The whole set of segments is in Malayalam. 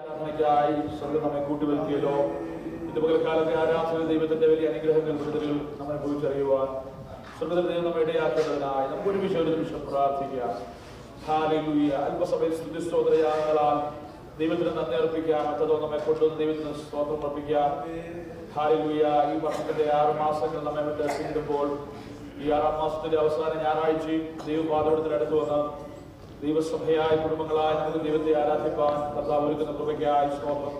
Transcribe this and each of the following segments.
ആരാധനയ്ക്കായി സ്വർഗ്ഗം നമ്മെ കൂട്ടിവരുത്തിയല്ലോ. ഇന്ന് പകൽക്കാലത്തെ ആരാധന ദൈവത്തിന്റെ വലിയ അനുഗ്രഹങ്ങൾ വിടുതലുകൾ നമ്മെ കുറിച്ചറിയുവാൻ സ്വർഗ്ഗത്തിൽ ദൈവം നമ്മെ ഇടയാക്കേണ്ടതിനായി നമുക്ക് ഒരു നിമിഷം പ്രാർത്ഥിക്കാം. ഹല്ലേലൂയ. അല്പസമയം സ്തുതിസ്തോത്രയാഗങ്ങളാൽ ദൈവത്തിന് നന്ദി അർപ്പിക്കാം. മറ്റതോ നമ്മെ കൊണ്ടുവന്ന് ദൈവത്തിന് സ്തോത്രം അർപ്പിക്കാം. ഹല്ലേലൂയ. ഈ വർഷത്തിന്റെ 6 മാസങ്ങൾ നമ്മെ വിട്ട് പിന്നിടുമ്പോൾ ഈ 6 മാസത്തിന്റെ അവസാന ഞായറാഴ്ചയും ദൈവപാദത്തിൽ അടുത്ത് വന്ന് ദൈവസഭയായ കുടുംബങ്ങളായ നമുക്ക് ദൈവത്തെ ആരാധിപ്പാൻ കർത്താവ് ഒരുക്കുന്ന കൃപയ്ക്കായി സ്തോത്രം.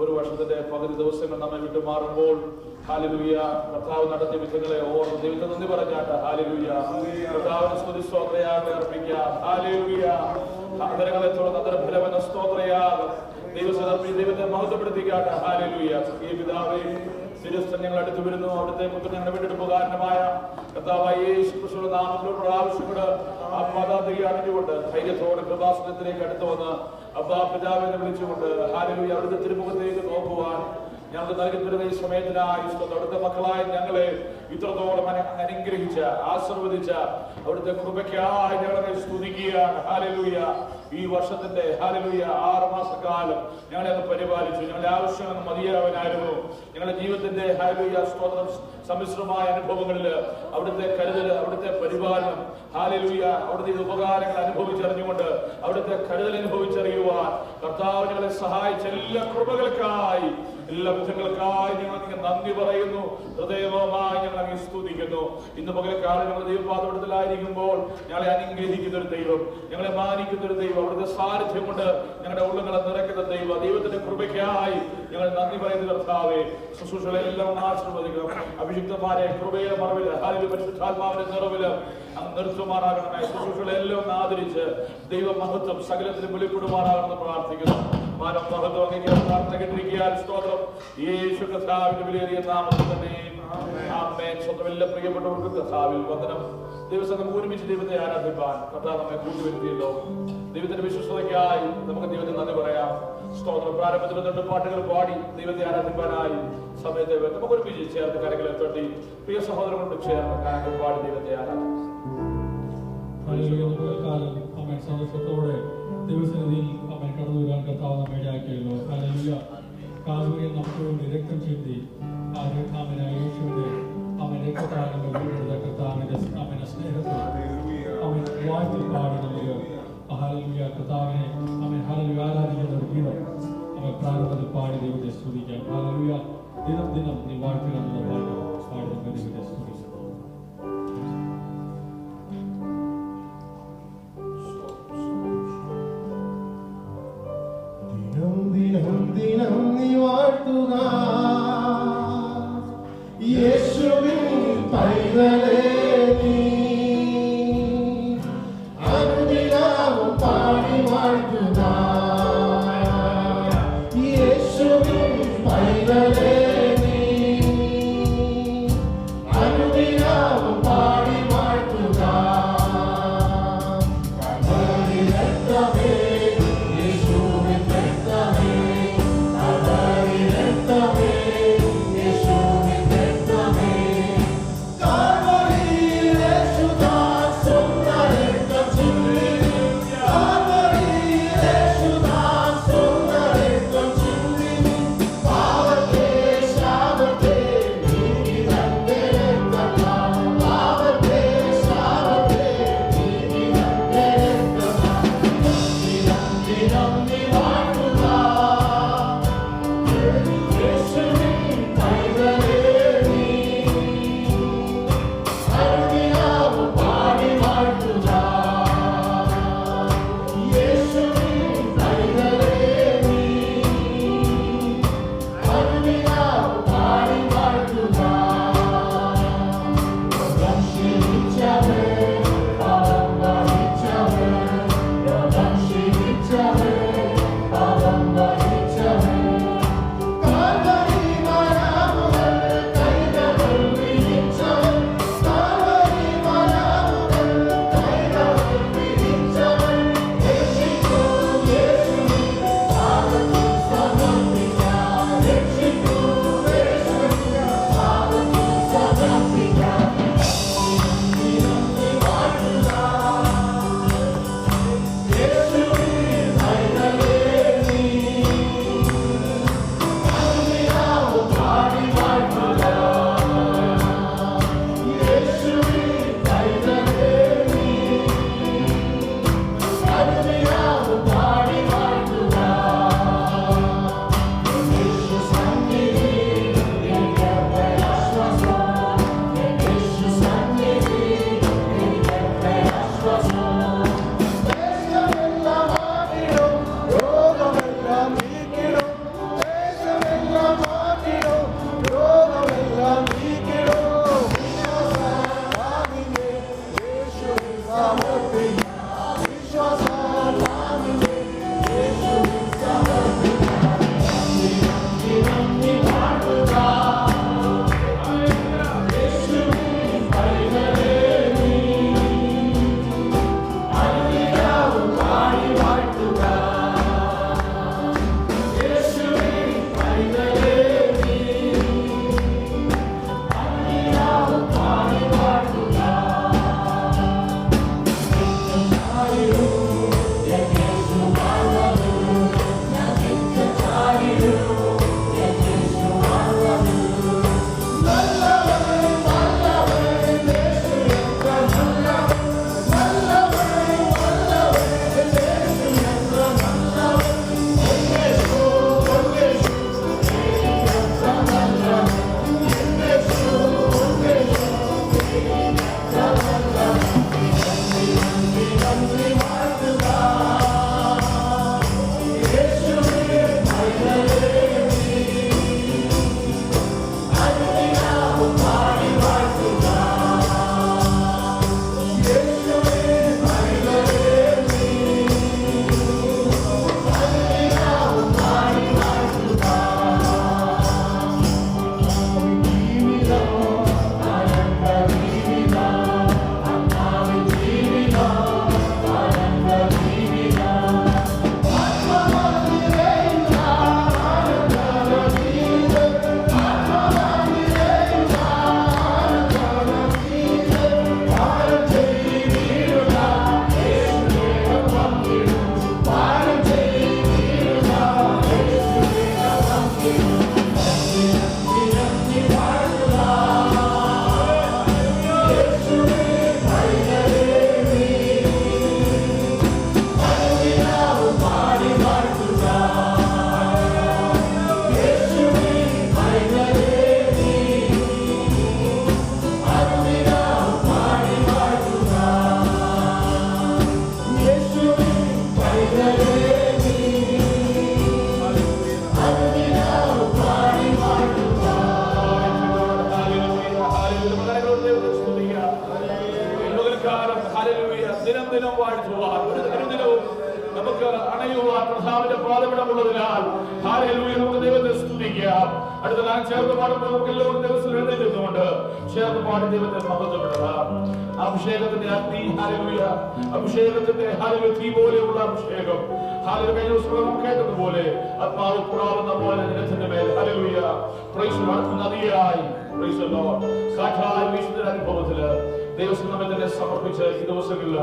ഒരു വർഷത്തിന്റെ പകുതി ദിവസങ്ങൾ നമ്മെ വിട്ടുമാറുമ്പോൾ ഹല്ലേലൂയ കർത്താവ് നടത്തിയ വിധങ്ങളെ ഓർത്ത് ദൈവത്തെ നന്ദി പറഞ്ഞാട്ട് ഹല്ലേലൂയ കർത്താവിന് സ്തുതി സ്തോത്രയാഗം അർപ്പിക്കാം. ഹല്ലേലൂയ. അതരങ്ങളെ തുറന്ന് അതരഫലമെന്ന സ്തോത്രയാഗം ദൈവത്തെ മഹത്വപ്പെടുത്തിക്കാട്ടെ. ഹല്ലേലൂയ. ഈ പിതാവേ ശിരസ്ഥ ഞങ്ങൾ അടുത്ത് വരുന്നു. അവിടുത്തെ പുത്രൻ ഞങ്ങളുടെ വീണ്ടെടുപ്പ് കാരണമായ കർത്താവായ യേശു ക്രിസ്തുവിന്റെ നാമത്തിൽ പ്രാവശ്യങ്ങള് അപ്പാദാതിയെ അറിഞ്ഞുകൊണ്ട് ധൈര്യത്തോടെ കൃപാസനത്തിലേക്ക് അടുത്ത് വന്ന് അബ്ബാ പിതാവിനെ വിളിച്ചുകൊണ്ട് ഹല്ലേലൂയ അവിടുത്തെ തിരുമുഖത്തേക്ക് നോക്കുവാൻ ഞങ്ങൾക്ക് നൽകുന്ന ഈ സമയത്തിനായി അവിടുത്തെ മക്കളായ ഞങ്ങളെ ഇത്രത്തോളം അനുഗ്രഹിച്ച ആശീർവദിച്ച അവിടുത്തെ കൃപയ്ക്കായി ഞങ്ങളെ സ്തുതിക്കുകയാണ്. ഹല്ലേലൂയ. ഈ വർഷത്തിന്റെ ഹല്ലേലൂയ 6 മാസക്കാലം ഞങ്ങളെ ഒന്ന് പരിപാലിച്ചു. ഞങ്ങളുടെ ആവശ്യമെന്ന് മതിയാവനായിരുന്നു. ഞങ്ങളുടെ ജീവിതത്തിന്റെ ഹല്ലേലൂയ സ്തോത്രം സമ്മിശ്രമായ അനുഭവങ്ങളിൽ അവിടുത്തെ കരുതൽ, അവിടുത്തെ പരിപാലനം ഹല്ലേലൂയ അവിടുത്തെ ഉപകാരങ്ങൾ അനുഭവിച്ചറിഞ്ഞുകൊണ്ട് അവിടുത്തെ കരുതൽ അനുഭവിച്ചറിയുവാൻ കർത്താവ് ഞങ്ങളെ സഹായിച്ച എല്ലാ കൃപകൾക്കായി എല്ലാ വിധങ്ങൾക്കായി ഞങ്ങൾ നന്ദി പറയുന്നു. ഹൃദയമായി ഞങ്ങൾ അങ്ങ് സ്തുതിക്കുന്നു. ഇന്ന് പകൽക്കാലം ഞങ്ങൾ ദൈവപാദത്തിലായിരിക്കുമ്പോൾ ഞങ്ങളെ അനുഗ്രഹിക്കുന്ന ഒരു ദൈവം, ഞങ്ങളെ മാനിക്കുന്ന ഒരു ദൈവം, അവിടുത്തെ സാന്നിധ്യം കൊണ്ട് ഞങ്ങളുടെ ഉള്ളുകളെ നിറയ്ക്കുന്ന ദൈവം, ദൈവത്തിന്റെ കൃപയ്ക്കായി ഞങ്ങൾ നന്ദി പറയുന്ന കർത്താവേ ശുശ്രൂഷകളെല്ലാം ആശീർവദിക്കണം. അഭിഷിക്തന്മാരെ കൃപയുടെ മറവില് ഹല്ലേലൂയ പരിശുദ്ധാത്മാവിന്റെ നിറവില് അങ്ങ് നിർത്തുമാറാകണമേ. ശുശ്രൂഷകളെല്ലാം ആദരിച്ച് ദൈവ മഹത്വം സകലത്തിലും വെളിപ്പെടുമാറാകണമെന്ന് പ്രാർത്ഥിക്കുന്നു. മാനം മഹത്വം അങ്ങേക്ക് പ്രാർത്ഥന കേട്ടിരിക്കാൻ സ്തോത്രം. യേശു കർത്താവിന്റെ വിലയേറിയ നാമത്തിൽ തന്നെ ആമേൻ. സ്വന്തം എല്ലാ പ്രിയപ്പെട്ടവർക്ക് കർത്താവിൽ വന്ദനം. ദിവസം നമുക്ക് ഒരുമിച്ച് ദൈവത്തെ ആരാധിപ്പാൻ കർത്താവ് നമ്മെ കൂട്ടിവരുത്തിയല്ലോ. ദൈവത്തിന്റെ വിശ്വസ്തതയ്ക്കായി നമുക്ക് ദൈവത്തിന് നന്ദി പറയാം. സ്തോത്രം. പ്രാരംഭത്തിൽ 2 പാട്ടുകൾ പാടി ദൈവത്തെ ആരാധിപ്പാനായി സമയത്തെ നമുക്ക് ഒരുമിച്ച് ചേർത്ത് കരകളെ തട്ടി പ്രിയ സഹോദരങ്ങളോട് ചേർന്ന് ഗാനങ്ങൾ പാടി ദൈവത്തെ ആരാധിക്കും. സന്തോഷത്തോടെ ദൈവസന്നിധിയിൽ അവൻ കടന്നു വരാൻ കർത്താവ് നമ്മെ ഇടയാക്കിയല്ലോ. ഹല്ലേലൂയ. കാൽവരിയിൽ നമുക്ക് വേണ്ടി രക്തം ചിന്തി അവനായ യേശുവിന്റെ അവൻ രക്തത്താൽ നമ്മൾ വീണ്ടെടുത്ത കർത്താവിന്റെ അവന്റെ സ്നേഹത്തിൽ അവൻ വാഴ്ത്തി പാടി നമുക്ക് ഹല്ലേലൂയ കർത്താവിനെ അവൻ ഹല്ലേലൂയ ആരാധിക്കുന്ന ഒരു ഗീതം അവൻ പ്രാരംഭത്തിൽ പാടി ദൈവത്തെ സ്തുതിക്കാം. ഹല്ലേലൂയ. ദിനം ദിനം നീ വാഴ്ത്തുക എന്നുള്ള പാട്ട് പാടി നമുക്ക് ദൈവത്തെ സ്തുതിക്കാം. ദിനം നീ വാഴ്ത്തുക യേശുവിൻ പൈതലേ നീ അനുദിനവും പാടി വാഴ്ത്തുക യേശുവിൻ പൈതലേ നീ അനുദിനവും പാടി വാഴ്ത്തുക നാമം വാഴ്ത്തുവാൻ ഒരു ദിനവും നമുക്ക് അണയുവാൻ കർത്താവിന്റെ പാദപീഠമുള്ളതിനാൽ ഹല്ലേലൂയ നമുക്ക് ദൈവത്തെ സ്തുതിക്കാം. അടുത്ത ഗാനം ചേർന്ന് പാടുമ്പോൾ നമുക്ക് എല്ലാവരും ദിവസം എഴുന്നേറ്റുകൊണ്ട് ചേർന്ന് പാടി ദൈവത്തെ മഹത്വപ്പെടുത്താം. അഭിഷേകത്തിന്റെ അഗ്നി, ഹല്ലേലൂയ, അഭിഷേകത്തിന്റെ ഹല്ലേലൂയ തീ പോലെയുള്ള അഭിഷേകം, ഹല്ലേലൂയ, കഴിഞ്ഞ ദിവസം നമുക്ക് കേട്ടതുപോലെ ആത്മാവ് പുറാവുന്ന പോലെ ജനത്തിന്റെ മേൽ, ഹല്ലേലൂയ, പ്രൈസ് ദി ലോർഡ്, നദിയായി, പ്രൈസ് ദി ലോർഡ്, കാറ്റായി വീശുന്ന അനുഭവത്തില് ദൈവം നമ്മെ തന്നെ സമർപ്പിച്ച് ഈ ദിവസങ്ങളിൽ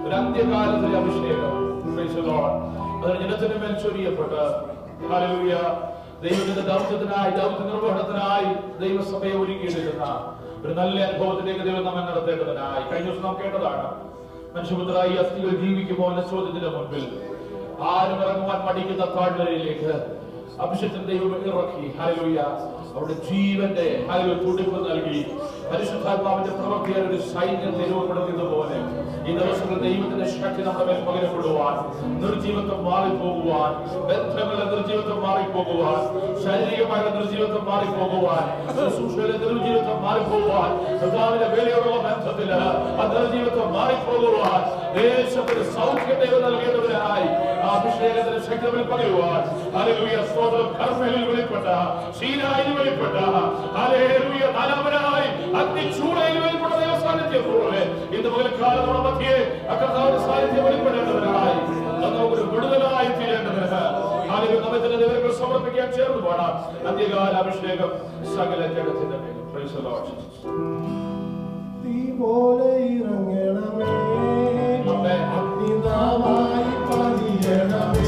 ഒരു അന്ത്യകാലത്തിലെ അഭിഷേകം, പ്രൈസ് ദി ലോർഡ്, അത് ജനത്തിന്റെ മേൽ ചൊരിയപ്പെട്ട്, ഹല്ലേലൂയ, ദൈവത്തിന്റെ ദൗത്യത്തിനായി, ദൗത്യ നിർവഹണത്തിനായി ദൈവസഭയെ ഒരുക്കിയെടുക്കുന്ന ഒരു നല്ല അനുഭവത്തിലേക്ക് ദൈവം നമ്മെ നടത്തേണ്ടതിനായി കഴിഞ്ഞ ദിവസം നാം കേട്ടതാണ്. മനുഷ്യപുത്ര, ഈ അസ്ഥികൾ ജീവിക്കുമോ എന്ന ചോദ്യത്തിന്റെ മുൻപിൽ ആരും ഇറങ്ങുവാൻ മടിക്കുന്ന താഴ്വരയിലേക്ക് അഭിഷേകത്തിൽ ദൈവം ഇറക്കി, ഹല്ലേലൂയ, അവരുടെ ജീവന്റെ ഹല്ലേലൂയ തുടിപ്പ് നൽകി പരിശുദ്ധാത്മാവിന്റെ പ്രവൃത്തിയാൽ ഒരു സൈന്യത്തെ രൂപപ്പെടുത്തിയതുപോലെ ഈ ദിവസങ്ങളിൽ ദൈവത്തിന്റെ ശക്തി നമ്മുടെ മേൽ പകരപ്പെടുവാൻ, നിർജീവത്വം മാറിപ്പോകുവാൻ, ബന്ധങ്ങളുടെ നിർജീവത്വം മാറിപ്പോകുവാൻ, ശാരീരികമായ നിർജീവത്വം മാറിപ്പോകുവാൻ, ശുശ്രൂഷയിലെ നിർജീവത്വം മാറിപ്പോകുവാൻ, കർത്താവിന്റെ വേലയോടുള്ള ബന്ധത്തില് ആ നിർജീവത്വം മാറിപ്പോകുവാൻ, ദേശത്തിന് സൗഖ്യം ദൈവം നൽകേണ്ടതിനായി ആ അഭിഷേകത്തിന്റെ ശക്തി പകരുവാൻ, ഹല്ലേലൂയ, സ്തോത്രം, കർമ്മേലിൽ വെളിപ്പെട്ട, സീനായിൽ വെളിപ്പെട്ട, ഹല്ലേലൂയ, നാലാമനായി അഗ്നിച്ചൂളയിൽ വെളിപ്പെട്ട ദൈവ സാന്നിധ്യം പോലെ ഇന്ന് പകൽക്കാലത്തോടെ മധ്യേ കർത്താവിന്റെ സാന്നിധ്യം വെളിപ്പെടേണ്ടതിനായി നമുക്കൊരു വിടുതലായി തീരേണ്ടതിന് ഹല്ലേലൂയ, നമ്മെ തന്നെ ദൈവങ്ങൾ സമർപ്പിക്കാൻ ചേർന്ന് പാടാം. അന്ത്യകാല അഭിഷേകം സകല ജഗത്തിന്റെ മേൽ. Price the Lord. തീ പോലെ ഇറങ്ങണമേ, അഗ്നിനാവായി പതിയണമേ,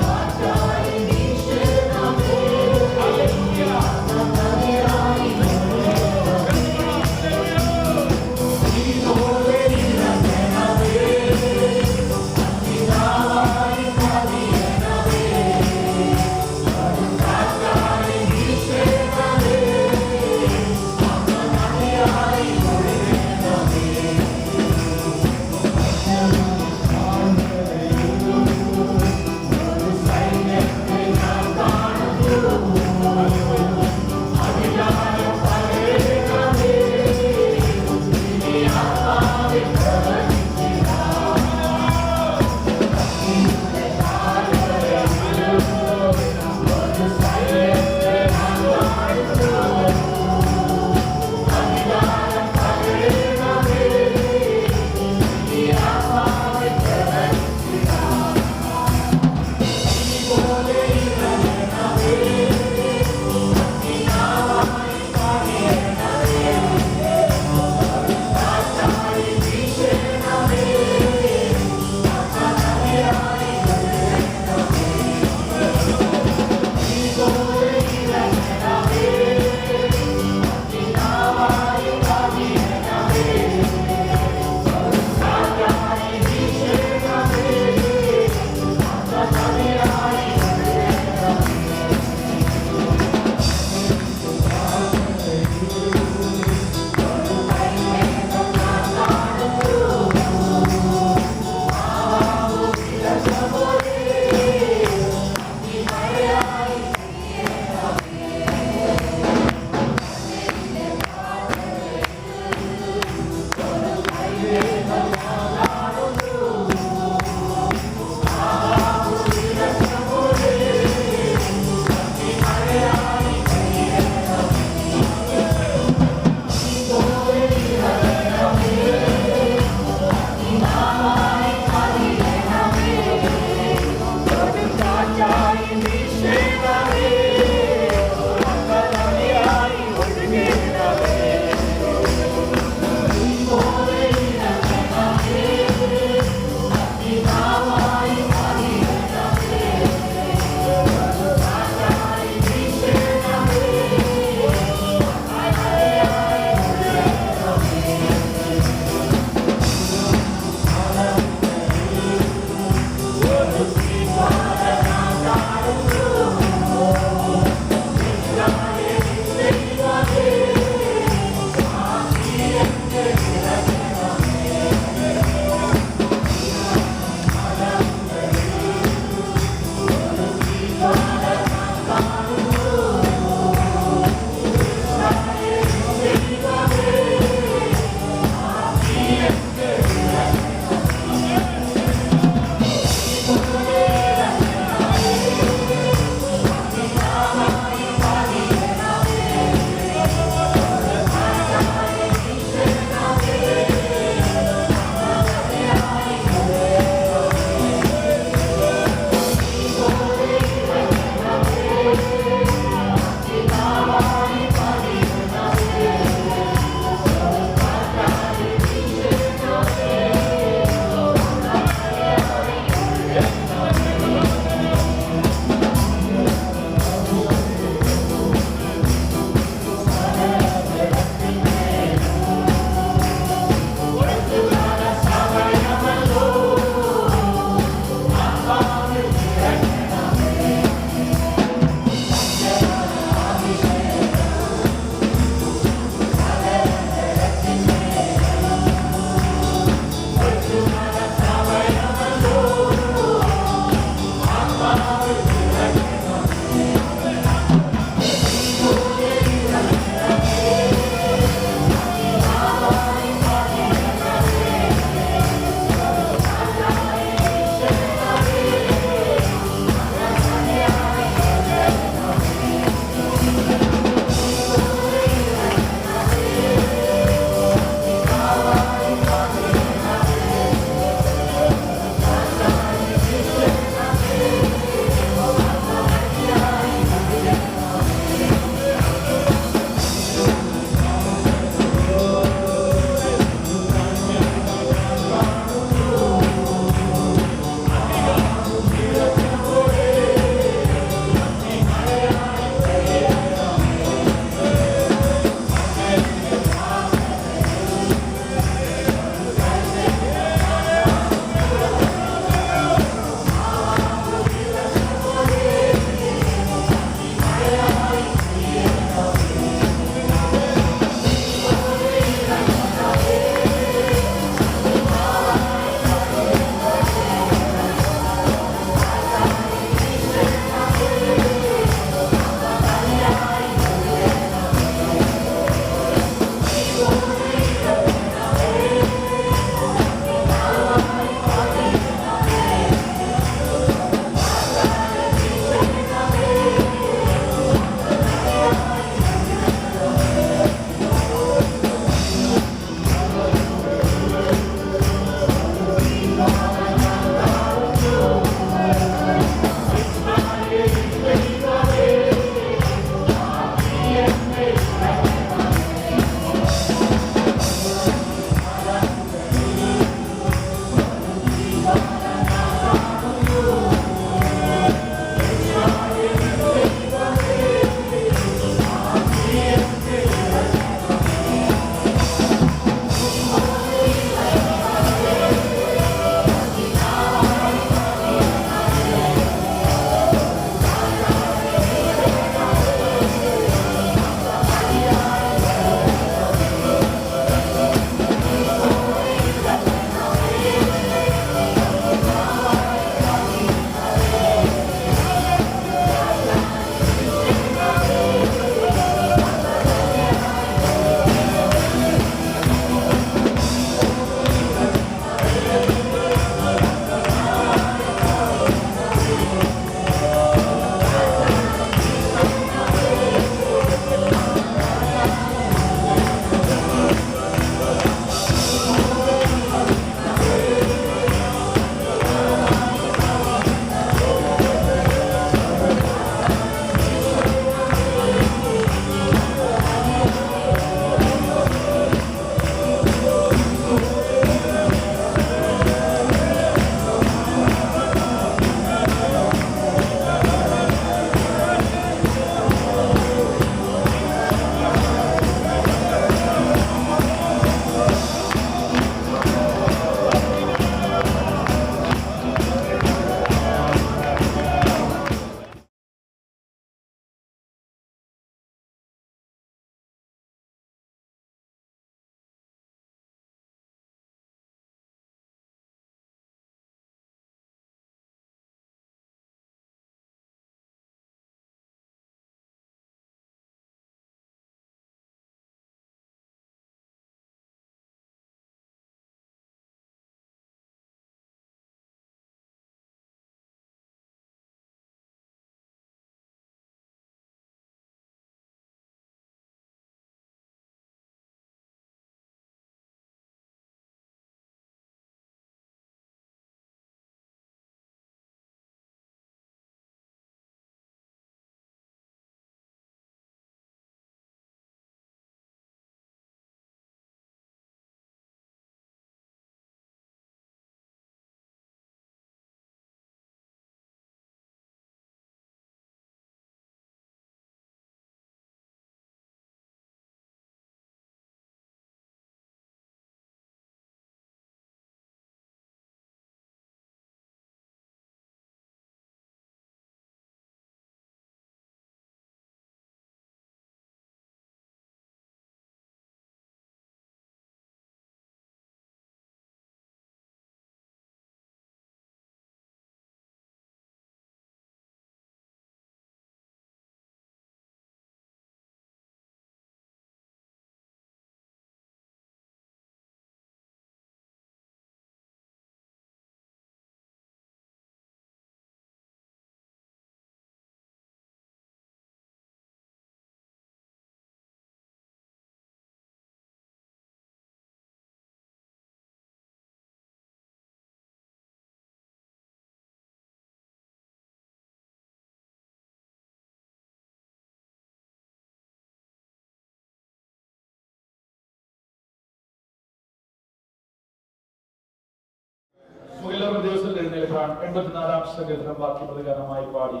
84 സങ്കീർത്തനം വാക്യപ്രകാരമായി പാടി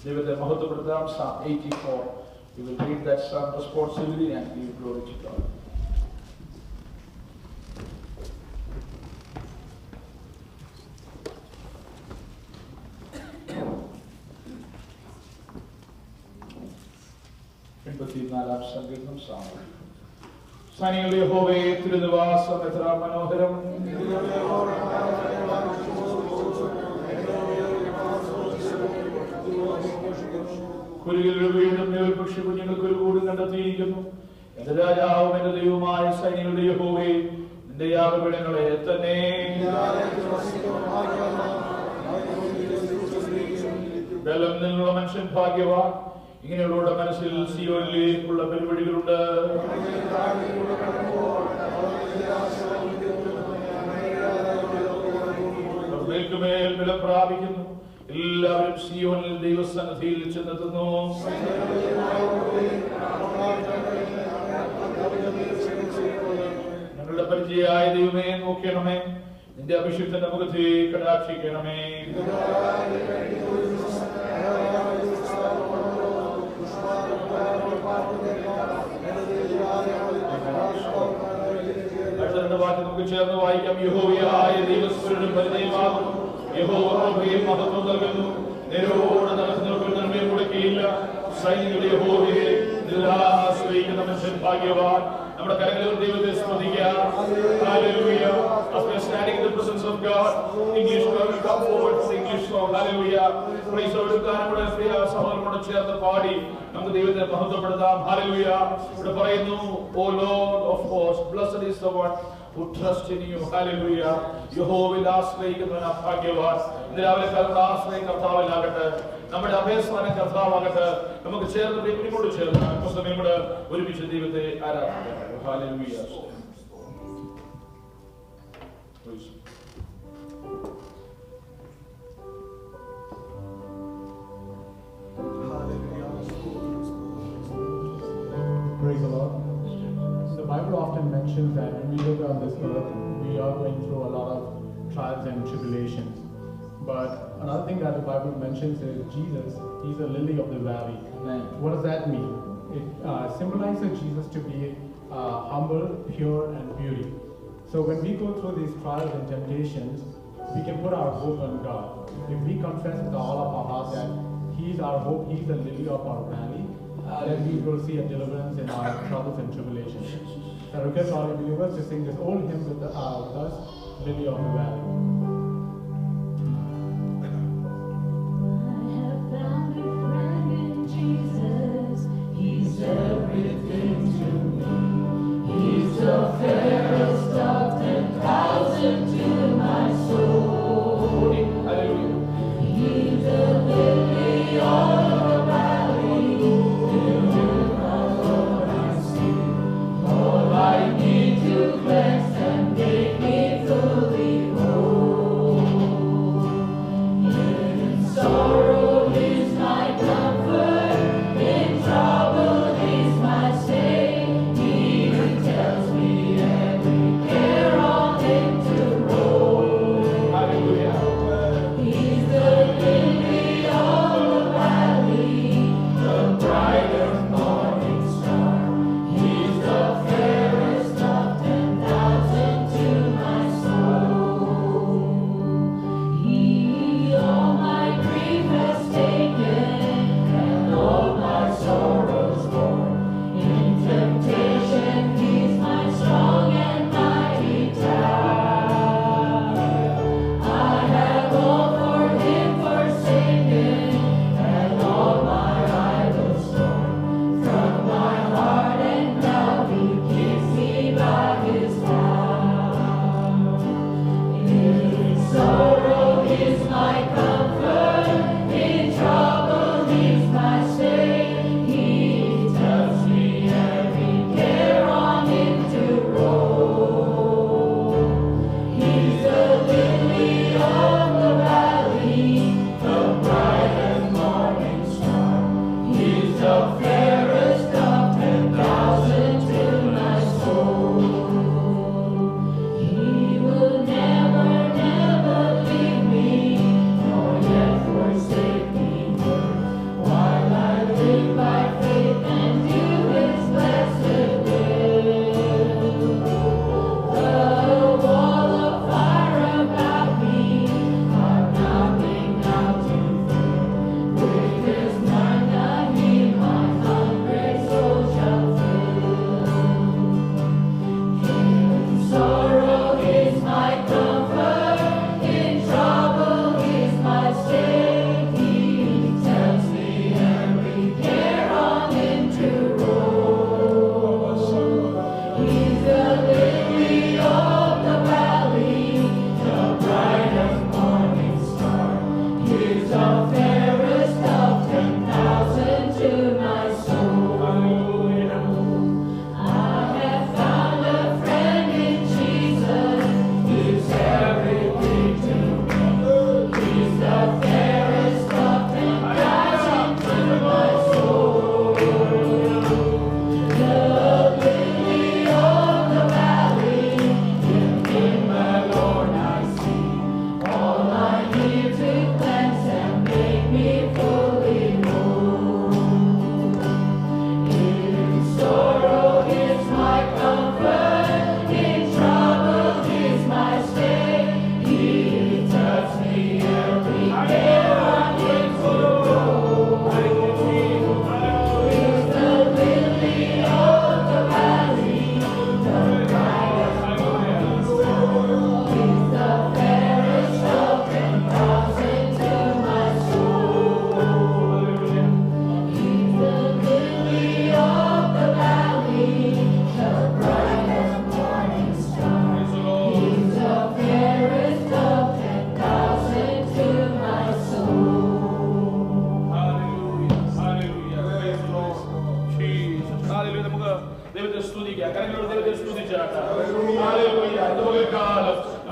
ദൈവത്തെ മഹത്വപ്പെടുത്താം. Psalm 84. We will read that psalm responsibly and give glory to God. സങ്കീർത്തനം സൈന്യങ്ങളുടെ യഹോവേ, തിരുനിവാസം എത്ര മനോഹരം. കുരുകിൽ വീണ്ടും പക്ഷി കുഞ്ഞുങ്ങൾക്ക് ഒരു കൂട് കണ്ടെത്തിയിരിക്കുന്നു. എന്റെ രാജാവും എന്റെ ദൈവമായ സൈന്യങ്ങളുടെ യഹോവേ, നിന്റെ യാഗപീഠങ്ങളെ തന്നെ ബലം നിന്നുള്ള മനുഷ്യൻ ഭാഗ്യവാൻ. ഇങ്ങനെയുള്ള മനസ്സിൽ സിയോനിലേക്കുള്ള പരിപാടികളുണ്ട്. മേൽക്കുമേൽ ബലം പ്രാപിക്കുന്നു. എല്ലാവരും സിയോനിൽ ദൈവസന്നിധിയിൽ ചെന്നെത്തുന്നു. ഞങ്ങളുടെ പരിചയായ ദൈവമേ, നോക്കണമേ. നിന്റെ അഭിഷിക്തന്റെ മുഖത്തെ കടാക്ഷിക്കണമേ. നമുക്ക് ചേർന്ന് വായിക്കാം. യഹോവയായ ദൈവസ്വരനും പരിചയമാകുന്നു. യഹോവയെ മഹത്വം നൽകുന്നു. നേരോടെ നടക്കുന്നവർക്ക് നന്മയും കൊടുക്കുകയില്ല. സൈന്യങ്ങളുടെ യഹോവയെ നിരാശ്രയിക്കുന്ന മനുഷ്യൻ ഭാഗ്യവാൻ. നമ്മുടെ കരങ്ങളിൽ ദൈവത്തെ സ്തുതിക്കാം. Hallelujah. As we are standing in the presence of God, English will come forward for the English song. Hallelujah. Praise the Lord. നമ്മുടെ പ്രിയ സഹോദരനോട് ചേർന്ന് പാടി നമുക്ക് ദൈവത്തെ മഹത്വപ്പെടുത്താം. Hallelujah. ഇവിടെ പറയുന്നു, O Lord of hosts, blessed is the one who trusts in you. Hallelujah. യഹോവയിൽ ആശ്രയിക്കുന്നവൻ ഭാഗ്യവാൻ. ഇന്ന് രാവിലെ ആശ്രയം കർത്താവിലാകട്ടെ. നമ്മുടെ അഭയസ്ഥാനം കർത്താവാകട്ടെ. നമുക്ക് ചേർന്ന് ദൈവത്തിനോട് ചേർന്ന് പുസ്തകം കൂടെ ഒരുമിച്ച് ദൈവത്തെ ആരാധിക്കാം. Hallelujah. Praise the Lord. The Bible often mentions that when we live on this earth, we are going through a lot of trials and tribulations. But another thing that the Bible mentions is Jesus, he's a lily of the valley. Amen. What does that mean? It symbolizes Jesus to be humble, pure, and beauty. So when we go through these trials and temptations, we can put our hope on God. If we confess with all of our heart that he's our hope, he's the lily of our valley, then we will see a deliverance in our troubles and tribulations. So I request all the believers to sing this old hymn with us, Lily of the Valley. Everything to me. He's the fairest of 10,000 to my soul. Hallelujah. He's the lily of the valley. In him alone I see. All I need to cleanse and make me fully whole.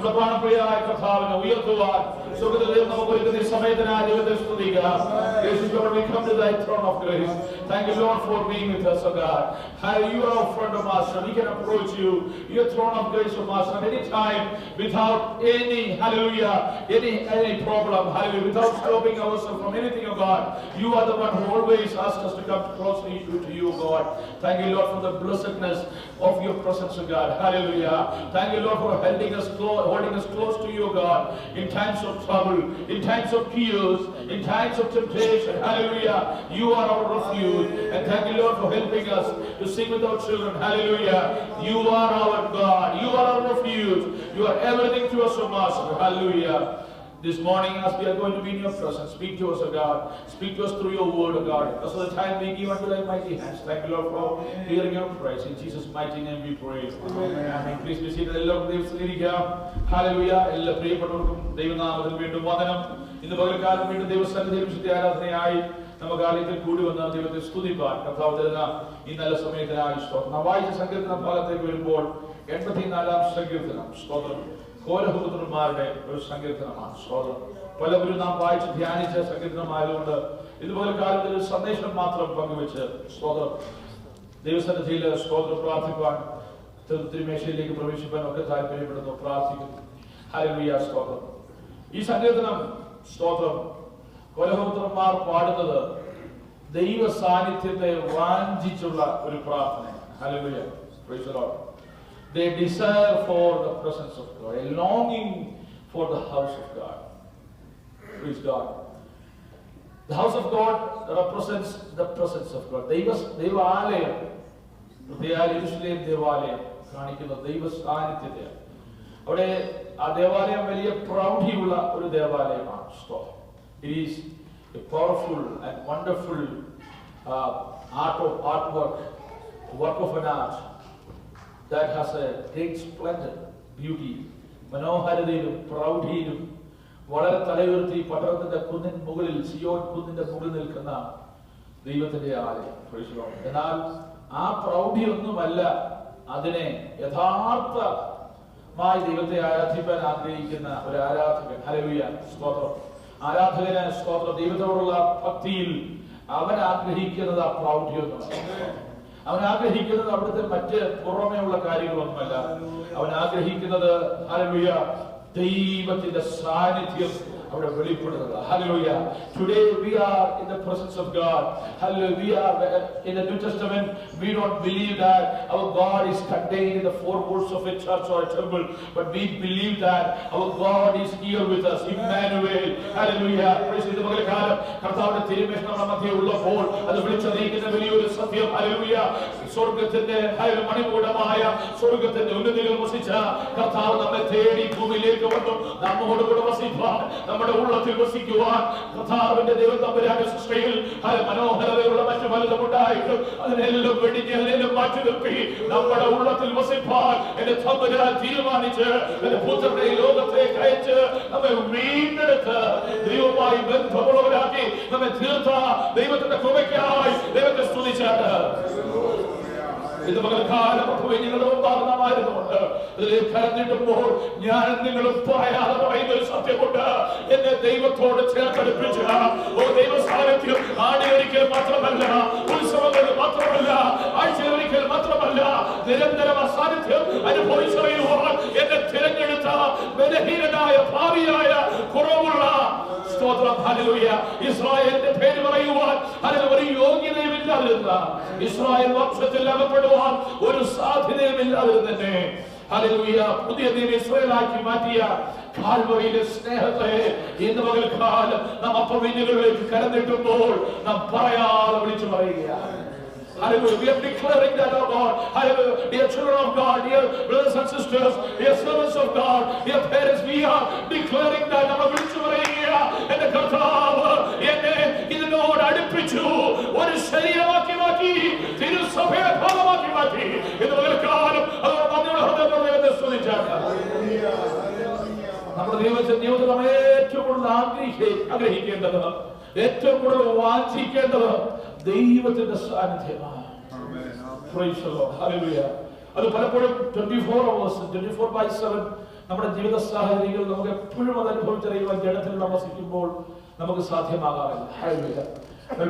നമ്മുടെ പ്രാണപ്രിയനായ കർത്താവിനെ ഉയർത്തുവാൻ സ്വർഗ്ഗത്തിൽ നമുക്ക് ഒരുക്കുന്ന ഈ സമയത്തിനായി ദൈവത്തെ സ്തുതിക്കാം. Jesus, Lord, we come to thy throne of grace. Thank you, Lord, for being with us, oh God. Hallelujah, you are our friend, oh Master. We can approach you, your throne of grace, oh Master, at any time without any, hallelujah, any problem, hallelujah, without stopping ourselves from anything, oh God. You are the one who always asks us to come close to you, God. Thank you, Lord, for the blessedness of your presence, oh God. Hallelujah. Thank you, Lord, for holding us close to you, God, in times of trouble, in times of tears, in times of temptation. Hallelujah. You are our refuge. And thank you, Lord, for helping us to sing with our children. Hallelujah. You are our God. You are our refuge. You are everything to us, O Master. Hallelujah. This morning, as we are going to be in your presence, speak to us, O God. Speak to us through your word, O God. Because of the time we give unto thy mighty hands. Thank you, Lord, for hearing your praise. In Jesus' mighty name we pray. Amen. Please be seated. എല്ലാവർക്കും ദൈവത്തിലിരിക്കാം. Hallelujah. എല്ലാ പ്രിയപ്പെട്ടവർക്കും ദൈവനാമത്തിൽ വീണ്ടും വന്ദനം. ഇന്ന് പകൽക്കാലം വീണ്ടും ദൈവസന്നിധിയിൽ വിശുദ്ധ ആരാധനയായി നമുക്ക് ആലയത്തിൽ കൂടി വന്ന ദൈവത്തെ സ്തുതിപ്പാൻ കർത്താവ് തരുന്ന ഈ നല്ല സമയത്തിനായി സ്തോത്രം. വായിച്ച സങ്കീർത്തന ഭാഗത്തേക്ക് വരുമ്പോൾ 84-ാം സങ്കീർത്തനം സ്തോത്രം കോരഹപുത്രന്മാരുടെ ഒരു സങ്കീർത്തനമാണ്. സ്തോത്രം. പലവരും നാം വായിച്ച് ധ്യാനിച്ച സങ്കീർത്തനമായതുകൊണ്ട് ഇതുപോലെ കാലത്തിൽ ഒരു സന്ദേശം മാത്രം പങ്കുവെച്ച് സ്തോത്രം ദൈവസന്നിധിയിൽ സ്തോത്രം പ്രാർത്ഥിപ്പാൻ തിരുമേശയിലേക്ക് പ്രവേശിപ്പാൻ ഒക്കെ താല്പര്യപ്പെടുന്നു, പ്രാർത്ഥിക്കുന്നു. ഹല്ലേലൂയ. സ്തോത്രം. ഈ സങ്കീർത്തനം സ്തോത്രം കോരഹപുത്രന്മാർ പാടുന്നത് ദൈവ സാന്നിധ്യത്തെ വാഞ്ചിച്ചുള്ള ഒരു പ്രാർത്ഥന. Hallelujah. Praise the Lord. They desire for the presence of God, a longing for the house of God. Praise God. The house of God represents the presence of God. ദൈവാലയം, യെരൂശലേം ദേവാലയം കാണിക്കുന്ന ദൈവ സാന്നിധ്യത്തെ. അവിടെ ആ ദേവാലയം വലിയ പ്രൗഢിയുള്ള ഒരു ദേവാലയമാണ്. It is a powerful and wonderful work of an art that has a great splendor, beauty, മനോഹാരിതയിലും പ്രൗഢിയിലും വളരെ തലയുയർത്തി പട്ടണത്തിന്റെ കുന്നിൻ മുകളിൽ, സിയോൻ കുന്നിന്റെ മുകളിൽ നിൽക്കുന്ന ദൈവത്തിന്റെ ആലയം. എന്നാൽ ആ പ്രൗഢിയൊന്നുമല്ല അതിനെ യഥാർത്ഥമായി ദൈവത്തെ ആരാധിക്കാൻ ആഗ്രഹിക്കുന്ന ഒരു ആരാധകൻ. ഹല്ലേലൂയ. സ്തോത്രം. ആരാധകന് സ്തോത്രം ദൈവത്തോടുള്ള ഭക്തിയിൽ അവൻ ആഗ്രഹിക്കുന്നത് ആ പ്രൗഢിയൊന്നുമല്ല. അവൻ ആഗ്രഹിക്കുന്നത് അവിടുത്തെ മറ്റ് പുറമേയുള്ള കാര്യങ്ങളൊന്നുമല്ല. അവൻ ആഗ്രഹിക്കുന്നത് ഹല്ലേലൂയ ദൈവത്തിന്റെ സാന്നിധ്യം അവിടെ വെളിപ്പെടുന്നത്. Hallelujah. Today we are in the presence of God. Hallelujah. We are in the New Testament. We don't believe that our God is contained in the four walls of a church or a temple, but we believe that our God is here with us. Emmanuel. Hallelujah. Praise the Lord. കർത്താവിന്റെ തിരുമേശം നമ്മുടെ മധ്യേ ഉള്ളപ്പോൾ അത് വിളിച്ചറിയിക്കുന്ന വലിയൊരു സത്യം. Hallelujah. സ്വർഗ്ഗത്തിന്റെ മണികൂടമായ സ്വർഗ്ഗത്തിന്റെ ഉന്നതിയിൽ വസിച്ച കർത്താവ് നമ്മെ തേടി ഭൂമിയിലേക്ക് വന്നു നമ്മോട് കൂടെ വസിപ്പാൻ, നമ്മുടെ ഉള്ളത്തിൽ വസിക്കുവാൻ. കർത്താവിന്റെ ദൈവം തമ്പുരാന്റെ സൃഷ്ടിയിൽ മനോഹരതയുള്ള മറ്റു പലതും ഉണ്ടായിട്ടും അതിനെല്ലാം വെടിഞ്ഞ് അതിനെല്ലാം മാറ്റി നിർത്തി നമ്മുടെ ഉള്ളത്തിൽ വസിപ്പാൻ എന്റെ തമ്പുരാൻ തീരുമാനിച്ച് എന്റെ പുത്രനെ ലോകത്തേക്ക് അയച്ച് നമ്മെ വീണ്ടെടുത്ത് ദൈവവുമായി ബന്ധമുള്ളവരാക്കി നമ്മെ തീർത്ത ദൈവത്തിന്റെ കൃപയ്ക്കായി ദൈവത്തെ സ്തുതിച്ചാണ്. ഇത് പകൽക്കാലം ഞങ്ങളുടെ മുമ്പാകുന്നമായിരുന്നുകൊണ്ട് ഇതിലേക്ക് കരഞ്ഞിട്ടുമ്പോൾ ഞാൻ നിങ്ങളും പറയാതെ പറയുന്ന ഒരു സത്യമുണ്ട്. എന്നെ ദൈവത്തോട് ചേർത്തടുപ്പിച്ച ദൈവ സാന്നിധ്യം ആടിയൊരിക്കൽ മാത്രമല്ല, ഉത്സവങ്ങളിൽ മാത്രമല്ല, ആഴ്ചയൊരിക്കൽ മാത്രമല്ല, നിരന്തരം ആ സാന്നിധ്യം അനുഭവിച്ചറിയുവാൻ എന്നെ തിരഞ്ഞെടുത്ത ബലഹീനനായ ഭാവിയായ കുറവുള്ള സ്തോത്രം. ഹല്ലേലൂയ. ഇസ്രായേലിന്റെ പേര് പറയുവാൻ അതിന് ഒരു യോഗ്യതയുമില്ലാതിരുന്ന, ഇസ്രായേൽ വംശത്തിൽ അകപ്പെടുവാൻ ഒരു സാധ്യതയുമില്ലാതിരുന്നെ, ഹല്ലേലൂയ, പുതിയ നിയമ ഇസ്രായേലാക്കി മാറ്റിയ കാൽവറിയിലെ സ്നേഹത്തെ ഇന്ന് പകൽക്കാലം നാം അപ്പവിഞ്ഞുകളിലേക്ക് കരന്നിട്ടുമ്പോൾ നാം പറയാതെ വിളിച്ചു പറയുകയാണ്. Hallelujah. We are declaring that, oh God. Hallelujah. Dear children of God, dear brothers and sisters, dear servants of God, dear parents, we are declaring that. നമ്മൾ വിളിച്ചു പറയുക, എന്റെ കർത്താവ് എന്നെ ഇതിനോട് അടുപ്പിച്ചു, ഒരു ശരീരമാക്കി മാറ്റി, തിരുസഭയെ ഭാഗമാക്കി മാറ്റി. ഇത് പകൽക്കാലം അതോടെ നന്ദിയുടെ ഹൃദയത്തെ സ്തുതിച്ചാണ്. നമ്മുടെ ജീവിതത്തിൽ നമ്മൾ ഏറ്റവും കൂടുതൽ ആഗ്രഹിക്കേണ്ടത്, ഏറ്റവും കൂടുതൽ വാഞ്ചിക്കേണ്ടത് ദൈവത്തിന്റെ സാന്നിധ്യമാണ്. Praise the Lord. Hallelujah. അത് പലപ്പോഴും 24 hours 24/7 നമ്മുടെ ജീവിത സാഹചര്യങ്ങൾ നമുക്ക് എപ്പോഴും അത് അനുഭവിച്ചറിയുവാൻ ജഡത്തിൽ താമസിക്കുമ്പോൾ നമുക്ക് സാധ്യമാകാറില്ല. ഹല്ലേലൂയ.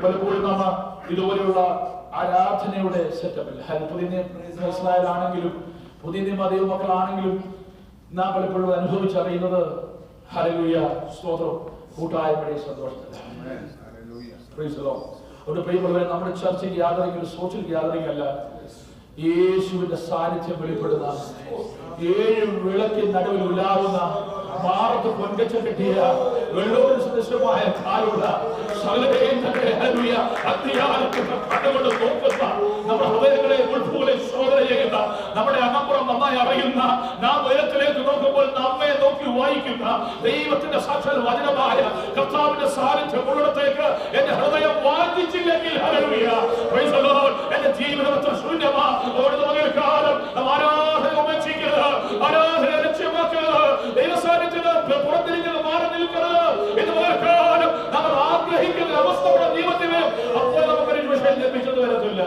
പലപ്പോഴും നാം ഇതുപോലെയുള്ള ആരാധനയുടെ സെറ്റപ്പിൽ പുതിയ മനസ്സിലായാലാണെങ്കിലും പുതിയ നിയമ ദൈവമക്കളാണെങ്കിലും നാം പലപ്പോഴും അനുഭവിച്ചറിയുന്നത് ഹല്ലേലൂയ സ്തോത്രം കൂട്ടായ്മയുടെ സന്തോഷത്തിലാണ്. Price the Lord. അതുകൊണ്ട് പ്രിയമുള്ളവരെ, നമ്മുടെ ചർച്ചയ്ക്ക് യാതൊരു സോഷ്യൽ ഗ്യാതറിംഗ് അല്ല, യേശുവിന്റെ സാന്നിധ്യം വെളിപ്പെടുന്ന 7 വിളക്കിൻ നടുവിൽ ഉലാവുന്ന മാറത്ത് പൊൻകച്ച കെട്ടിയ വെള്ളോട് സദൃശമായ കാലുള്ള സകലരെയും തന്നെ ഹല്ലേലൂയ അത്യാവശ്യം കണ്ടുകൊണ്ട് നോക്കുന്ന നമ്മുടെ ഹൃദയങ്ങളെ ഉൾപ്പുകളെ ശോധന ചെയ്യുന്ന നമ്മുടെ അകമ്പുറം നന്നായി അറിയുന്ന നാം ഉയരത്തിലേക്ക് നോക്കുമ്പോൾ നമ്മെ നോക്കി വായിക്കുന്ന ദൈവത്തിന്റെ സാക്ഷാൽ വചനമായ കർത്താവിന്റെ സാന്നിധ്യം ഉള്ളിടത്തേക്ക് എന്റെ ഹൃദയം വാഞ്ചിച്ചില്ലെങ്കിൽ ഹല്ലേലൂയ പ്രൈസ് ദി ലോർഡ്, എന്റെ ജീവിതം എത്ര ശൂന്യമാ. അവിടുത്തെ പകൽക്കാലം നാം ആരാധന ഉപേക്ഷിക്കരുത്, ആരാധന ലക്ഷ്യമാക്കരുത്, ദൈവസാന്നിധ്യത്തിന് പുറത്തിരിക്കുന്നത് മാറി നിൽക്കരുത് എന്ന് പകൽക്കാലം നമ്മൾ ആഗ്രഹിക്കുന്ന അവസ്ഥ നിയമത്തിന് അപ്പോൾ നമുക്കൊരു വിഷയം ലഭിച്ചത് വരത്തില്ല.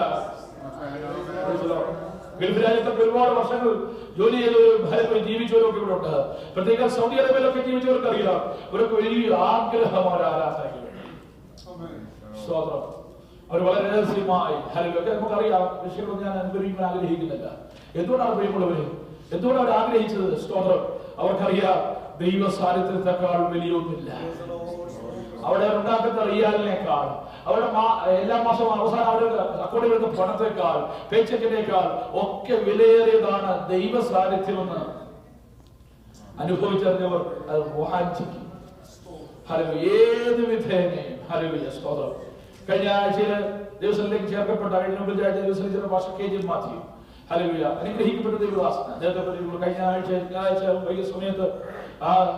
ഗൾഫ് രാജ്യത്തൊക്കെ ഒരുപാട് വർഷങ്ങൾ ജോലി ചെയ്ത് ജീവിച്ചവരൊക്കെ ഇവിടെ ഉണ്ട്. പ്രത്യേക സൗദി അറേബ്യയിലൊക്കെ ജീവിച്ചവർക്ക് അറിയാം, ഇവർക്ക് വലിയ ആഗ്രഹമാണ് ആരാധനയ്ക്ക്. സ്തോത്രം. അവർ വളരെ രഹസ്യമായി ഹല്ലേലൂയ. നമുക്കറിയാം, വിഷയങ്ങളൊന്നും ഞാൻ അനുഭവിക്കാൻ ആഗ്രഹിക്കുന്നില്ല. എന്തുകൊണ്ടാണ് പ്രിയമുള്ളവര്, എന്തുകൊണ്ടാണ് അവർ ആഗ്രഹിച്ചത്? സ്തോത്രം. അവർക്കറിയാം ദൈവ സാന്നിധ്യത്തെക്കാൾ വലിയൊന്നുമില്ല. അവിടെ ഉണ്ടാക്കുന്ന റിയാലിനേക്കാൾ, അവരുടെ എല്ലാ മാസവും അവസാനം അവരുടെ അക്കൗണ്ടിൽ വരുന്ന പണത്തെക്കാൾ, പേച്ചെക്കിനേക്കാൾ ഒക്കെ വിലയേറിയതാണ് ദൈവ സാന്നിധ്യമെന്ന് അനുഭവിച്ചറിഞ്ഞവർ അത് വാഞ്ചിക്കും. ഹല്ലേലൂയ. ഏത് വിധേനയും ഹല്ലേലൂയ സ്തോത്രം. കഴിഞ്ഞ ആഴ്ചയിൽ ദിവസത്തിലേക്ക് ചേർക്കപ്പെട്ട ദിവസത്തിൽ ഭാഷ KJ മാത്യു ഹല്ലേലൂയ അനുഗ്രഹിക്കപ്പെട്ട ദൈവദാസൻ. അദ്ദേഹത്തെ കഴിഞ്ഞ ഞായറാഴ്ച വൈകിയ സമയത്ത്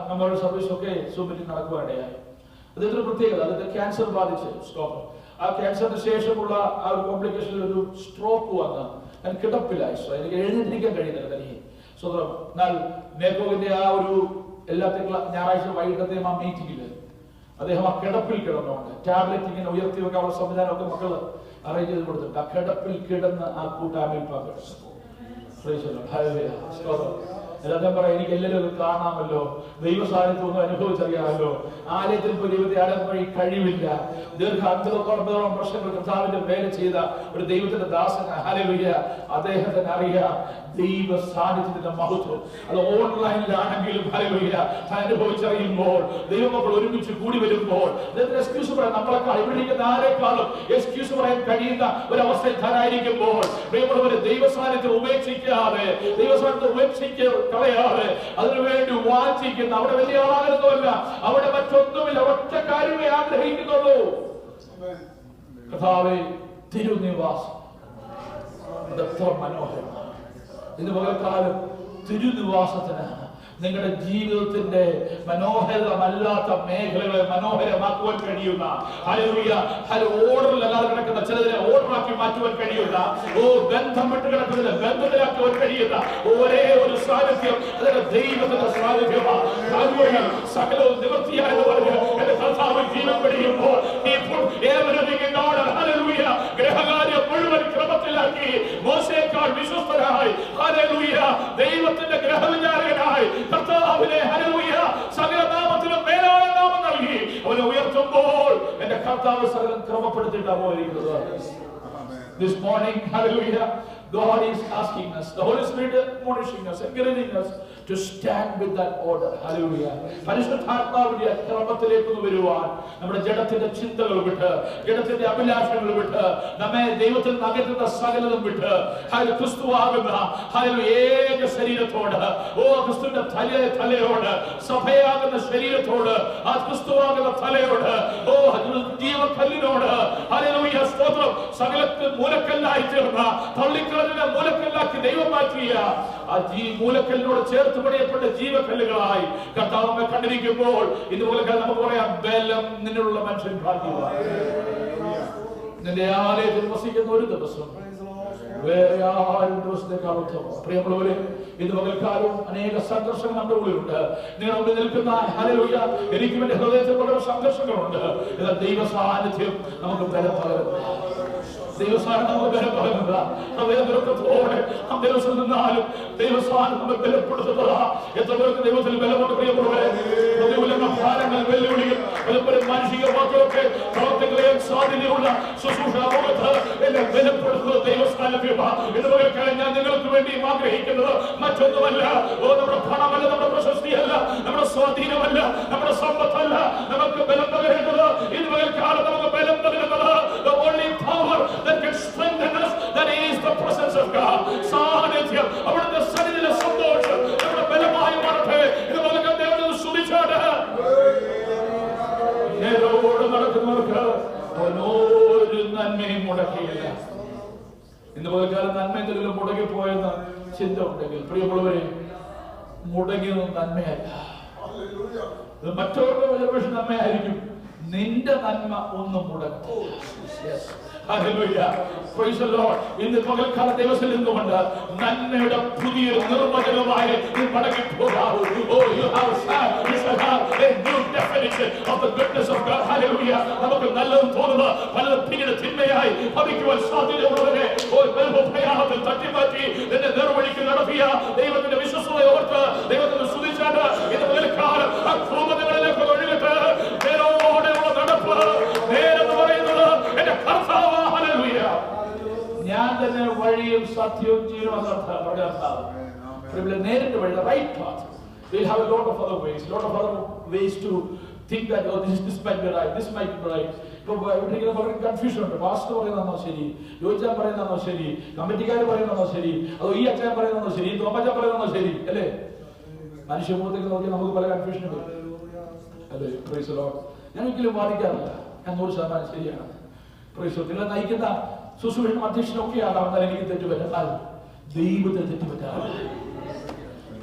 നമ്മളുടെ സർവീസ് ഒക്കെ സൂമിൽ നടക്കുവാനിടയായി. അദ്ദേഹത്തിന് പ്രത്യേകത, അദ്ദേഹത്തെ ക്യാൻസർ ബാധിച്ച് സ്ട്രോക്ക്. ആ ക്യാൻസറിന് ശേഷമുള്ള ആ ഒരു കോംപ്ലിക്കേഷനിൽ ഒരു സ്ട്രോക്ക് വന്ന് ഞാൻ കിടപ്പിലായി. എനിക്ക് എഴുന്നേറ്റിരിക്കാൻ കഴിയുന്നില്ല തനിയെ സ്വതന്ത്രം. എന്നാൽ നേക്കോവിന്റെ ആ ഒരു എല്ലാ ഞായറാഴ്ച വൈകിട്ടത്തെയും ആ മീറ്റിംഗിൽ അദ്ദേഹം ആ കിടപ്പിൽ കിടന്നുകൊണ്ട് ടാബ്ലറ്റ് ഇങ്ങനെ ഉയർത്തി വെക്കാനുള്ള സംവിധാനമൊക്കെ മക്കള് അറേഞ്ച് ചെയ്ത് കൊടുത്തിട്ട് ആ കിടപ്പിൽ കിടന്ന് ആ കൂട്ടായ്മയിൽ പങ്കെടുത്തു. എല്ലാവരും പറയാം, എനിക്ക് എല്ലാവരും കാണാമല്ലോ, ദൈവ സാന്നിധ്യം ഒന്നും അനുഭവിച്ചറിയാമല്ലോ, ആലയത്തിൽ പോയി ദൈവത്തെ ആരാധന വഴി കഴിവില്ല. ദീർഘ 50-60 വർഷങ്ങൾ കർത്താവിന്റെ വേല ചെയ്ത ഒരു ദൈവത്തിന്റെ ദാസന ഹല്ലേലൂയ, അദ്ദേഹത്തിന് അറിയാം ദൈവ സാന്നിധ്യത്തിന്റെ മഹത്വം. അത് ഓൺലൈനിലാണെങ്കിലും ഹല്ലേലൂയ അനുഭവിച്ചറിയുമ്പോൾ, ദൈവമക്കൾ ഒരുമിച്ച് കൂടി വരുമ്പോൾ എക്സ്ക്യൂസ് പറയാൻ നമ്മളെക്കാൾ ഇവിടെ ഇരിക്കുന്ന ആരെക്കാളും എക്സ്ക്യൂസ് പറയാൻ കഴിയുന്ന ഒരവസ്ഥയിൽ താനായിരിക്കുമ്പോൾ പ്രിയമുള്ളവരെ, ദൈവ സാന്നിധ്യം ഉപേക്ഷിക്കാതെ, ദൈവ സാന്നിധ്യം കളയാതെ അതിനുവേണ്ടി വാഞ്ചിക്കുന്ന, അവിടെ വലിയ ആളാകുന്നതല്ല, അവിടെ മറ്റൊന്നുമില്ല, ഒറ്റ കാര്യമേ ആഗ്രഹിക്കുന്നുള്ളൂ. കർത്താവേ, തിരുനിവാസം അതെത്ര മനോഹരമാണ്. ഇന്ന് പകൽക്കാലം തിരുനിവാസത്തിന് നിങ്ങളുടെ ജീവിതത്തിന്റെ മനോഹരമല്ലാത്ത മേഖലകളെ മനോഹരമാക്കുവാൻ കഴിയുന്ന ഹല്ലേലൂയ ഓർഡറിലല്ലാതെ കിടക്കുന്ന ചിലതിനെ ഓർഡറാക്കി മാറ്റുവാൻ കഴിയുന്ന, ബന്ധം വിട്ട് കിടക്കുന്നതിനെ ബന്ധത്തിലാക്കുവാൻ കഴിയുന്ന ഒരേ ഒരു സാന്നിധ്യം, അതിന്റെ ദൈവത്തിന്റെ സാന്നിധ്യമാണ്. ഹല്ലേലൂയ. സകലവും നിവൃത്തിയായെന്ന് പറഞ്ഞ് എന്റെ കർത്താവ് ജീവൻ വെടിയുമ്പോൾ ഹല്ലേലൂയ ഗ്രഹകാര്യം മുഴുവൻ ക്രമത്തിലാക്കി മോശയേക്കാൾ വിശ്വസ്തനായി ഹല്ലേലൂയ ദൈവത്തിന്റെ ഗ്രഹവിചാരകനായി കർത്താവിനെ ഹല്ലേലൂയ സകല നാമത്തിനും മേലായ നാമം നൽകി അവനെ ഉയർത്തുമ്പോൾ എന്റെ കർത്താവ് സകലം ക്രമപ്പെടുത്തിയിട്ടാണ് പോയിരിക്കുന്നത്. This morning, hallelujah, God is asking us, the Holy Spirit is admonishing us, encouraging us to stand with that order. Hallelujah. പരിശുദ്ധാത്മാവിന്റെ ക്രമത്തിലേക്ക് വരുവാൻ, നമ്മുടെ ജഡത്തിന്റെ ചിന്തകൾ വിട്ട്, ജഡത്തിന്റെ അഭിലാഷങ്ങൾ വിട്ട്, നമ്മെ ദൈവത്തിൽ അകറ്റുന്ന സകലതും വിട്ട് ക്രിസ്തുവാകുന്ന ഏക ശരീരത്തോട്, ക്രിസ്തുവിന്റെ തലയോട്, സഭയാകുന്ന ശരീരത്തോട്, ആ ക്രിസ്തുവാകുന്ന തലയോട്, ജീവക്കല്ലിനോട് ഹല്ലേലൂയ സ്തോത്രം, സകലത്തിൽ മൂലക്കല്ലായി തീർന്ന തള്ളിക്കളഞ്ഞ മൂലക്കല്ലാക്കി ദൈവം മാറ്റിയ ആ മൂലക്കല്ലിനോട് ചേർത്ത് പണിയപ്പെട്ട ജീവക്കല്ലുകളായി കർത്താവിനെ കണ്ടിരിക്കുമ്പോൾ ഇതുപോലെ നമുക്ക് പറയാം, ബലം നിന്നുള്ള മനുഷ്യൻ ഭാഗ്യവാൻ. നിന്റെ ആലയത്തിൽ വസിക്കുന്ന ഒരു ദിവസം വേറെ ആരും ദിവസത്തേക്കാൾ ഉത്തമം. പ്രിയമുള്ളവരെ, ഇന്ന് പകൽക്കാലവും അനേക സംഘർഷങ്ങൾ നമ്മുടെ ഉള്ളിലുണ്ട്. നിങ്ങൾ മുമ്പിൽ നിൽക്കുന്ന ഹല്ലേലൂയ, എനിക്കും എന്റെ ഹൃദയത്തിൽ വളരെ സംഘർഷങ്ങളുണ്ട്. എന്നാൽ ദൈവ സാന്നിധ്യം നമുക്ക് ബലം പകരുന്നു. ദൈവസാന്നിധ്യം നമുക്ക് ബലം പകരുക. ഹൃദയത്തോടെ ദിവസം നിന്നാലും ദൈവസാന്നിധ്യം നമ്മൾ ബലപ്പെടുത്തുക. എത്ര പേർക്ക് ദൈവത്തിൽ ബലമുണ്ട് പ്രിയമുള്ളവരെ? പ്രതികൂലങ്ങൾ, ഭാരങ്ങൾ, വെല്ലുവിളികൾ, പലപ്പോഴും മാനസിക വാക്കുകളൊക്കെ പ്രവർത്തികളെ സാധ്യതയുള്ള ശുശ്രൂഷ എല്ലാം ബലപ്പെടുത്തുന്നത് ദൈവസാന്നിധ്യമാണ്. ഇത് പകൽക്കാലം ഞാൻ നിങ്ങൾക്ക് വേണ്ടി ആഗ്രഹിക്കുന്നത് മറ്റൊന്നുമല്ല. നമ്മുടെ പണമല്ല, നമ്മുടെ പ്രശസ്തിയല്ല, നമ്മുടെ സ്വാധീനമല്ല, നമ്മുടെ സമ്പത്തല്ല നമുക്ക് ബലം പകരേണ്ടത്. ഇത് പകൽക്കാലം നമുക്ക് ബലം പകരുന്നത് the only power that can strengthen us, that is the presence of God. സാന്നിധ്യം, അവിടുത്തെ സന്നിധിയിലെ സന്തോഷം നമ്മുടെ ബലമായി മാറട്ടെ. ഇത് പകൽക്കാലം ദൈവത്തെ സ്തുതിച്ചാട്ട് നേരോട് നടക്കുന്നവർക്ക് ഒരു നന്മയും മുടക്കിയില്ല. ഇന്ന് പകൽക്കാലം നന്മ എന്തെങ്കിലും മുടങ്ങിപ്പോയെന്ന് ചിന്ത ഉണ്ടെങ്കിൽ പ്രിയമുള്ളവരെ, മുടങ്ങിയത് നന്മയല്ല. മറ്റവർക്ക് ഒരുപക്ഷെ നന്മയായിരിക്കും, നിന്റെ നന്മ ഒന്നും മുടക്കും. ഇന്ന് പകൽക്കാല ദിവസം നിന്നുകൊണ്ട് നന്മയുടെ പുതിയൊരു നിർവചനമായി മടങ്ങി പോകാവൂ. നമുക്ക് നല്ലത് തോന്നുക പലതും പിന്നീട് തിന്മയായി ഭവിക്കുവാൻ സാധ്യതയുള്ളവരെ ഭയാനത്തിൽ തട്ടിമാറ്റി എന്നെ നിർവഴിക്ക് നടത്തിയ ദൈവത്തിന്റെ വിശ്വസതയെ ഓർത്ത് ദൈവത്തിന്റെ സ്തുതിച്ചാട്ട് ഇന്ന് പകൽക്കാലം ആ ക്രൂപതകളിലേക്ക് ഒഴുകട്ടെ. നേരോടെയുള്ള നടപ്പ്, നേരെന്ന് പറയുന്നത് എന്റെ കർത്താവ്. ഹല്ലേലൂയ. ഞാൻ തന്നെ വഴിയും സത്യവും ജീവനും നേരിട്ട് വഴി, right path. We'll have a lot of other ways to think that this might be right, this might be right. വളരെ കൺഫ്യൂഷൻ ഉണ്ട്. പാസ്റ്റർ പറയുന്നതാണോ ശരി, യോജിച്ചാൻ പറയുന്നതാണോ ശരി, കമ്മിറ്റിക്കാർ പറയുന്നതാണോ ശരി, അതോ ഈ അച്ഛൻ പറയുന്നതാണോ ശരി, തോമച്ചാൻ പറയുന്നതാണോ ശരി, അല്ലേ? മനുഷ്യമുഖത്തേക്ക് നോക്കി നമുക്ക് പല കൺഫ്യൂഷൻ ഉണ്ട്, അല്ലേ? Price the Lord. ഞാൻ ഒരിക്കലും വാദിക്കാറില്ല, ഞാൻ 100% ശരിയാണ്. Price the Lord. നിങ്ങളെ നയിക്കുന്ന ശുശ്രൂഷനും അധ്യക്ഷനൊക്കെ ആകാമെന്നാൽ എനിക്ക് തെറ്റുപറ്റാൽ ദൈവത്തിന് തെറ്റുപറ്റാറില്ല.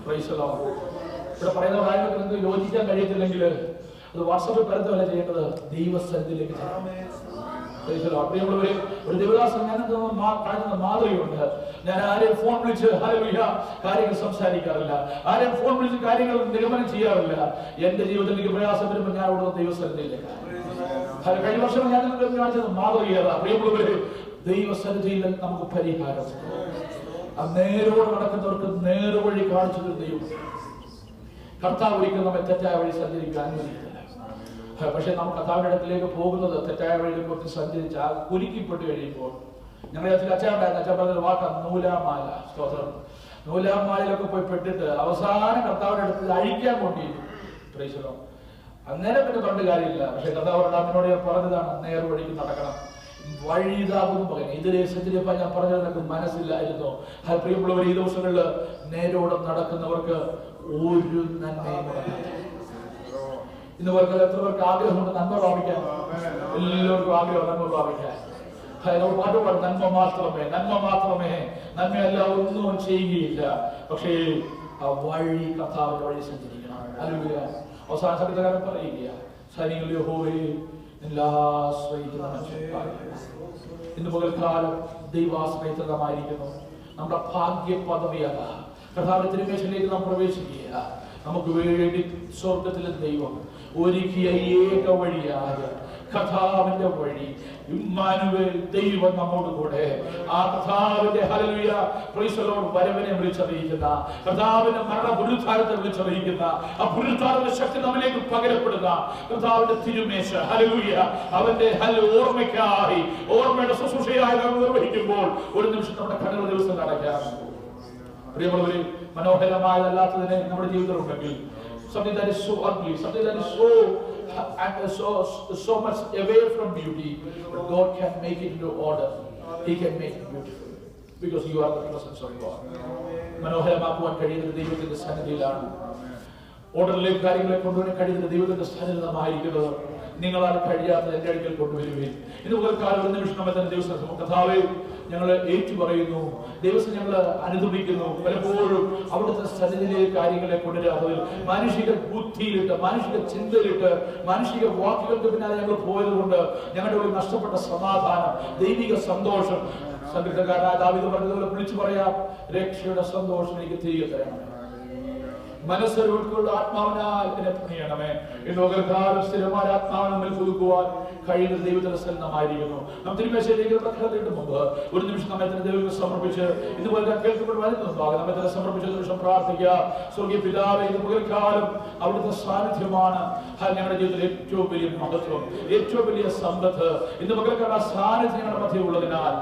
Price the Lord. ഇവിടെ പറയുന്ന കാര്യങ്ങൾക്ക് യോജിക്കാൻ കഴിയത്തില്ലെങ്കിൽ അത് വാട്സാപ്പിൽ പരത്തല്ല ചെയ്യേണ്ടത്, ദൈവസന്നിധിയിലേക്ക്. പ്രിയമുള്ളവരെ, ഒരു ദേവദാസൻ ഞാൻ കാണിക്കുന്ന മാതൃകയുണ്ട്. ഞാൻ ആരെയും ഫോൺ വിളിച്ച് ഹല്ലേലൂയ കാര്യങ്ങൾ സംസാരിക്കാറില്ല, ആരെയും ഫോൺ വിളിച്ച് കാര്യങ്ങൾ നിഗമനം ചെയ്യാറില്ല. എന്റെ ജീവിതത്തിൽ എനിക്ക് പ്രയാസം വരുമ്പോൾ ഞാൻ അവിടെ ദൈവസന്നിധിയിലേക്ക്. കഴിഞ്ഞ വർഷം ഞാൻ കാണിച്ചത് മാതൃകയാണ്. പ്രിയമുള്ളവരെ, ദൈവസന്നിധിയിൽ നമുക്ക് പരിഹാരം. നേരോട് നടക്കുന്നവർക്ക് നേർവഴി കാണിച്ചു തരുന്ന ദൈവം. കർത്താവ് ഒരിക്കലും നമ്മെ തെറ്റായ വഴി സഞ്ചരിക്കാൻ അനുവദിക്കില്ല. പക്ഷെ നമ്മൾ കർത്താവിന്റെ അടുത്തിലേക്ക് പോകുന്നത് തെറ്റായ വഴിയിലേക്ക് സഞ്ചരിച്ച് ആ കുലുക്കിപ്പെട്ട് കഴിയുമ്പോൾ, ഞങ്ങളുടെ അച്ഛൻ ഉണ്ടായിരുന്നു, അച്ഛൻ പറഞ്ഞൊരു വാക്കാണ് നൂലാമാല. സ്തോത്രം. നൂലാമാലയിലൊക്കെ പോയി പെട്ടിട്ട് അവസാനം കർത്താവിന്റെ അടുത്ത് അഴിക്കാൻ കൊണ്ടിരുന്നു. അന്നേരം പിന്നെ കണ്ട് കാര്യമില്ല. പക്ഷെ കർത്താവ് നമ്മോട് പറഞ്ഞതാണ്, നേർവഴിക്ക് നടക്കണം, വഴി ഇതാകുന്നു പറയുന്നത്. ഇതിലെ സഞ്ചരിപ്പ ഞാൻ പറഞ്ഞത് എനിക്ക് മനസ്സിലായിരുന്നു. പ്രിയമുള്ളവർ, ഈ ദിവസങ്ങളിൽ നേരോടെ നടക്കുന്നവർക്ക് ഒരു നന്മയും ഇന്ന് പേർക്ക് എത്ര പേർക്ക് ആഗ്രഹമുണ്ട് നന്മ പ്രാപിക്കാൻ? എല്ലാവർക്കും ആഗ്രഹം നന്മ പ്രാപിക്കാൻ. പാട്ടുപാട് നന്മ മാത്രമേ, നന്മ മാത്രമേ, നന്മയല്ല ഒന്നും ചെയ്യുകയില്ല. പക്ഷേ ആ വഴി കർത്താവിന്റെ വഴി സഞ്ചരിക്കണം. ഹല്ലേലൂയ. അവസാന സംഗീതകാരൻ പറയുക, സൈന്യങ്ങളുടെ യഹോവയെ ആശ്രയിക്കുന്ന മനുഷ്യന്മാർ. ഇന്ന് പകൽക്കാലം ദൈവാശ്രയിതമായിരിക്കുന്നു. നമ്മുടെ ഭാഗ്യ പദവിയല്ല, കർത്താവിന്റെ തിരുമേശയിലേക്ക് നാം പ്രവേശിക്കുക. നമുക്ക് വേണ്ടി സ്വർഗത്തിലെ ദൈവം ഒരുക്കിയ ഏക വഴിയായ കർത്താവിന്റെ വഴി, ഇമ്മാനുവേൽ, ദൈവം നമ്മോട് കൂടെ. ആ കർത്താവിന്റെ ഹല്ലേലൂയ പ്രൈസ് ദി ലോർഡ് വരവിനെ വിളിച്ചറിയിക്കുന്ന, കർത്താവിന്റെ മരണ പുനരുത്ഥാനത്തെ വിളിച്ചറിയിക്കുന്ന, ആ പുനരുത്ഥാനത്തിന്റെ ശക്തി നമ്മിലേക്ക് പകരപ്പെടുന്ന കർത്താവിന്റെ തിരുമേശ, ഹല്ലേലൂയ, അവന്റെ ഓർമ്മയ്ക്കായി, ഓർമ്മയുടെ ശുശ്രൂഷയായി നാം നിർവഹിക്കുമ്പോൾ ഒരു നിമിഷം നമ്മുടെ കണ്ണുകൾ ദിവസം നടക്കാം. പ്രിയമുള്ളവരെ, മനോഹരമായതല്ലാത്തതിനെ നമ്മുടെ ജീവിതത്തിലുണ്ടെങ്കിൽ, something that is so ugly, something that is so much away from beauty, but God can make it into order. He can make it beautiful because you are the presence of God. മനോഹരമാക്കുവാൻ കഴിയുന്ന ദൈവത്തിന്റെ സന്നിധിയിലാണ്. ഓർഡറിലേക്ക് കാര്യങ്ങളെ കൊണ്ടുവരാൻ കഴിയുന്ന ദൈവത്തിന്റെ സന്നിധിയിലായിരിക്കുന്നത്. നിങ്ങളാൽ കഴിയാത്ത എൻ്റെ അടുക്കൽ കൊണ്ടുവരുകയും ഇതുപോലെ കാലം ഒരു നിമിഷം നമ്മൾ തന്നെ ദിവസം കഥാവേ ഞങ്ങൾ ഏറ്റുപറയുന്നു, ദിവസം ഞങ്ങൾ അനുദപിക്കുന്നു. പലപ്പോഴും അവിടുത്തെ സന്നിധിയിലെ കാര്യങ്ങളെ കൊണ്ടുവരാത്തതിൽ മാനുഷിക ബുദ്ധിയിലിട്ട്, മാനുഷിക ചിന്തയിലിട്ട്, മാനുഷിക വാക്കുകൾക്ക് പിന്നാലെ ഞങ്ങൾ പോയതുകൊണ്ട് ഞങ്ങളുടെ ഉള്ളിൽ നഷ്ടപ്പെട്ട സമാധാനം, ദൈവിക സന്തോഷം, സംഗീതകാരനായ ദാവീദ് പറഞ്ഞതുപോലെ വിളിച്ചു പറയാം, രക്ഷയുടെ സന്തോഷം എനിക്ക് തിരികെ തരണമേ. മനസ്സൊരുക്കുള്ള ആത്മാവിനാൽ എന്നെ പണിയണമേ. ഇന്ന് പകൽക്കാലം സ്ഥിരമായ ആത്മാവിനെ നമ്മിൽ പുതുക്കുവാൻ കഴിയുന്ന ദൈവത്തിന്റെ സന്നദ്ധമായിരിക്കുന്നു. നാം തിരുമേശയിലേക്ക് കടക്കുന്നതിന് മുമ്പ് ഒരു നിമിഷം നമ്മെ തന്നെ ദൈവത്തെ സമർപ്പിച്ച് ഇതുപോലെ കേൾക്കുമ്പോൾ വരുന്നതുണ്ടാകും. നമ്മെ തന്നെ സമർപ്പിച്ച നിമിഷം പ്രാർത്ഥിക്കുക. സ്വർഗീയ പിതാവേ, ഇന്ന് പകൽക്കാലം അവിടുത്തെ സാന്നിധ്യമാണ് ഞങ്ങളുടെ ജീവിതത്തിൽ ഏറ്റവും വലിയ മഹത്വം, ഏറ്റവും വലിയ സമ്പത്ത്. ഇന്ന് പകൽക്കാലം ആ സാന്നിധ്യം ഞങ്ങളുടെ മധ്യ ഉള്ളതിനാൽ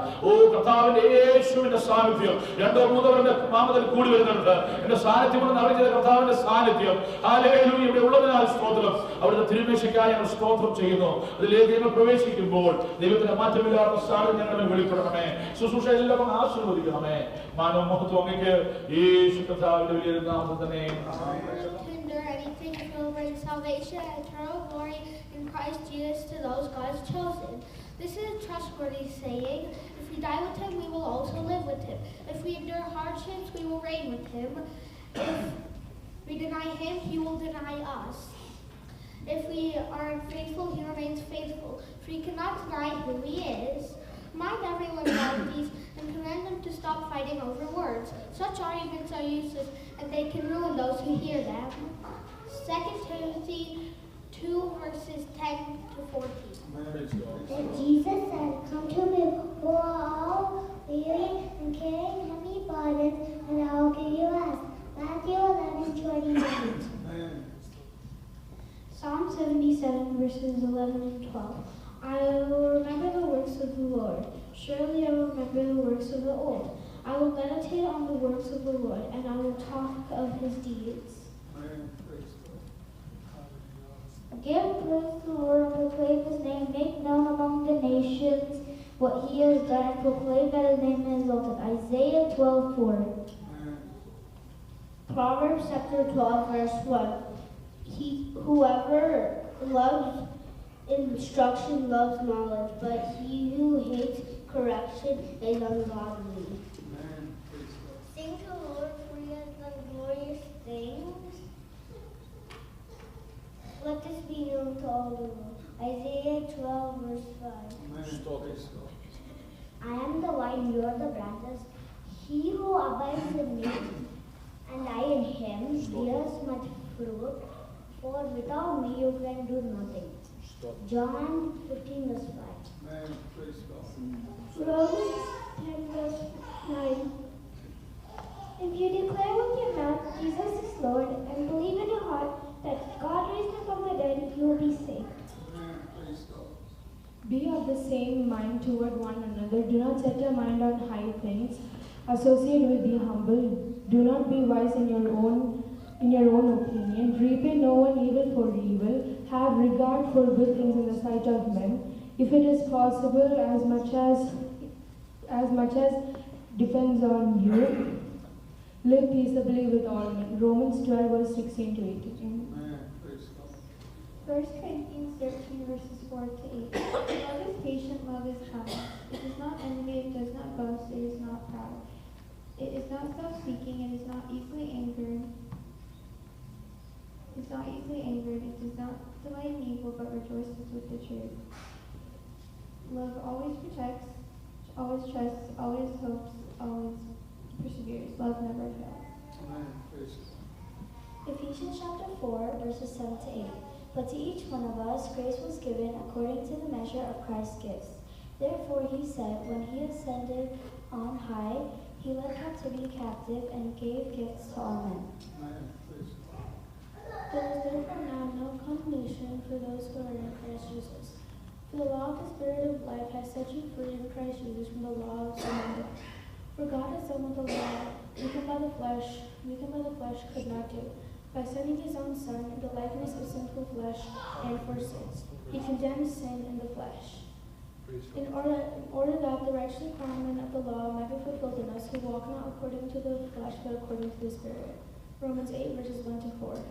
കർത്താവിന്റെ യേശുവിന്റെ സാന്നിധ്യം 2-3 നാമത്തിൽ കൂടി വരുന്നുണ്ട്. എന്റെ സാന്നിധ്യം അറിഞ്ഞത് കർത്താവിന്റെ സാന്നിധ്യം ഹല്ലേലൂയ ഇവിടെ ഉള്ളതിനാൽ സ്തോത്രം. അവിടുത്തെ തിരുമേശയ്ക്കായി ഞങ്ങൾ സ്തോത്രം ചെയ്യുന്നു. അതിലേക്ക് ഞങ്ങൾ പ്രവേശിക്കുമ്പോൾ ദൈവത്തിന്റെ മാറ്റമില്ലാത്ത സാന്നിധ്യം ഞങ്ങളെ വെളിപ്പെടണമേ. ശുശ്രൂഷ എല്ലാം ആശീർവദിക്കണമേ. മാനവ മഹത്വം അങ്ങേക്ക് യേശു കർത്താവിന്റെ വലിയ നാമത്തിൽ തന്നെ. Anything will bring salvation and eternal glory in Christ Jesus to those God has chosen. This is a trustworthy saying. If we die with him, we will also live with him. If we endure hardships, we will reign with him. If we deny him, he will deny us. If we are unfaithful, he remains faithful. For he cannot deny who he is. Mind everyone about these and command them to stop fighting over words. Such arguments are useless and they can ruin those who hear them. 2 Timothy 2 verses 10-14. Then Jesus said, "Come to me, who are all weary and carrying heavy burdens, and I will give you rest." Matthew 11:29. Psalm 77 verses 11 and 12. I will remember the works of the Lord. Surely I will remember the works of the old. I will meditate on the works of the Lord, and I will talk of his deeds. Give praise to the Lord, proclaim his name, make known among the nations what he has done, and proclaim that his name is exalted. Isaiah 12:4. Proverbs chapter 12 verse 1. Whoever loves instruction loves knowledge, but he who hates correction is ungodly. Sing to the Lord, for he has done glorious things. Let this be known to all the world. Isaiah 12 verse 5. I am the vine, you are the branches. He who abides in me, and I in him, bears much fruit, for without me you can do nothing. John 15 verse 5. Romans 10 verse 9. If you declare with your mouth Jesus is Lord, and believe in your heart that God raised him from the dead, you will be saved. Be of the same mind toward one another. Do not set your mind on high things. Associate with the humble. Do not be wise in your own opinion. Repay no one evil for evil. Have regard for good things in the sight of men. If it is possible, as much as depends on you, live peaceably with all men. Romans 12 verse 16-18. 1 Corinthians 13 verses 4-8. Love is patient, love is kind. It does not envy, it does not boast, it is not proud. It is not self-seeking, it is not easily angered. It is not easily angered, it does not delight in evil, but rejoices with the truth. Love always protects, always trusts, always hopes, always perseveres. Love never fails. Ephesians chapter 4 verses 7-8. But to each one of us grace was given according to the measure of Christ's gifts. Therefore he said, when he ascended on high, he led captivity captive and gave gifts to all men. There is therefore now no condemnation for those who are in Christ Jesus. For the law of the Spirit of life has set you free in Christ Jesus from the law of sin and death. For God has done what the law, weakened by the flesh, could not do. By sending his own Son in the likeness of sinful flesh and for sins, he condemned sin in the flesh. In order that the righteous requirement of the law might be fulfilled in us who walk not according to the flesh but according to the Spirit. Romans 8 verses 1-4.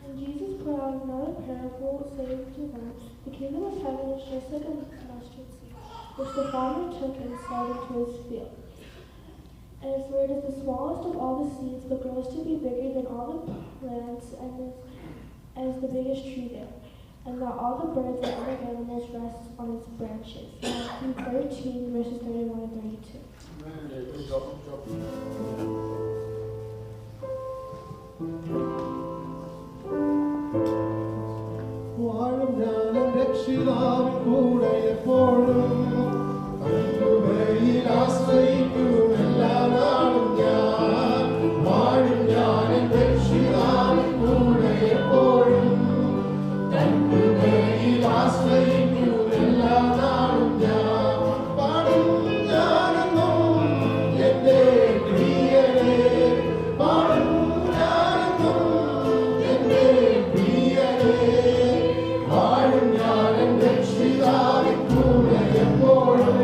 And Jesus put on another parable, saying to them, the kingdom of heaven is just like a mustard seed, which the farmer took and sowed into his field. And for it is the smallest of all the seeds, but grows to be bigger than all the plants, and is as the biggest tree there. And that all the birds and other animals rest on its branches. Matthew 13, verses 31 and 32. വാഴും ഞാനും രക്ഷിതാവിൻ കൂടെ എപ്പോഴും കൃപയിൽ ആശ്രയിക്കും എല്ലാ നാളും ഞാൻ വാഴും ഞാനും രക്ഷിതാവിൻ കൂടെ എപ്പോഴും കൃപയിൽ ആശ്രയിക്കും എല്ലാ നാളും ഞാൻ പാടും ഞാനെന്നും എന്റെ പ്രിയനെ പാടും ഞാനെന്നും എന്റെ പ്രിയനെ വാഴും ഞാനും രക്ഷിതാവിൻ കൂടെ എപ്പോഴും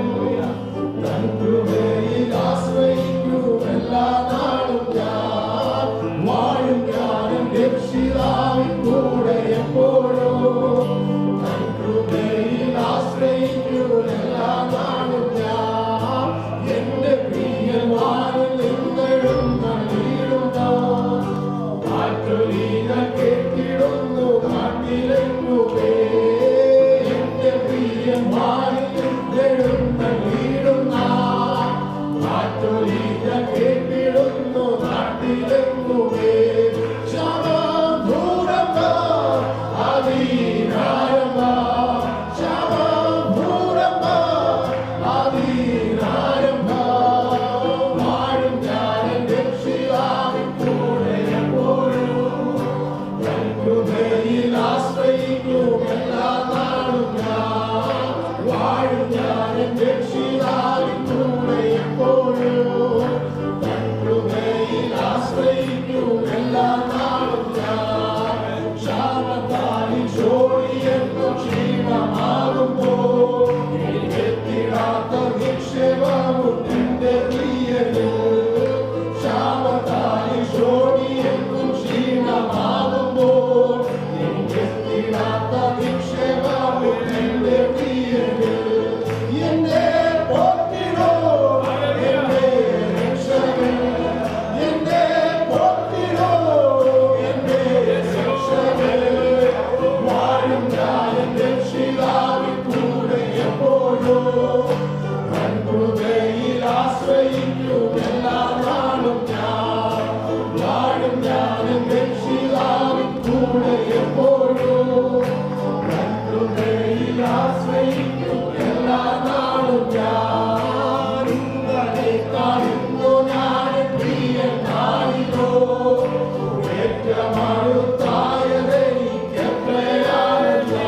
കൃപയിൽ ആശ്രയിക്കും എല്ലാ നാളും ഞാൻ വാഴും ഞാനും രക്ഷിതാവിൻ കൂടെ എപ്പോഴും കൃപയിൽ ആശ്രയിക്കും എല്ലാ നാളും ഞാൻ എന്റെ പ്രിയവാനിൽ നിന്നെഴും നടിയിടുന്നു കാറ്റൊലിന കേട്ടിടുന്നു കാട്ടിലെങ്ങുമേ എന്റെ പ്രിയവാനിൽ നിന്നെഴും നടിയിടുന്ന കാറ്റൊലിന കേട്ടിടുന്നു കാട്ടിലെങ്ങുമേ ശാപം ഭൂരമ്പ ആദീനാരമ്പ ശാപം ഭൂരമ്പ ആദീനാരമ്പ വാഴും ഞാനും രക്ഷിതാവിൻ കൂടെ എപ്പോഴും കൃപയിൽ ആശ്രയിക്കും എല്ലാ നാളും ഞാൻ വാഴും ഞാനും രക്ഷിതാവിൻ കൂടെ എപ്പോഴും കൃപയിൽ ആശ്രയിക്കും എല്ലാ നാളും ഞാൻ ക്ഷാമത്താലിൽ ജോലിയെന്നും ക്ഷീണമാകുമ്പോൾ എനിക്കെത്തിടാത്ത നിക്ഷേപവും എന്റെ പ്രിയനിൽ ക്ഷാമത്താലിൽ ജോലിയെന്നും ക്ഷീണമാകുമ്പോൾ എനിക്കെത്തിടാത്ത നിക്ഷേപവും എന്റെ പ്രിയനിൽ എന്നെ പോറ്റിടോ എന്റെ രക്ഷകൻ എന്നെ പോറ്റിടോ എന്റെ രക്ഷകൻ വാഴും ഞാനും രക്ഷിതാവിൻ കൂടെ എപ്പോഴും കൃപയിൽ ആശ്രയിക്കും എല്ലാ നാളും ഞാൻ വാഴും ഞാനും രക്ഷിതാവിൻ കൂടെ എപ്പോഴും കൃപയിൽ ആശ്രയിക്കും എല്ലാ നാളും ഞാൻ ഇന്നലെ കാണുന്നു ഞാൻ പ്രിയനായിരോ ഏറ്റമടുത്തായതെനിക്കെത്രയാണല്ലോ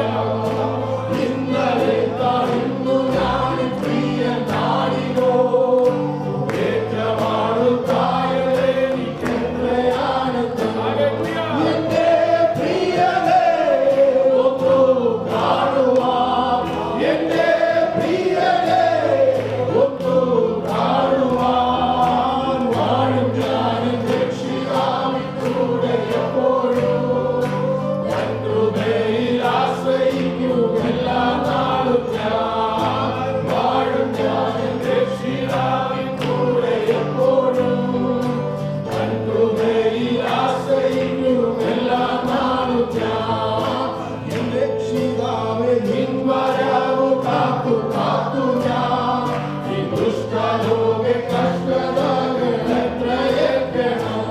ഇന്നലെ കാണുന്നു ഞാൻ പ്രിയനായിരോ ഏറ്റമടുത്തായതെനിക്കെത്രയാണല്ലോ എന്റെ പ്രിയനെ ഒന്നു കാണുവാൻ എന്റെ പ്രിയനെ ഒന്നു കാണുവാൻ വാഴും ഞാനും രക്ഷിതാവിൻ കൂടെ എപ്പോഴും കൃപയിൽ ആശ്രയിക്കും എല്ലാ നാളും ഞാൻ വാഴും ഞാനും രക്ഷിതാവിൻ കൂടെ എപ്പോഴും കൃപയിൽ ആശ്രയിക്കും എല്ലാ നാളും ഞാൻ എൻ രക്ഷിതാവേ നിൻ വരവു കാത്തു കാത്തു ഞാൻ ഈ ദുഷ്ടലോകെ കഷ്ടതകൾ എത്രയേൽക്കണം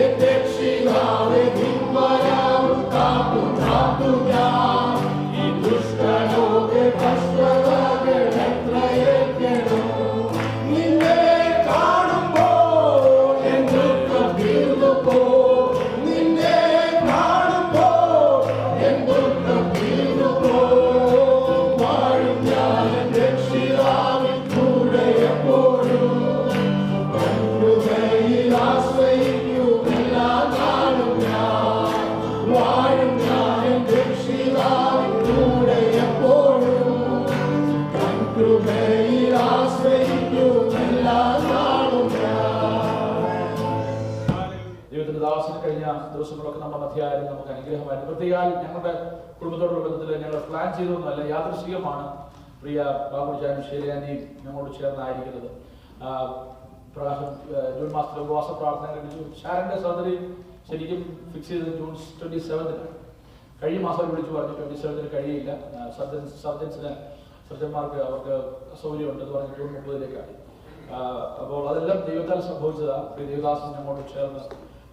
എൻ രക്ഷിതാവേ നിൻ വരവു കാത്തു കാത്തു ഞാൻ ഈ ദുഷ്ടലോകെ കഷ്ടതകൾ എത്രയേൽക്കണം നിന്നെ കാണുമ്പോൾ എൻ ദുഃഖം തീർന്നുപോ നിന്നെ കാണുമ്പോൾ എൻ ദുഃഖം തീർന്നുപോ വാഴും ഞാനും രക്ഷിതാവിൻ കൂടെ എപ്പോഴും കൃപയിൽ ആശ്രയിക്കും എല്ലാ നാളും ഞാൻ വാഴും ഞാനും രക്ഷിതാവിൻ ദിവസങ്ങളൊക്കെ നമ്മുടെ മധ്യയായാലും നമുക്ക് അനുഗ്രഹമായിരുന്നു. പ്രത്യേകം ഞങ്ങളുടെ കുടുംബത്തോടുള്ള ബന്ധത്തിൽ ഞങ്ങൾ പ്ലാൻ ചെയ്തൊന്നുമല്ല, യാദൃശ്ചികമാണ് പ്രിയ ബാബുജാനും ഷേലിയാൻ്റെയും ഞങ്ങളോട് ചേർന്നായിരിക്കുന്നത്. പ്രാവശ്യം ജൂൺ മാസത്തിൽ ഉപവാസ പ്രാർത്ഥന കഴിഞ്ഞു. ഷാരൻ്റെ സർജറി ശരിക്കും ഫിക്സ് ചെയ്തത് ജൂൺ 27-ന്. കഴിഞ്ഞ മാസം വിളിച്ചു പറഞ്ഞു 27-ന് കഴിയില്ല, സർജന്മാർക്ക് അവർക്ക് അസൗകര്യമുണ്ടെന്ന് പറഞ്ഞ് ജൂൺ 30-ലേക്കായി. അപ്പോൾ അതെല്ലാം ദൈവത്താൽ സംഭവിച്ചതാണ്. ദേവദാസൻ ഞങ്ങളോട് ചേർന്ന്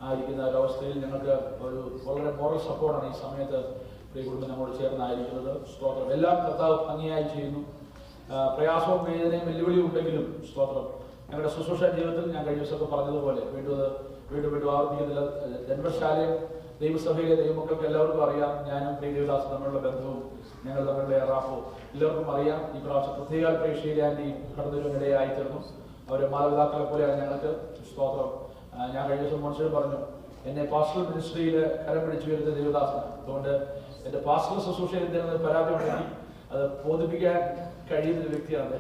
ആയിരിക്കുന്ന ഒരവസ്ഥയിൽ ഞങ്ങൾക്ക് ഒരു വളരെ മോറൽ സപ്പോർട്ടാണ് ഈ സമയത്ത് പ്രിയ കുടുംബം ഞങ്ങളോട് ചേർന്നായിരിക്കുന്നത്. സ്തോത്രം. എല്ലാം കർത്താവ് ഭംഗിയായി ചെയ്യുന്നു. പ്രയാസവും വേദനയും വെല്ലുവിളിയും ഉണ്ടെങ്കിലും സ്തോത്രം. ഞങ്ങളുടെ ശുശ്രൂഷ ജീവിതത്തിൽ ഞാൻ കഴിഞ്ഞ ദിവസമൊക്കെ പറഞ്ഞതുപോലെ വീണ്ടും ആവർത്തിക്കുന്നില്ല. ജന്മശാലയും ദൈവസഭയിലെ ദൈവമക്കൾക്ക് എല്ലാവർക്കും അറിയാം. ഞാനും പ്രിയ ദേവദാസും തമ്മിലുള്ള ബന്ധവും ഞങ്ങൾ തമ്മിലുള്ള റാഫോ എല്ലാവർക്കും അറിയാം. ഈ പ്രാവശ്യം പ്രത്യേക പ്രേക്ഷകരാൻ്റി കടന്നൊരുമിടയായി തീർന്നു. അവരെ മാതാപിതാക്കളെ പോലെയാണ് ഞങ്ങൾക്ക്. സ്തോത്രം. ഞാൻ കഴിഞ്ഞ ദിവസം മനുഷ്യർ പറഞ്ഞു, എന്നെ പാസ്റ്റൽ മിനിസ്ട്രിയിൽ കരം പിടിച്ചു വരുന്ന ദേവദാസനാണ്. അതുകൊണ്ട് എൻ്റെ പാസ്റ്റൽ ശുശ്രൂഷയിൽ എന്തെങ്കിലും പരാതി ഉണ്ടെങ്കിൽ അത് ബോധിപ്പിക്കാൻ കഴിയുന്ന വ്യക്തിയാണ്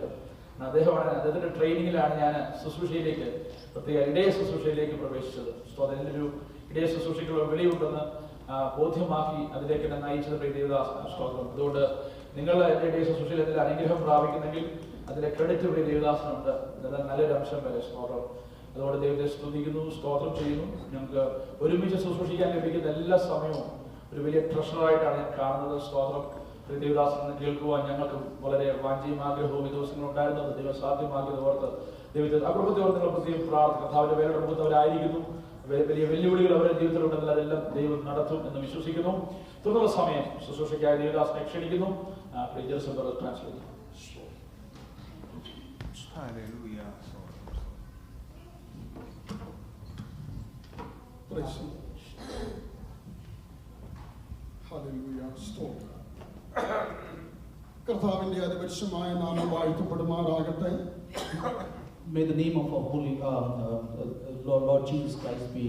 അദ്ദേഹമാണ്. അദ്ദേഹത്തിൻ്റെ ട്രെയിനിങ്ങിലാണ് ഞാൻ ശുശ്രൂഷയിലേക്ക്, പ്രത്യേക ഇടയ ശുശ്രൂഷയിലേക്ക് പ്രവേശിച്ചത്. സ്തോത്രം. ഇതിലൊരു ഇടയ ശുശ്രൂഷയ്ക്കുള്ള വെളിയുണ്ടെന്ന് ബോധ്യമാക്കി അതിലേക്ക് എന്നെ നയിച്ചത് പ്രിയ ദേവദാസനാണ്. സ്തോത്രം. അതുകൊണ്ട് നിങ്ങൾ എൻ്റെ ഇടയ ശുശ്രൂഷയിൽ എന്തെങ്കിലും അനുഗ്രഹം പ്രാപിക്കുന്നെങ്കിൽ അതിൻ്റെ ക്രെഡിറ്റ് പ്രിയ ദേവദാസനുണ്ട്. ഇതെല്ലാം നല്ലൊരു അംശം വരെ. സ്തോത്രം. അതുകൊണ്ട് ദൈവത്തെ സ്തുതിക്കുന്നു, സ്തോത്രം ചെയ്യുന്നു. ഞങ്ങൾക്ക് ഒരുമിച്ച് ശുശ്രൂഷിക്കാൻ ലഭിക്കുന്ന എല്ലാ സമയവും ഒരു വലിയ ട്രഷറായിട്ടാണ് ഞാൻ കാണുന്നത്. സ്തോത്രം. ദേവദാസൻ കേൾക്കുവാൻ ഞങ്ങൾക്ക് വളരെ വാഞ്ചയും ആഗ്രഹവും ഈ ദിവസങ്ങൾ ഉണ്ടായിരുന്നത് ദൈവം സാധ്യമാക്കിയത് ഓർത്ത് ദൈവത്തെ അകുടുംബത്തെ ഓർത്ത് നിങ്ങൾ പ്രത്യേകം പ്രാർത്ഥിക്കുന്നു. അവരുടെ വേലയുടെ മുഖത്തവരായിരിക്കുന്നു. വലിയ വെല്ലുവിളികൾ അവരുടെ ജീവിതത്തിലുണ്ടെങ്കിൽ അതെല്ലാം ദൈവം നടത്തും എന്ന് വിശ്വസിക്കുന്നു. തുടർന്നുള്ള സമയം ശുശ്രൂഷയ്ക്കായി ദേവദാസനെ ക്ഷണിക്കുന്നു. Translate. Hallelujah. Praise the Lord. Hallelujah. സ്തോത്രം. കർത്താവിന്റെ അതിപരിശുദ്ധമായ നാമം വാഴ്ത്തപ്പെടുമാറാകട്ടെ. May the name of our holy Lord Jesus Christ be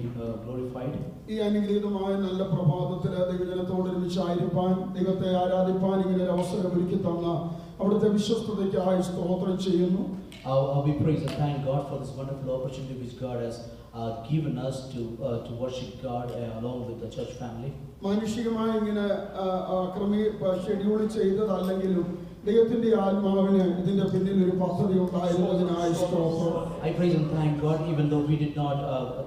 glorified. ഈ അനുഗ്രഹീതമായ നല്ല പ്രഭാതത്തിൽ ദൈവജനത്തോട് ഒരുമിച്ചായിരിക്കാൻ, ദൈവത്തെ ആരാധിപ്പാൻ ഇങ്ങനെ ഒരു അവസരം ഒരുക്കി തന്ന അവിടുത്തെ വിശ്വസ്തതയ്ക്കായി സ്തോത്രം ചെയ്യുന്നു. We praise and thank God for this wonderful opportunity which God has given us to worship God along with the church family. മാനുഷികമായി ഇങ്ങനെ ഷെഡ്യൂൾ ചെയ്തതല്ലെങ്കിലും ദൈവത്തിന്റെ ആത്മാവിന് ഇതിന്റെ പിന്നിൽ ഒരു പദ്ധതി ഉണ്ടായിരുന്നതിനായി സ്തോത്രം. I praise and thank God even though we did not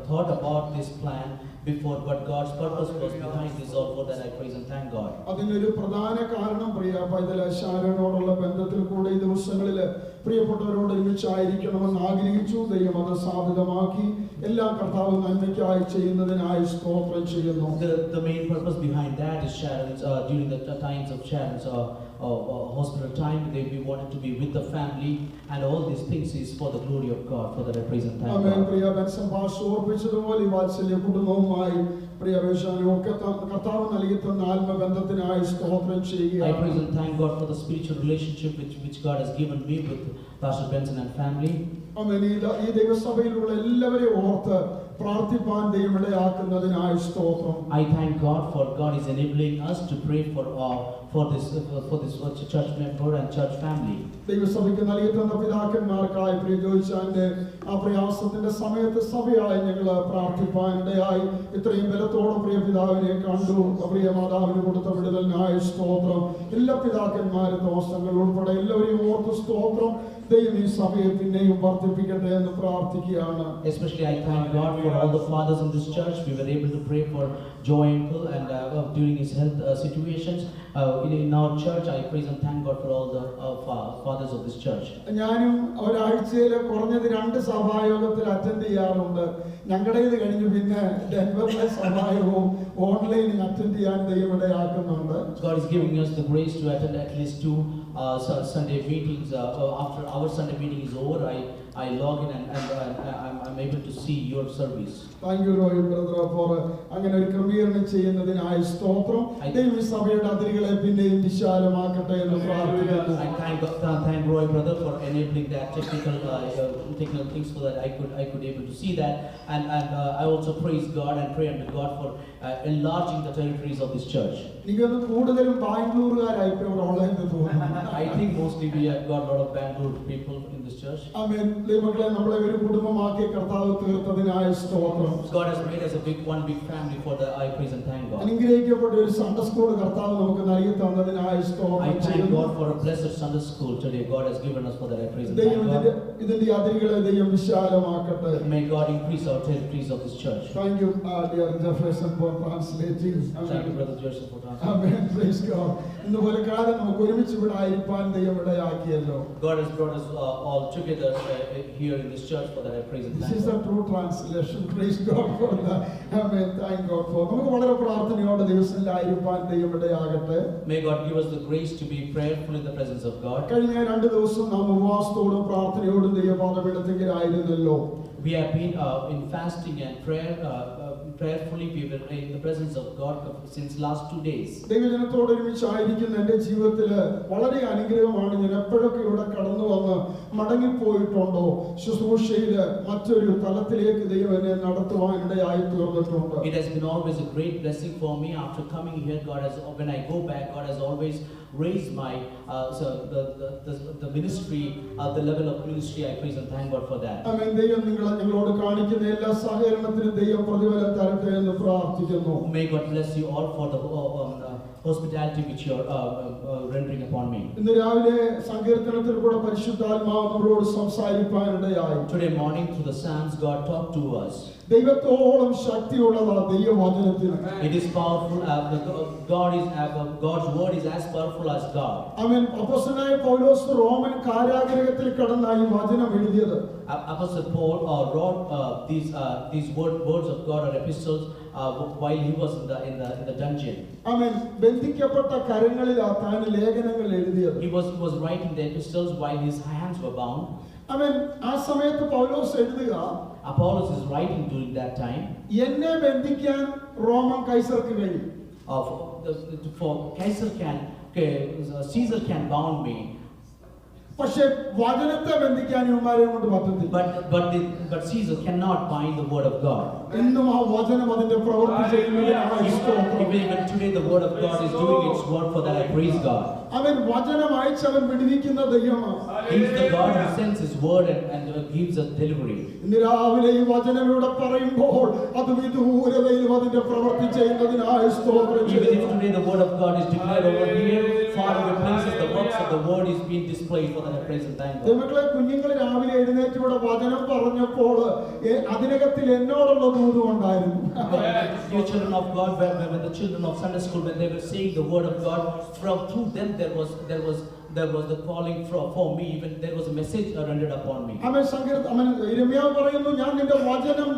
thought about this plan before, but God's purpose was behind this all. For that I praise and thank God. അതിനൊരു പ്രധാന കാരണം പ്രിയ പൈതൽ ശാരോനോടുള്ള ബന്ധത്തിൽ കൂടെ ഈ ദിവസങ്ങളിൽ പ്രിയപ്പെട്ടവരോട് ഒരുമിച്ചായിരിക്കണമെന്ന് ആഗ്രഹിച്ചു. ദൈവം അത് സാധ്യതമാക്കി. എല്ലാം കർത്താവ് നന്മയ്ക്കായി ചെയ്യുന്നതിനായി സ്തോത്രം ചെയ്യുന്നു. The main purpose behind that is Sharon's during the times of Sharon's hospital time, we wanted to be with the family, and all these things is for the glory of God. For that I praise and thank Amen. God. പ്രിയ ബെൻസംഭാഷ് ഓർപ്പിച്ചതുപോലെ ഈ വാത്സല്യ കുടുംബവുമായി പ്രിയ വേഷാനും ഒക്കെ കർത്താവ് നൽകി തന്ന ആത്മബന്ധത്തിനായി സ്തോത്രം ചെയ്യുക. I praise and thank God for the spiritual relationship which God has given me with Pastor Benson and family. Amen. ഈ ദൈവസഭയിലുള്ള എല്ലാവരെയും ഓർത്ത് പ്രാർത്ഥിപ്പാൻ ദൈവമിടയാക്കുന്നതിനായി സ്തോത്രം. I thank God for God is enabling us to pray for this church member and church family. ദൈവസഭയ്ക്ക് നൽകി തന്ന പിതാക്കന്മാർക്കായി പ്രിയ ജോയിച്ചാന്റെ ആ പ്രയാസത്തിന്റെ സമയത്ത് സഭയായി ഞങ്ങൾ പ്രാർത്ഥിപ്പാൻ ഇടയായി. ഇത്രയും ബലത്തോടെ പ്രിയ പിതാവിനെ കണ്ടു. പ്രിയ മാതാവിന് കൊടുത്ത വിടുതലിനായി സ്തോത്രം. എല്ലാ പിതാക്കന്മാരും ദോഷങ്ങൾ ഉൾപ്പെടെ എല്ലാവരെയും ഓർത്ത് സ്തോത്രം. ദൈവം ഈ സഭയെ പിന്നെയും വർദ്ധിപ്പിക്കട്ടെ എന്ന് പ്രാർത്ഥിക്കുകയാണ്. Especially I thank God for all the fathers in this church. We were able to pray for Joe Uncle and during his health situations in our church. I praise and thank God for all the fathers of this church. ഞാനും ഒരാഴ്ചയിൽ കുറഞ്ഞത് 2 സഭായോഗത്തിൽ അറ്റൻഡ് ചെയ്യാറുണ്ട്. ഞങ്ങളുടെ ഇത് കഴിഞ്ഞ് പിന്നെ ഡെൻവറിലെ സഭായോഗവും ഓൺലൈനിൽ അറ്റൻഡ് ചെയ്യാൻ ദൈവമിടയാക്കുന്നുണ്ട്. God is giving us the grace to attend at least 2 Sunday meetings. After our Sunday meeting is over, I log in and I'm able to see your service. Thank you, Roy brother, for അങ്ങനെ ഒരു ക്രമീകരണം ചെയ്യുന്നതിനായി സ്തോത്രം. ദൈവം സഭയുടെ അതിരുകളെ പിന്നെയും വിശാലമാക്കട്ടെ എന്ന് പ്രാർത്ഥിക്കുന്നു. I thank Roy brother for enabling that technical things so that I could able to see that, and I also praise God and pray unto God for enlarging the territories of this church. നിങ്ങൾക്കൊന്ന് കൂടുതലും ബാംഗ്ലൂരുകാരായിട്ട് ഇവിടെ ഉള്ളതെന്ന് തോന്നുന്നു. I think mostly we have got a lot of Bangalore people in this church. Amen. ദൈവങ്ങളെ നമ്മളെ ഒരു കുടുംബമാക്കി കർത്താവ് തീർത്തതിനായ സ്തോത്രം. God has made us one big family for the I praise and thank God. അനുഗ്രഹിക്കപ്പെട്ട ഒരു സൺഡേ സ്കൂൾ കർത്താവ് നമുക്ക് നൽകി തന്നതിനായ I സ്തോത്രം thank ചെയ്യുന്നു. God for a blessed Sunday school today. God has given us for that I praise and ദൈവം thank God. ഇതിന്റെ അതിരുകളെ ദൈവം വിശാലമാക്കട്ടെ. May God increase our territories of this church. Thank you, dear Jefferson, for translating. Thank you, Brother Joseph, for translating. Amen. Praise God. ഇന്ന് പോലെ കാലം നമുക്ക് ഒരുമിച്ച് ഇവിടെ ആയിരിക്കാൻ ദൈവം ഇടയാക്കിയല്ലോ. God has brought us all together here in this church for that I praise and This thank is the God. true translation. Praise God for that. Amen. Thank God for. നമുക്ക് വളരെ പ്രാർത്ഥനയോടെ ദിവസങ്ങളിലായിരിക്കാൻ ദൈവം ഇടയാകട്ടെ. May God give us the grace to be prayerful in the presence of God. കഴിഞ്ഞ 2 ദിവസം നാം ഉപവാസത്തോടും പ്രാർത്ഥനയോടും ദൈവപാദപീഠത്തിലായിരുന്നല്ലോ. We have been in fasting and prayer, prayerfully we were in the presence of God since last 2 days. ദൈവജനത്തോട് ഒരുമിച്ചായിരിക്കുന്ന എൻ്റെ ജീവിതത്തിൽ വളരെ അനുഗ്രഹമാണ്. ഞാൻ എപ്പോഴൊക്കെ ഇവിടെ കടന്നു വന്ന് മടങ്ങിപ്പോയിട്ടുണ്ടോ ശുശ്രൂഷയിൽ മറ്റൊരു തലത്തിലേക്ക് ദൈവം എന്നെ നടത്തുവാൻ ഇടയായി തീർന്നിട്ടുണ്ട്. It has been always a great blessing for me. After coming here, God has, when I go back, God has always raised my the ministry, the level of ministry. I praise and thank God for that. ആമേൻ. ദൈവം ഞങ്ങളോട് കാണിക്കുന്ന എല്ലാ സഹകരണത്തിനും ദൈവം പ്രതിഫലം തരട്ടെ എന്ന് പ്രാർത്ഥിക്കുന്നു. May God bless you all for the hospitality which you are rendering upon me. ഇന്ന് രാവിലെ സങ്കീർത്തനത്തിൽ കൂടെ പരിശുദ്ധാത്മാവ് നമ്മളോട് സംസാരിക്കാനിടയായി. Today morning through the Psalms, God talked to us. ദൈവത്തോളം ശക്തിയുള്ളതാണ് ദൈവവചനത്തിന്. It is powerful. God's word is as powerful as God. ആമേൻ. അപ്പോസ്തലനായ പൗലോസ് റോമൻ കാരാഗൃഹത്തിൽ കിടന്നായി വചനം എഴുതിയത്. Apostle Paul wrote these words of God or epistles while he was in the dungeon. ആമേൻ. ബന്ധിക്കപ്പെട്ട കരങ്ങളിലാ താൻ ലേഖനങ്ങൾ എഴുതിയത്. He was writing the epistles while his hands were bound. ആമേൻ. ആ സമയത്ത് പൗലോസ് എഴുതുക, Apollos is writing during that time. എന്നെ ബന്ധിക്കാൻ റോമൻ കൈസർക്ക് കഴിയും. For Caesar can bound me. പക്ഷേ വചനത്തെ ബന്ധിക്കാൻ ഇവന്മാരെ കൊണ്ട് പറ്റത്തില്ല. But Caesar cannot bind the word of God. ഇന്നും ആ വചനം അതിന്റെ പ്രവൃത്തി ചെയ്യുന്നതിനായി സ്തോത്രം. Even today the word of God is doing its work for that I praise God. അവൻ വചനം അയച്ചവൻ വിടുവിക്കുന്ന ദൈവമാണ്. He is the God who sends his word and gives us delivery. ഇന്ന് രാവിലെ ഈ വചനം ഇവിടെ പറയുമ്പോൾ അത് വിദൂരതയിലും അതിന്റെ പ്രവൃത്തി ചെയ്യുന്നതിനായി സ്തോത്രം Even ചെയ്യുന്നു. if today the word of God is declared over here, far away places the works of the word is being displayed for that I praise and thank God. ദൈവമക്കളെ, കുഞ്ഞുങ്ങൾ രാവിലെ എഴുന്നേറ്റ് ഇവിടെ വചനം പറഞ്ഞപ്പോൾ അതിനകത്തിൽ എന്നോടുള്ള ദൂതും ഉണ്ടായിരുന്നു. Dear children of God, when the children of Sunday school, when they were saying the word of God, through them there was the calling for me. Even there was a message rendered upon me. അവൻ യിരെമ്യാവ് പറയുന്നു, ഞാൻ നിന്റെ വചനം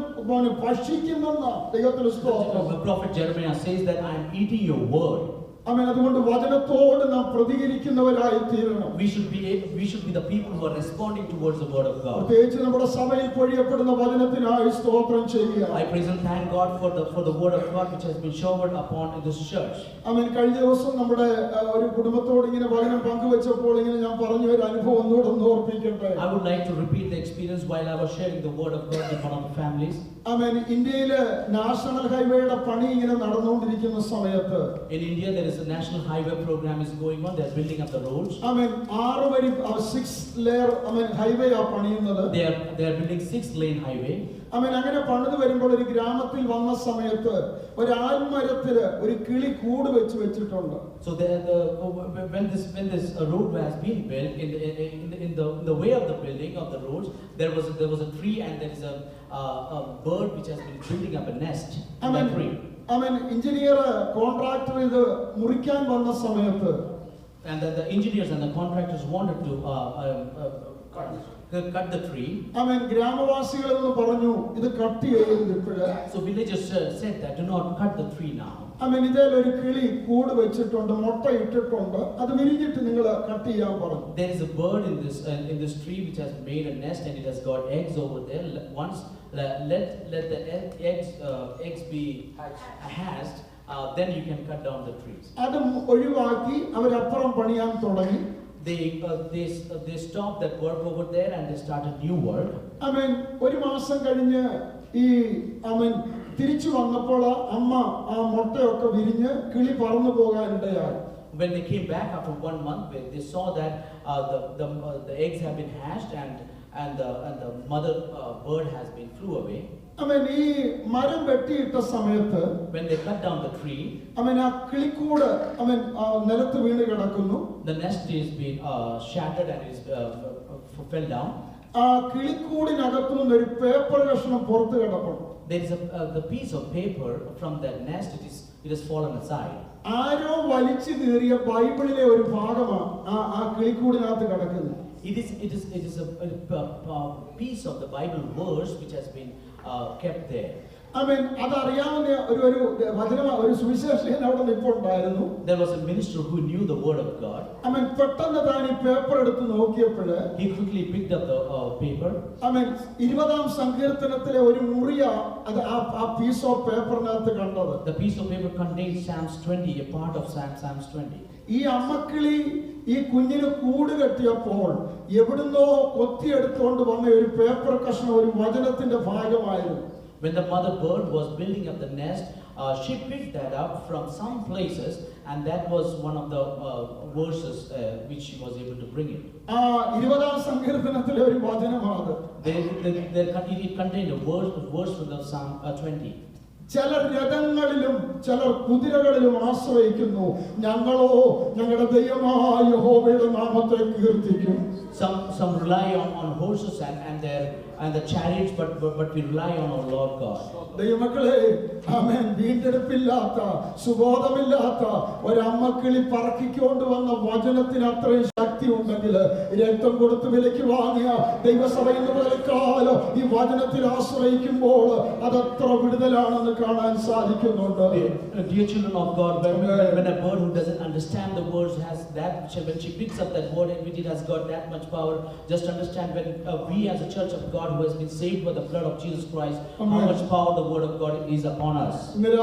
ഭക്ഷിക്കുന്നെന്ന്. ദൈവത്തിന് സ്തോത്രം. Prophet Jeremiah says that I am eating your word. അവൻ അതുകൊണ്ട് വചനത്തോട് നാം പ്രതികരിക്കുന്നവരായി തീരണം. We should be the people who are responding towards the word of God. പ്രത്യേകിച്ച് നമ്മുടെ സഭയിൽ പൊഴിയപ്പെടുന്ന വചനത്തിനായി സ്തോത്രം ചെയ്യുക. I praise and thank God for the word of God which has been showered upon in this church. അവൻ കഴിഞ്ഞ ദിവസം നമ്മുടെ ഒരു കുടുംബത്തോട് ഇങ്ങനെ വചനം പങ്കുവെച്ചപ്പോൾ ഇങ്ങനെ ഞാൻ പറഞ്ഞ ഒരു അനുഭവം ഒന്നുകൂടെ ഓർപ്പിക്കട്ടെ. I would like to repeat the experience while I was sharing the word of God with one of the families. അവൻ ഇന്ത്യയിലെ നാഷണൽ ഹൈവേയുടെ പണി ഇങ്ങനെ നടന്നുകൊണ്ടിരിക്കുന്ന സമയത്ത് In India there is a national highway program is going on. They are building up the roads. അവൻ 6 വരി 6 ലെയർ ഹൈവേ ആ പണിയുന്നത്. They are building 6-lane highway. അവൻ അങ്ങനെ പണിത് വരുമ്പോൾ ഒരു ഗ്രാമത്തിൽ വന്ന സമയത്ത് ഒരു ആൽമരത്തില് ഒരു കിളി കൂട് വെച്ചിട്ടുണ്ട്. So when this road has been built in the way of the building of the roads, there was a tree and there is a bird which has been building up a nest in that tree. അവൻ എഞ്ചിനീയർ കോൺട്രാക്ടർ ഇത് മുറിക്കാൻ വന്ന സമയത്ത് And the engineers and the contractors wanted to cut the tree. അവൻ ഗ്രാമവാസികളെന്ന് പറഞ്ഞു ഇത് കട്ട് ചെയ്യരുത് ഇപ്പോഴ്. So villagers said that do not cut the tree now. അവൻ ഇതിൽ ഒരു കിളി കൂട് വെച്ചിട്ടുണ്ട്, മുട്ട ഇട്ടിട്ടുണ്ട്, അത് വിരിഞ്ഞിട്ട് നിങ്ങൾ കട്ട് ചെയ്യാൻ പറഞ്ഞു. There is a bird in this tree which has made a nest and it has got eggs over there. Once let the eggs be hatched, then you can cut down the trees. അത് ഒഴിവാക്കി അവരപ്പുറം പണിയാൻ തുടങ്ങി. They stopped that work over there and they started new work. അവൻ ഒരു മാസം കഴിഞ്ഞ് അവൻ തിരിച്ചു വന്നപ്പോൾ അമ്മ ആ മുട്ടയൊക്കെ വിരിഞ്ഞ് കിളി പറന്നു പോകാനിടയായി. When they came back after 1 month, they saw that the eggs have been hatched and and the mother bird has been flew away. ഈ മരം വെട്ടിയിട്ട സമയത്ത് When they cut down the tree, ആ കിളിക്കൂട് നിലത്ത് വീണ് കിടക്കുന്നു. the nest is being shattered and is fell down. ആ കിളിക്കൂടിനകത്തു നിന്ന് ഒരു പേപ്പർ കഷ്ണം പുറത്ത് കിടപ്പുണ്ട്. There is the piece of paper from that nest. It has fallen aside. ആരോ വലിച്ചു കീറിയ ബൈബിളിലെ ഒരു ഭാഗമാണ് ആ കിളിക്കൂടിനകത്ത് കിടക്കുന്നത്. It is a piece of the Bible verse which has been kept there. അതറിയാവുന്ന ഒരു സുവിശേഷകൻ അവിടെ നിൽപ്പുണ്ടായിരുന്നു. There was a minister who knew the word of God. പെട്ടെന്ന് താൻ ഈ പേപ്പർ എടുത്ത് നോക്കിയപ്പോൾ he quickly picked up the paper. 20-ാം സങ്കീർത്തനത്തിലെ ഒരു മുറിയ ആ പീസ് ഓഫ് പേപ്പറിനകത്ത് കണ്ടത്. The piece of paper contains Psalms 20, a part of Psalms 20. ഈ അമ്മക്കിളി ഈ കുഞ്ഞിന് കൂട് കെട്ടിയപ്പോൾ എവിടുന്നോ കൊത്തിയെടുത്തുകൊണ്ട് വന്ന ഒരു പേപ്പർ കഷ്ണം ഒരു വചനത്തിന്റെ ഭാഗമായിരുന്നു. When the mother bird was building up the nest, she picked that up from some places, and that was one of the verses which she was able to bring it. 20-ാം സങ്കീർത്തനത്തിലെ ഒരു വചനമാണ്. It contained a verse from the Psalm 20. ചിലർ രഥങ്ങളിലും ചിലർ കുതിരകളിലും ആശ്രയിക്കുന്നു, ഞങ്ങളോ ഞങ്ങളുടെ ദൈവമായ യഹോവയുടെ നാമത്തെ കീർത്തിക്കും. Some rely on horses and the chariots, but we rely on our Lord God. ദൈവമക്കളെ, ആമേൻ, വീണ്ടെടുപ്പില്ലാത്ത സുബോധമില്ലാത്ത ഒരമ്മക്കിളി പറക്കിക്കൊണ്ട് വന്ന വചനത്തിന് അത്രയും ശക്തി ഉണ്ടെങ്കിൽ രക്തം കൊടുത്ത് വിലയ്ക്ക് വാങ്ങിയ ദൈവസഭ ഇന്ന് മുതൽക്കാലം ഈ വചനത്തിൽ ആശ്രയിക്കുമ്പോൾ അതത്ര വിടുതലാണെന്ന് കാണാൻ സാധിക്കുന്നുണ്ട്. Dear children of God, when a bird who doesn't understand the words has that, when she picks up that word and it has got that much power, just understand when we as a church of God who has been saved by the blood of Jesus Christ, how much power the word of God is upon us. Today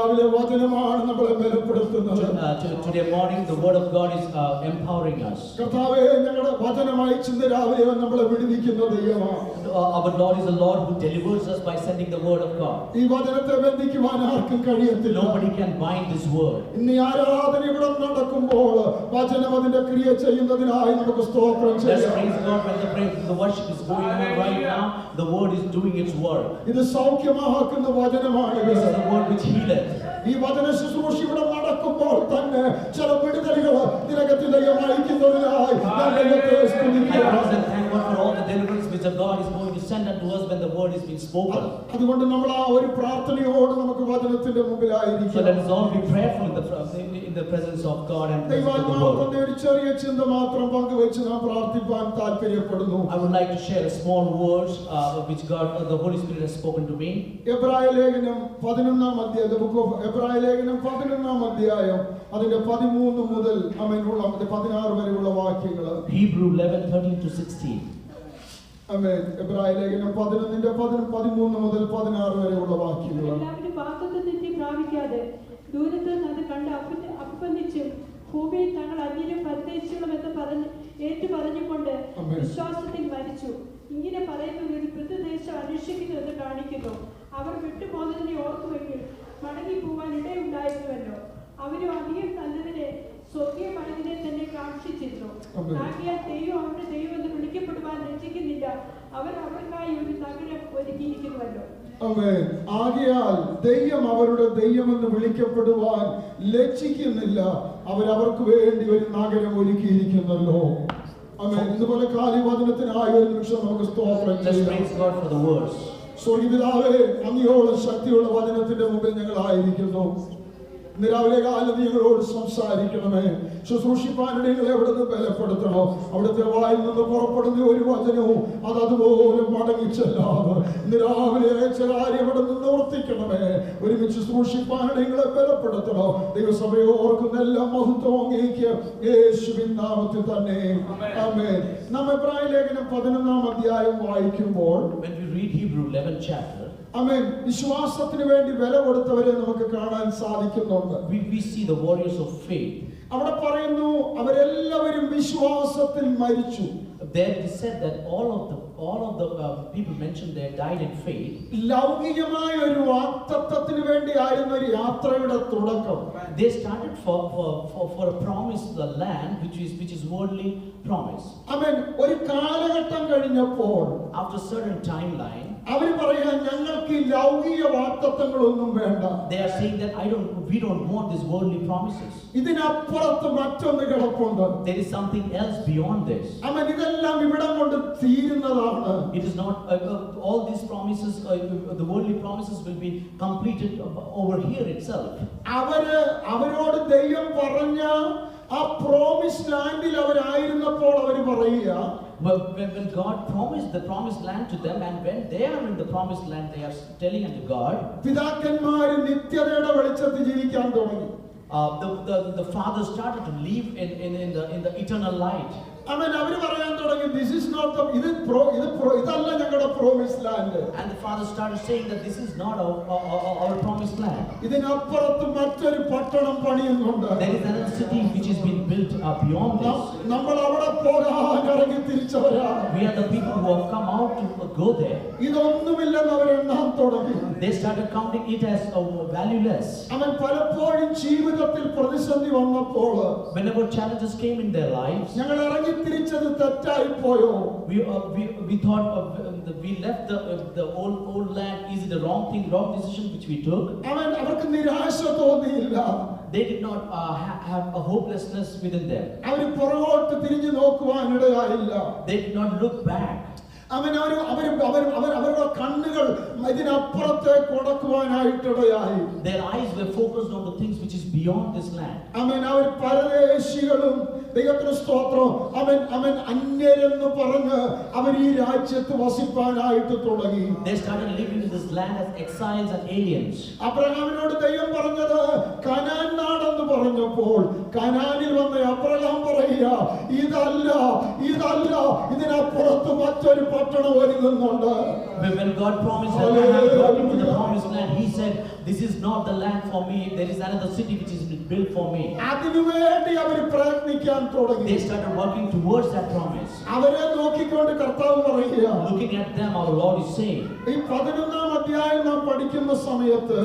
morning the word of God is empowering us. Our Lord is the Lord who delivers us by sending the word of God. Nobody can bind this word. Let's praise God when the worship is going on right now. The word is doing its work. This is the word which healeth. ഈ വചന ശുശ്രൂഷ ഇവിടെ നടക്കുമ്പോൾ തന്നെ ചില വിടുതലുകൾ നിരകത്തിൽ അയക്കുന്നതിനായി ഞാൻ ദൈവത്തെ സ്തുതിക്കുകയാണ്. അതുകൊണ്ട് നമ്മൾ ആ ഒരു പ്രാർത്ഥനയോട് നമുക്ക് വചനത്തിന്റെ മുമ്പിലായിരിക്കും. ഒരു ചെറിയ ചിന്ത മാത്രം പങ്കുവെച്ച് നാം പ്രാർത്ഥിപ്പാൻ താല്പര്യപ്പെടുന്നു. I would like to share a small words which the Holy Spirit has spoken to me. എബ്രായ ലേഖനം 11-ാം അധ്യായം, the book of എബ്രായ ലേഖനം 11-ാം അധ്യായം അതിന്റെ 13 മുതൽ 16 വരെയുള്ള വാക്യങ്ങൾ. Hebrew 11:13 to 16. ആമേൻ. എബ്രായ ലേഖനം 11-ന്റെ 13 മുതൽ 16 വരെയുള്ള വാക്യങ്ങൾ. എല്ലാവരും വാഗ്ദത്തത്തെ പ്രാപിക്കാതെ ദൂരത്ത് നിന്ന് കണ്ട് അപ്പന്നിച്ചും ഭൂമിയിൽ തങ്ങൾ അന്യരും പരദേശികളുമെന്ന് പറഞ്ഞുകൊണ്ട് വിശ്വാസത്തിൽ മരിച്ചു. ഇങ്ങനെ പറയുന്നത് ഒരു പ്രത്യദേശം അന്വേഷിക്കുന്നു എന്ന് കാണിക്കുന്നു. അവർ വിട്ടുപോകുന്നതിനെ ഓർക്കുമെങ്കിൽ മടങ്ങിപ്പോവാൻ ഇടയുണ്ടായിരുന്നുവല്ലോ. അവരും അധികം നല്ലതിനെ സ്വർഗീയമായതിനെ തന്നെ കാക്ഷിച്ചിരുന്നു. ആകയാൽ ദൈവം അവരുടെ ദൈവം എന്ന് വിളിക്കപ്പെടുവാൻ ലജ്ജിക്കുന്നില്ല. അവർ അവർക്കായി ഒരു നഗരം ഒരുക്കിയിരിക്കുന്നുവല്ലോ. ആകയാൽ ദൈവം അവരുടെ ദൈവമെന്ന് വിളിക്കപ്പെടുവാൻ ലജ്ജിക്കുന്നില്ല. അവർക്ക് വേണ്ടി ഒരു നഗരം ഒരുക്കിയിരിക്കുന്നല്ലോ. ഇതുപോലെ കാലിവചനത്തിനായി ഒരു നിമിഷം നമുക്ക് സ്തോത്രം ചെയ്യാം. സ്വർഗ്ഗപിതാവേ, അങ്ങയോളം ശക്തിയുള്ള വചനത്തിന്റെ മുമ്പിൽ ഞങ്ങളായിരിക്കുന്നു. രാവിലെ കാലം ഞങ്ങളോട് സംസാരിക്കണമേ. ശുശ്രൂഷിപ്പാനിടെ ഞങ്ങളെ എവിടുന്ന് ബലപ്പെടുത്തണോ. അവിടുത്തെ വായിൽ നിന്ന് പുറപ്പെടുന്ന ഒരു വചനവും അതുപോലെ മടങ്ങിച്ചല്ലാതെ രാവിലെ അയച്ച കാര്യം ഇവിടെ നിന്ന് ഓർത്തിക്കണമേ. ഒരുമിച്ച് ശുശ്രൂഷിപ്പാനിടെ ഞങ്ങളെ ബലപ്പെടുത്തണോ. ദൈവസഭയെ ഓർക്കുന്ന എല്ലാ മഹത്വവും അങ്ങേക്ക് യേശുവിൻ നാമത്തിൽ തന്നെ. ആമേൻ. നാം എബ്രായ ലേഖനം 11-ാം അധ്യായം വായിക്കുമ്പോൾ when we read Hebrew 11th chapter, ആമേൻ, വിശ്വാസത്തിന് വേണ്ടി വില കൊടുത്തവരെ നമുക്ക് കാണാൻ സാധിക്കുന്നുണ്ട്. we see the warriors of faith. അവിടെ പറയുന്നു അവരെല്ലാവരും വിശ്വാസത്തിൽ മരിച്ചു. there it is said that all of the people mentioned there died in faith. ലൗകികമായ ഒരു വാഗ്ദത്തത്തിന് വേണ്ടിയായിരുന്നു ഒരു യാത്രയുടെ തുടക്കം. They started for a promise, the land which is worldly promise. ആമേൻ. ഒരു കാലഘട്ടം കഴിഞ്ഞപ്പോൾ After a certain timeline, അവർ പറയാ ഞങ്ങൾക്ക് ഈ ലൗകിക വാഗ്ദത്തങ്ങളൊന്നും വേണ്ട. they are saying that we don't want these worldly promises. ഇതിനപ്പുറത്ത് മറ്റൊന്ന് കിടപ്പുണ്ട്. There is something else beyond this. ആമേൻ. ഇതെല്ലാം ഇവിടം കൊണ്ട് തീരുന്നതാണ്. It is not all these promises, the worldly promises will be completed over here itself. അവരോട് ദൈവം പറഞ്ഞ ആ പ്രോമിസ് ലാൻഡിൽ അവരായിരുന്നപ്പോൾ അവർ പറയുക, when God promised the promised land to them, and when they are in the promised land, they are telling unto God, പിതാക്കന്മാർ നിത്യതയുടെ വെളിച്ചത്തിൽ ജീവിക്കാൻ തുടങ്ങി. The father started to live in the eternal light. ആമേൻ. അവർ പറയാൻ തുടങ്ങി, this is not the ഇതല്ല ഞങ്ങളുടെ promise land. And the father started saying that this is not our promised land. ഇതിനപ്പുറത്ത് മറ്റൊരു പട്ടണം പണിയുന്നുണ്ട്. There is another city which is being built beyond this. നമ്മൾ അവിടെ പോകാൻ ഇറങ്ങി തിരിച്ചവരാണ്. We are the people who have come out to go there. ഇതൊന്നുമില്ലെന്ന് അവർ എണ്ണാൻ തുടങ്ങി. They started counting it as valueless. അവൻ പലപ്പോഴും ജീവിതത്തിൽ പ്രതിസന്ധി വന്നപ്പോൾ, Whenever challenges came in their lives, ഞങ്ങൾ ഇറങ്ങി തിരിച്ചത് തെറ്റായി പോയോ? we thought we left the old land. Is it the wrong decision which we took? അവർക്ക് നിരാശ തോന്നിയില്ല. They did not have a hopelessness within them. അവർ പുറകോട്ട് തിരിഞ്ഞു നോക്കുവാനിടയായില്ല. They did not look back. അവരുടെ കണ്ണുകൾ ഇതിനപ്പുറത്തെ കൊടുക്കുവാനായിട്ടിടയായി. Their eyes were focused on the things which is beyond this land. അവർ പരദേശികളും ദൈവത്തിന് സ്തോത്രം അന്യരെന്ന് പറഞ്ഞ് അവർ ഈ രാജ്യത്ത് വസിപ്പാനായിട്ട് തുടങ്ങി. They started living in this land as exiles and aliens. അബ്രഹാമിനോട് ദൈവം പറഞ്ഞത് കനാൻ നാടെന്ന് പറഞ്ഞപ്പോൾ കനാനിൽ വന്ന അബ്രഹാം പറയുക, ഇതല്ല ഇതിനപ്പുറത്ത് മറ്റൊരു പട്ടണം ഒരുങ്ങുന്നുണ്ട്. When God promised Abraham brought him to the promised land, he said, this is not the land for me. There is another city which is built for me. അതിനുവേണ്ടി അവർ പ്രയത്നിക്കാൻ തുടങ്ങി. They started working towards that promise. അവരെ നോക്കിക്കൊണ്ട് കർത്താവ് പറയുക, looking at them, our Lord is saying, ഈ 11ാം അധ്യായം നാം പഠിക്കുന്ന സമയത്ത്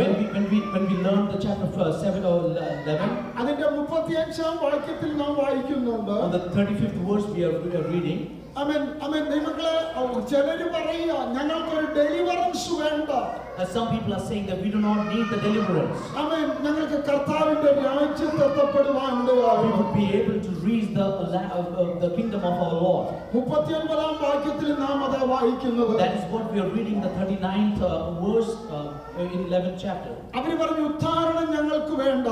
when we learn the chapter 7 or 11, അതിന്റെ 35ാം വാക്യത്തിൽ നാം വായിക്കുന്നുണ്ട്. on the 35th verse we are reading. നിങ്ങളെ ചിലര് പറയുക ഞങ്ങൾക്കൊരു ഡെലിവറൻസ് വേണ്ട. Some people are saying that we do not need the deliverance. ഞങ്ങൾക്ക് കർത്താവിന്റെ രാജ്യത്ത് എത്തപ്പെടുവാനുണ്ടാകും. We would be able to reach the kingdom of our Lord. 39ാം വാക്യത്തിൽ നാം അതാ വായിക്കുന്നത്. That is what we are reading, the 39th verse in 11th chapter. അവര് പറഞ്ഞു ഉദ്ധാരണം ഞങ്ങൾക്ക് വേണ്ട.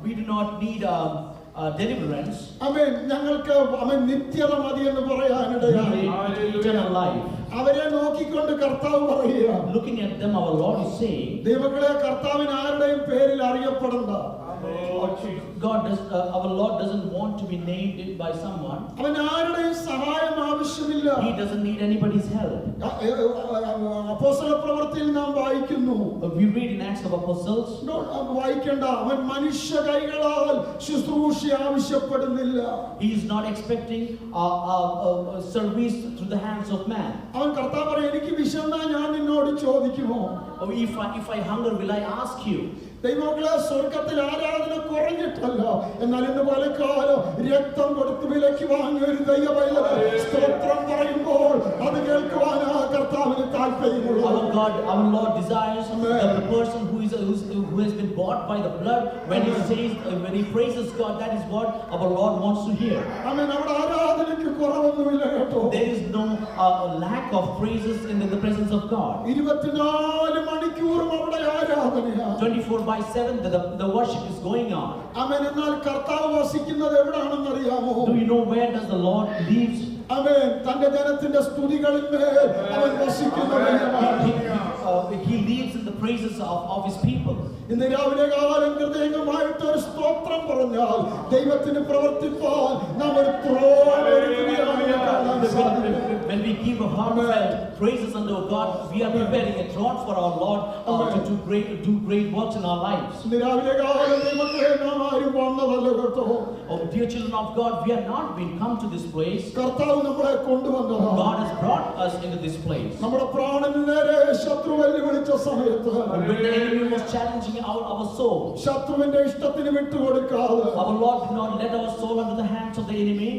We do not need deliverance. ഞങ്ങൾക്ക് നിത്യത മതി എന്ന് പറയാനിടയായി. Eternal life. അവരെ നോക്കിക്കൊണ്ട് കർത്താവ് പറയുക, looking at them, our Lord is saying, ദൈവങ്ങളെ കർത്താവിന് ആരുടെയും പേരിൽ അറിയപ്പെടണ്ട. our Lord doesn't want to be named by someone. അവന് ആരുടെയും സഹായം ആവശ്യമില്ല. He doesn't need anybody's help. അപ്പോസ്തല പ്രവൃത്തിയിൽ നാം വായിക്കുന്നു. We read in Acts of Apostles. വായിക്കണ്ട. അവൻ മനുഷ്യ കൈകളാൽ ശുശ്രൂഷ ആവശ്യപ്പെടുന്നില്ല. He is not expecting service through the hands of man. അവൻ കർത്താവ് പറയും, എനിക്ക് വിശന്നാ ഞാൻ നിന്നോട് ചോദിക്കുമോ? If I hunger, will I ask you? ദൈവങ്ങളെ സ്വർഗത്തിൽ ആരാധന കുറഞ്ഞിട്ടല്ല, എന്നാൽ ഇന്ന് പലക്കാലം രക്തം കൊടുത്ത് വിലയ്ക്ക് വാങ്ങിയ ഒരു ദൈവപൈതൽ സ്തോത്രം പറയുമ്പോൾ അത് കേൾക്കുവാൻ ആ കർത്താവിന് താല്പര്യമുള്ളൂ. Our Lord desires the person who has been bought by the blood. When he praises God, that is what our Lord wants to hear. അവിടെ ആരാധനയ്ക്ക് കുറവൊന്നുമില്ല കേട്ടോ. There is no lack of praises in the presence of God. 24 മണിക്കൂറും അവിടെ ആരാധനയാണ്. 24/7 the worship is going on. എന്നാൽ കർത്താവ് വസിക്കുന്നത് എവിടെയാണെന്ന് അറിയാമോ? Do you know where does the Lord lives? തന്റെ ജനത്തിന്റെ സ്തുതികളിന്മേൽ അവൻ വസിക്കുന്നു. He lives in the praises of his people. ഇന്ന് രാവിലെ കാലം ഹൃദയമായിട്ട് ഒരു സ്തോത്രം പറഞ്ഞാൽ ദൈവത്തിന് പ്രവർത്തിപ്പാൻ നാം ഒരു When we give a heartfelt praises unto God, we are preparing a throne for our Lord to do great works in our lives. Oh, dear children of God, we are not been come to this place. God has brought us into this place. When the enemy was challenging our soul, our Lord did not let our soul under the hands of the enemy.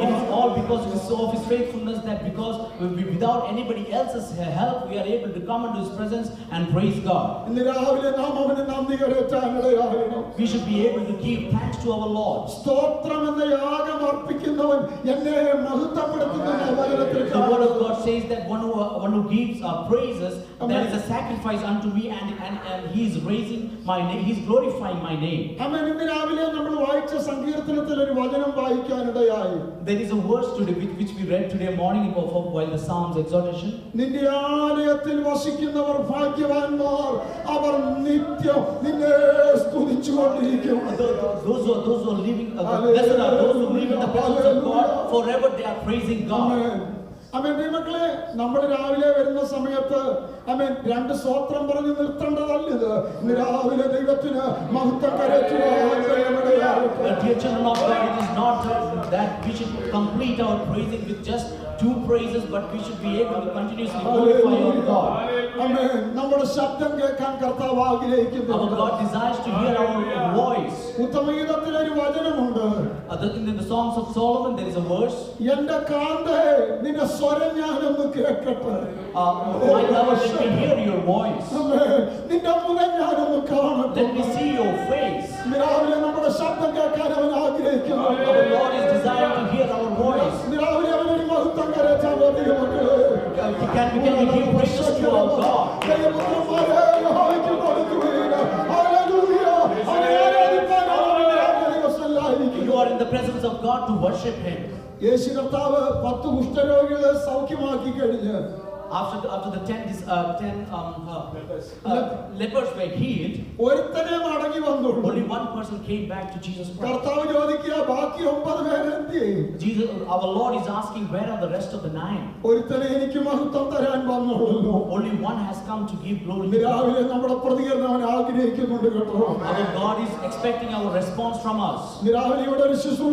It is all because of his faithfulness, that because without anybody else's help we are able to come into his presence and praise God. We should be able to give thanks to our Lord. The word of God says that one who gives praises, there is a sacrifice unto me, and he is raising my name, he is glorifying my name. There is a verse today which we read today morning while the Psalms exhortation. Those who are living, blessed are those who live in the presence of God, forever they are praising God. മക്കളെ, നമ്മൾ രാവിലെ വരുന്ന സമയത്ത് രണ്ട് സ്വോത്രം പറഞ്ഞ് നിർത്തേണ്ടതല്ല ഇത്. രാവിലെ ദൈവത്തിന് മഹത്വം കരയറ്റുവാൻ. Dear children of God, it is not that we should complete our praising with just two praises, but we should be able to continuously glorify our God. നമ്മുടെ ശബ്ദം കേൾക്കാൻ കർത്താവ് ആഗ്രഹിക്കുന്നു. Our God desires to hear our voice. ഉത്തമഗീതത്തിൽ ഒരു വചനമുണ്ട്. In the Songs of Solomon there is a verse. എന്റെ കാന്തേ, നിന്റെ സ്വരം ഞാനൊന്ന് കേൾക്കട്ടെ. My lover, let me hear your voice. നിന്റെ മുഖം ഞാനൊന്ന് കാണട്ടെ. Let me see your face. രാവിലെ നമ്മുടെ ശബ്ദം കേൾക്കാൻ അവൻ ആഗ്രഹിക്കുന്നു. Our Lord is desiring to hear our voice. രാവിലെ അവനൊരു മഹത്വം കരയറ്റാൻ മതി മക്കളെ. Can we give praises to our God? You are in the presence of God to worship Him. യേശു കർത്താവ് 10 കുഷ്ഠരോഗികളെ സൗഖ്യമാക്കി കഴിഞ്ഞ് after the 10 lepers were healed, only one person came back to Jesus Christ. Our Lord is asking, where are the rest of the 9? Only one has come to give glory to God. Our God is expecting our response from us. Even if there is no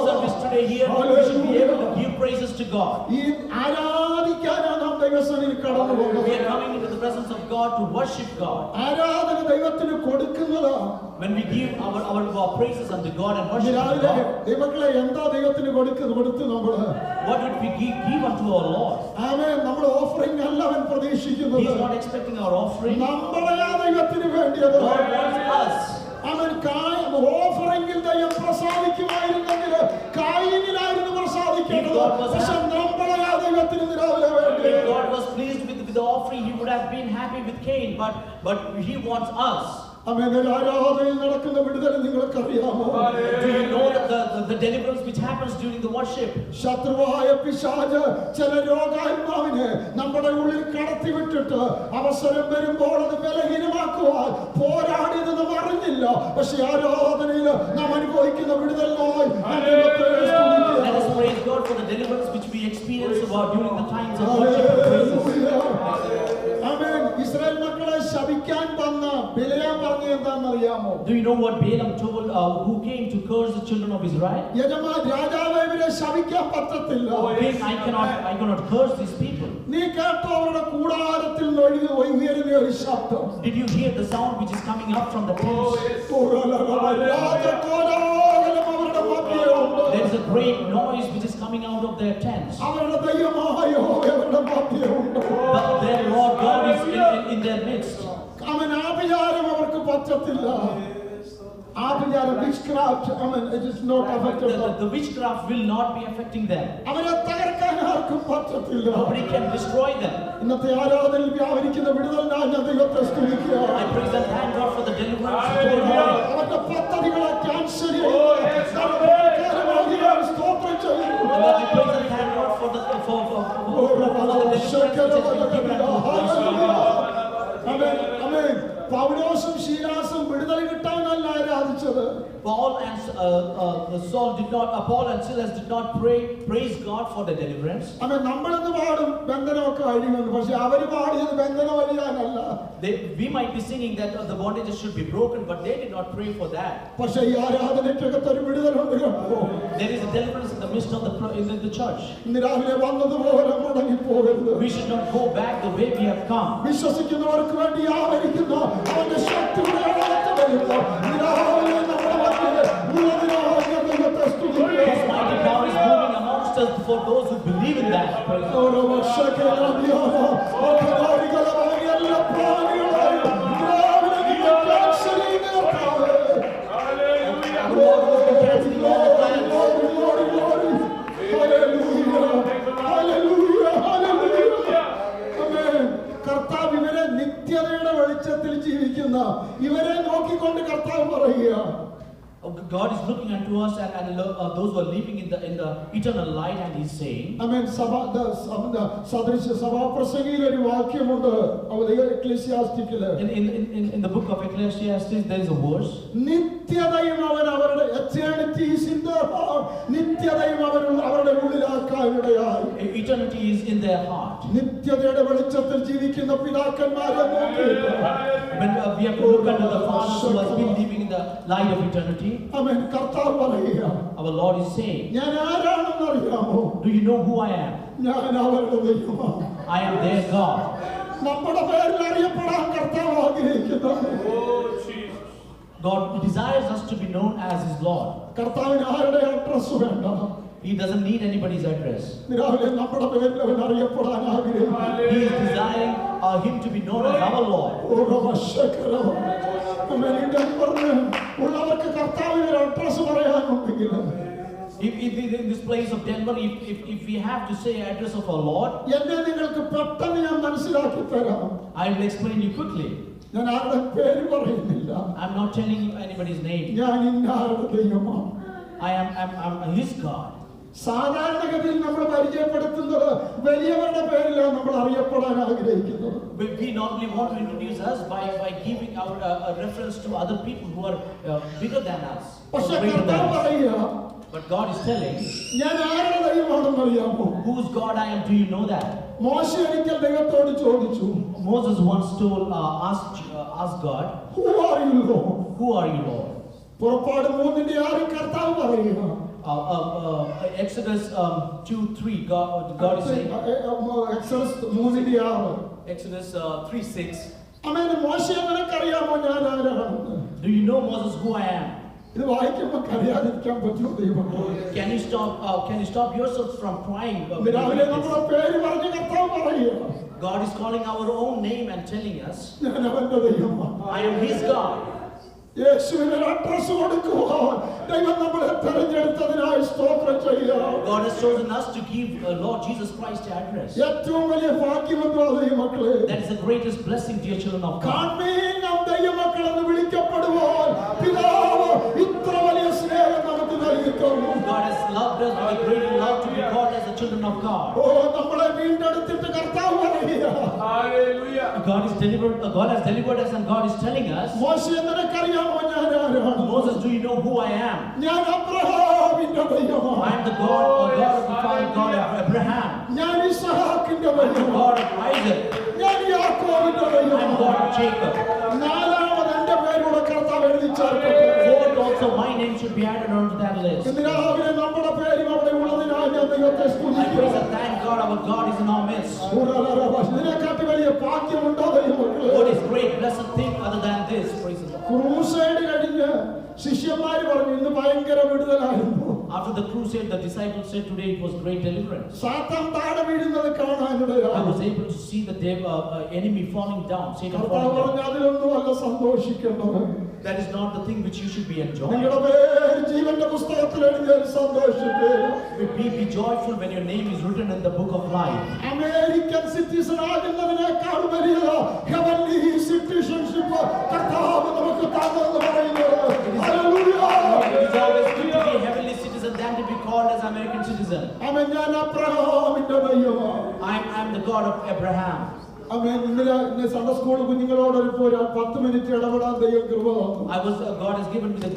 service today here, we should be able to give praises to God. We are coming into the presence of God to worship God. When we give our praises unto God and worship God, what would we give unto our Lord? He is not expecting our offering. God wants us. ഓഫറിംഗിൽ ദൈവം പ്രസാദിക്കുമായിരുന്നെങ്കിൽ കായിനിലായിരുന്നു പ്രസാദിക്കേണ്ടത്. പക്ഷെ നമ്മളെ ആ ദൈവത്തിന് രാവിലെ വേണ്ടി. If God was pleased with the offering, He would have been happy with Cain, but He wants us. ആരാധനയിൽ നടക്കുന്ന വിടുതൽ നിങ്ങൾക്കറിയാമോ? Do you know that the deliverance which happens during the worship? ശത്രുവായ പിശാച് ചില രോഗാത്മാവിനെ നമ്മുടെ ഉള്ളിൽ കടത്തിവിട്ടിട്ട് അവസരം വരുമ്പോൾ അത് ബലഹീനമാക്കുവാൻ പോരാടിയത് നാം അറിഞ്ഞില്ല. പക്ഷെ ആരാധനയിൽ നാം അനുഭവിക്കുന്ന വിടുതലിനായി Let us praise God for the deliverance which we experience during the times of worship and praises. Israel മക്കളെ ശപിക്കാൻ വന്ന ബിലെയാം പറഞ്ഞത് എന്താണെന്നറിയാമോ? Do you know what Balaam told who came to curse the children of Israel? രാജാവേ, ഇവരെ ശപിക്കാൻ പറ്റത്തില്ല. I cannot curse these people. നീ കേട്ടോ അവരുടെ കൂടാരത്തിൽ നിന്ന് ഉയരുന്ന ഒരു ശബ്ദം? Did you hear the sound which is coming up from the tents? There is a great noise which is coming out of their tents. But their Lord God is in their midst. Witchcraft, it is not affected. The witchcraft will not be affecting them. Nobody can destroy them. I praise and thank God for the deliverance. Cancel ചെയ്യുന്നു. സ്തോത്രം ചെയ്യുന്നു. And I praise and thank God for the പൗലോസും ശീലാസും വിടുതൽ കിട്ടാനല്ല ആരാധിച്ചത്. Paul and Silas did not praise God for the deliverance. നമ്മളെന്ന് പാടും ബന്ധനമൊക്കെ അഴിയുമെന്ന്, പക്ഷെ അവര് പാടിയത് ബന്ധനം അഴിയാനല്ല. We might be singing that the bondages should be broken, but they did not pray for that. പക്ഷെ ഈ ആരാധനയ്ക്കകത്ത് ഒരു വിടുതലുണ്ട് കേട്ടോ. There is a deliverance in the midst of the church. ഇന്ന് രാവിലെ വന്നതുപോലെ മടങ്ങി പോകരുത്. We should not go back the way we have come. വിശ്വസിക്കുന്നവർക്ക് വേണ്ടി ആവരിക്കുന്ന അവന്റെ ശക്തിയുടെ അളവത്ത് വരുമ്പോൾ രാവിലെ നമ്മുടെ മധ്യേ ഉള്ളതിനായ ദൈവത്തെ സ്തുതിക്കുക. His mighty power is moving amongst us for those who believe in that. ഓരോ വർഷക്കേലാദിയാണ് എല്ലാ പ്രാണികളായും രാവിലെ നിങ്ങൾ ക്യാൻസൽ ചെയ്യുന്ന കർത്താവേ. കർത്താവ് ഇവരെ നിത്യതയുടെ വെളിച്ചത്തിൽ ജീവിക്കുന്ന ഇവരെ നോക്കിക്കൊണ്ട് കർത്താവ് പറയുക, God is looking unto us and those who are living in the eternal light, and He's saying, സദൃശ സഭാപ്രസംഗിയിൽ ഒരു വാക്യമുണ്ട് എക്ലീസിയാസ്റ്റിക്കില്. in the book of Ecclesiastes there is a verse, നിത്യതയും അവരുടെ eternities in their heart, നിത്യതയും അവരുടെ ഉള്ളിലാക്കാനിടയായി. Eternity is in their heart. നിത്യതയുടെ വെളിച്ചത്തിൽ ജീവിക്കുന്ന പിതാക്കന്മാരെ നോക്കി When we have to look unto the fathers who has been living in the light of eternity, കർത്താവ് പറയുക, our Lord is saying, ഞാൻ ആരാണെന്ന് അറിയാമോ? do you know who I am? ഞാൻ അവരുടെ ദൈവമാണ്. I am their God. നമ്മുടെ പേരിൽ അറിയപ്പെടാൻ കർത്താവ് ആഗ്രഹിക്കുന്നു. God desires us to be known as His Lord. കർത്താവിന് ആരുടെ അഡ്രസ് വേണ്ട. He doesn't need anybody's address. രാവിലെ നമ്മുടെ പേരിൽ അവൻ അറിയപ്പെടാൻ ആഗ്രഹിക്കുന്നു. He is desiring Him to be known as our Lord. ഉള്ളവർക്ക് കർത്താവിന് ഒരു അഡ്രസ് പറയാനുണ്ടെങ്കിൽ, If in this place of Denver, if we have to say address of our Lord, എന്നെ നിങ്ങൾക്ക് പെട്ടെന്ന് ഞാൻ മനസ്സിലാക്കി തരാം. I will explain you quickly. ഞാൻ ആരുടെ പേര് പറയുന്നില്ല. I'm not telling you anybody's name. ഞാൻ ഇന്നാരുടെ ദൈവമാണ്. I'm His God. സാധാരണഗതിയിൽ നമ്മൾ പരിചയപ്പെടുത്തുന്നത് വലിയവരുടെ പേരിലാണ് നമ്മൾ അറിയപ്പെടാൻ ആഗ്രഹിക്കുന്നത്. We normally want to introduce us by giving our a reference to other people who are bigger than us. പക്ഷേ കർത്താവ് പറയുക, but God is telling, ഞാൻ ആരുടെ ദൈവമാണെന്ന് അറിയാമോ? whose God I am, do you know that? മോശ ഒരിക്കൽ ദൈവത്തോട് ചോദിച്ചു. Moses once asked God, Who are you, Lord? Who are you, Lord? പുറപ്പാട് 3:6 കർത്താവ് പറയുക, Exodus 2:3, God is saying, Exodus 3:6. Exodus 3:6. മോശയെ നിനക്കറിയാമോ ഞാൻ ആരാണെന്ന്? Do you know, Moses, who I am? ഇത് വായിക്കുമ്പോൾ അറിയാതിരിക്കാൻ പറ്റുമോ ദൈവം? Can you stop yourself from crying? രാവിലെ നമ്മുടെ പേര് പറഞ്ഞ് കർത്താവ് പറയുക, God is calling our own name and telling us, ഞാൻ അവന്റെ ദൈവമാണ്. I am His God. യേശുവിന് അഡ്രസ് കൊടുക്കുവാൻ ദൈവം നമ്മളെ തെരഞ്ഞെടുത്തതിനായി സ്തോത്രം ചെയ്യുക. God has chosen us to give Lord Jesus Christ the address. ഏറ്റവും വലിയ ഭാഗ്യമെന്തോ ദൈവമക്കളെ, that is the greatest blessing, dear children of God. കാൺമീൻ നാം ദൈവമക്കളെന്ന് വിളിക്കപ്പെടുവാൻ പിതാവ് ഇത്ര വലിയ സ്നേഹം നമുക്ക് നൽകി തന്നു. God has loved us with a great love to be called as the children of God. നമ്മളെ വീണ്ടെടുത്തിട്ട് കർത്താവ് പറയുക, Hallelujah. God has delivered us, and God is telling us, മോശയെ നിനക്കറിയാമോ ഞാൻ ആരാണ്? Moses, do you know who I am? ഞാൻ അബ്രഹാമിന്റെ ദൈവമാണ്. I am the God of the father God of Abraham. ഞാൻ ഇസ്ഹാക്കിന്റെ I am the ദൈവമാണ്. God of Isaac. ഞാൻ യാക്കോബിന്റെ I am ദൈവമാണ്. God of Jacob. നാലാമത് എന്റെ പേരോട് കർത്താവ് എഴുതി ചേർക്കട്ടെ. Fourth, also my name should be added onto that list. ഇന്ന് രാവിലെ നമ്മുടെ പേരും അവിടെ ഉള്ളതിനായി ഞാൻ ദൈവത്തെ I praise സ്തുതിക്കുന്നു. and thank God, our God is in our midst. ഇതിനെക്കാട്ടി വലിയ ഭാഗ്യമുണ്ടോ ദൈവമക്കളെ? What is great blessed thing other than this? Praise the Lord. Crusade കഴിഞ്ഞ് ശിഷ്യന്മാര് പറഞ്ഞു ഇന്ന് ഭയങ്കര വിടുതലായിരുന്നു. After the crusade, the disciples said today it was great deliverance. സാത്താൻ താഴെ വീഴുന്നത് I കാണാനിടയായി. was able to see the enemy falling down. Satan കർത്താവ് falling down. പറഞ്ഞു അതിലൊന്നും അല്ല സന്തോഷിക്കേണ്ടത്. That is not the thing which you should be enjoying. നിങ്ങളുടെ പേര് ജീവന്റെ പുസ്തകത്തിൽ എഴുതിയാൽ സന്തോഷിക്കുക. Be joyful when your name is written in the book of life. American citizen ആകുന്നതിനേക്കാൾ വലിയ ഹെവൻലി സിറ്റിസൺഷിപ്പ് കർത്താവ് നമുക്ക് തന്നെന്ന് പറയുന്നത്. Hallelujah. It is always good to be a heavenly citizen than to be called as American citizen. ആമേൻ. ഞാൻ അബ്രഹാമിന്റെ ദൈവമാണ്. I am the God of Abraham. ആമേൻ. ഇന്ന് സൺഡേ സ്കൂൾ കുഞ്ഞുങ്ങളോട് ഒരു 10 മിനിറ്റ് ഇടപെടാൻ ദൈവം കൃപ തന്നു. God has given me the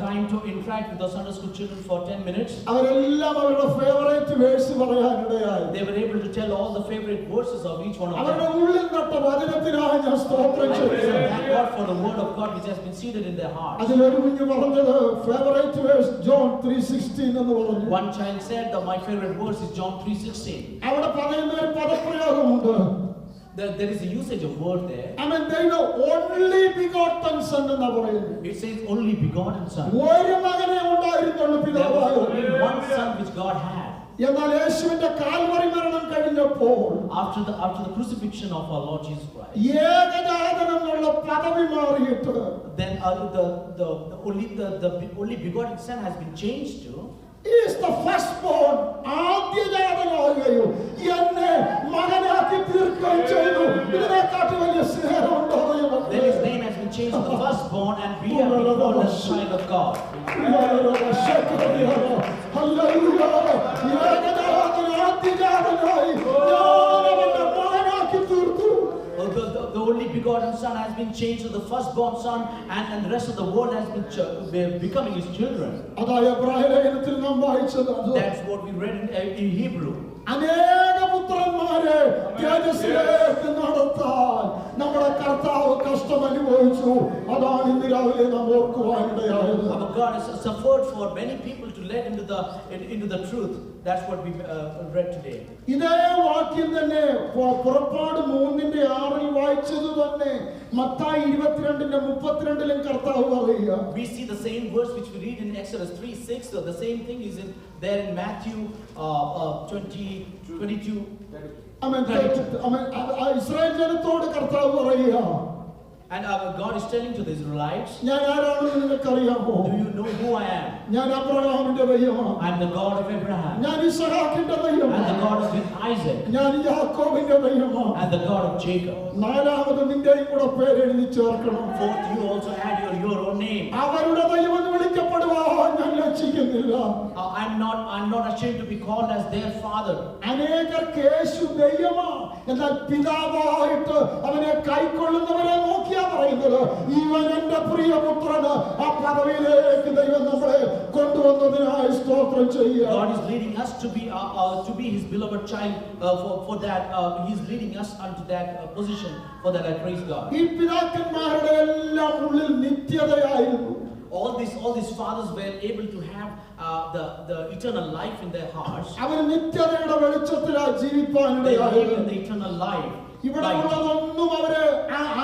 time to interact with the Sunday school children for 10 minutes. അവരെല്ലാം അവരുടെ ഫേവറേറ്റ് വേഴ്സ് പറയാനിടയായി. They were able to tell all the favorite verses of each one of them. അവരുടെ ഉള്ളിൽ നട്ട വചനത്തിനായി ഞാൻ സ്തോത്രം ചെയ്യുന്നു. Thank God for the word of God which has been seated in their hearts. അതിലൊരു കുഞ്ഞു പറഞ്ഞത് ഫേവറേറ്റ് വേഴ്സ് ജോൺ 3:16 എന്ന് പറഞ്ഞു. One child said that my favorite verse is John 3:16. അവിടെ പറയുന്ന ഒരു പദപ്രയോഗമുണ്ട്. There is a usage of word there. I mean, they know only begotten son എന്ന് പറയുന്നു. It says only begotten son. ഒരു മകനെ ഉണ്ടായിരുന്നുള്ളൂ There was പിതാവായ. only one son which God had. എന്നാൽ യേശുവിന്റെ കാൽവറി മരണം കഴിഞ്ഞപ്പോൾ After the crucifixion of our Lord Jesus Christ, ഏകജാതൻ എന്നുള്ള പദവി മാറിയിട്ട് then the only begotten son has been changed to He is the firstborn. ആദ്യജാതനാകുകയും എന്നെ മകനാക്കി തീർക്കുകയും ചെയ്തു. ഇതിനെക്കാട്ടി വലിയ സ്നേഹമുണ്ടോ? Then his name has been changed to the firstborn, and we have been called as child of God. Hallelujah. ഏകജാതൻ ആദ്യജാതനായി ഞാൻ അവന്റെ മകനാക്കി തീർത്തു. The only begotten son has been changed to the firstborn son, and the rest of the world has been becoming his children. അതായ എബ്രായ ലേഖനത്തിൽ നാം വായിച്ചത്. That's what we read in Hebrew. അനേക പുത്രന്മാരെ തേജസ്സിലേക്ക് നടത്താൻ നമ്മുടെ കർത്താവ് കഷ്ടം അനുഭവിച്ചു. അതാണ് ഇന്ന് രാവിലെ നാം ഓർക്കുവാനിടയായത്. Our God has suffered for many people to lead into the truth. That's what we read today. ഇതേ വാക്യം തന്നെ പുറപ്പാട് 3:6 വായിച്ചത് തന്നെ മത്തായി 22:32 കർത്താവ് പറയുക. We see the same verse which we read in Exodus 3:6. So the same thing is there in Matthew 20:22. Israel ജനത്തോട് കർത്താവ് പറയുക. And God is telling to the Israelites, ഞാൻ ആരാണെന്ന് നിങ്ങൾക്കറിയാമോ? do you know who I am? ഞാൻ അബ്രഹാമിന്റെ ദൈവമാണ്. I am the God of Abraham. ഞാൻ ഇസ്ഹാക്കിന്റെ ദൈവമാണ്. And the God of Isaac. ഞാൻ യാക്കോബിന്റെ ദൈവമാണ്. And the God of Jacob. നാലാമത് നിന്റെയും കൂടെ പേര് എഴുതി ചേർക്കണം. Fourth, you also add your own name. അവരുടെ ദൈവം എന്ന് വിളിക്കപ്പെടുവാൻ ഞാൻ ലജ്ജിക്കുന്നില്ല. I'm not ashamed to be called as their father. അനേകർക്ക് യേശു ദൈവമാണ്. എന്നാൽ പിതാവായിട്ട് അവനെ കൈക്കൊള്ളുന്നവരെ നോക്കിയാ പറയുന്നത് ഇവൻ എന്റെ പ്രിയപുത്രന്. ആ പദവിയിലേക്ക് ദൈവം നമ്മളെ കൊണ്ടുവന്നതിനായി സ്തോത്രം ചെയ്യുക. God is leading us to be his beloved child. For that he is leading us unto that position. For that I praise God. ഈ പിതാക്കന്മാരുടെ എല്ലാം ഉള്ളിൽ നിത്യതയായിരുന്നു. All these fathers were able to have the eternal life in their hearts. അവർ നിത്യതയുടെ വെളിച്ചത്തിലായി They ജീവിപ്പാനിടയായി. live in the eternal life. ഇവിടെ ഉള്ളതൊന്നും അവരെ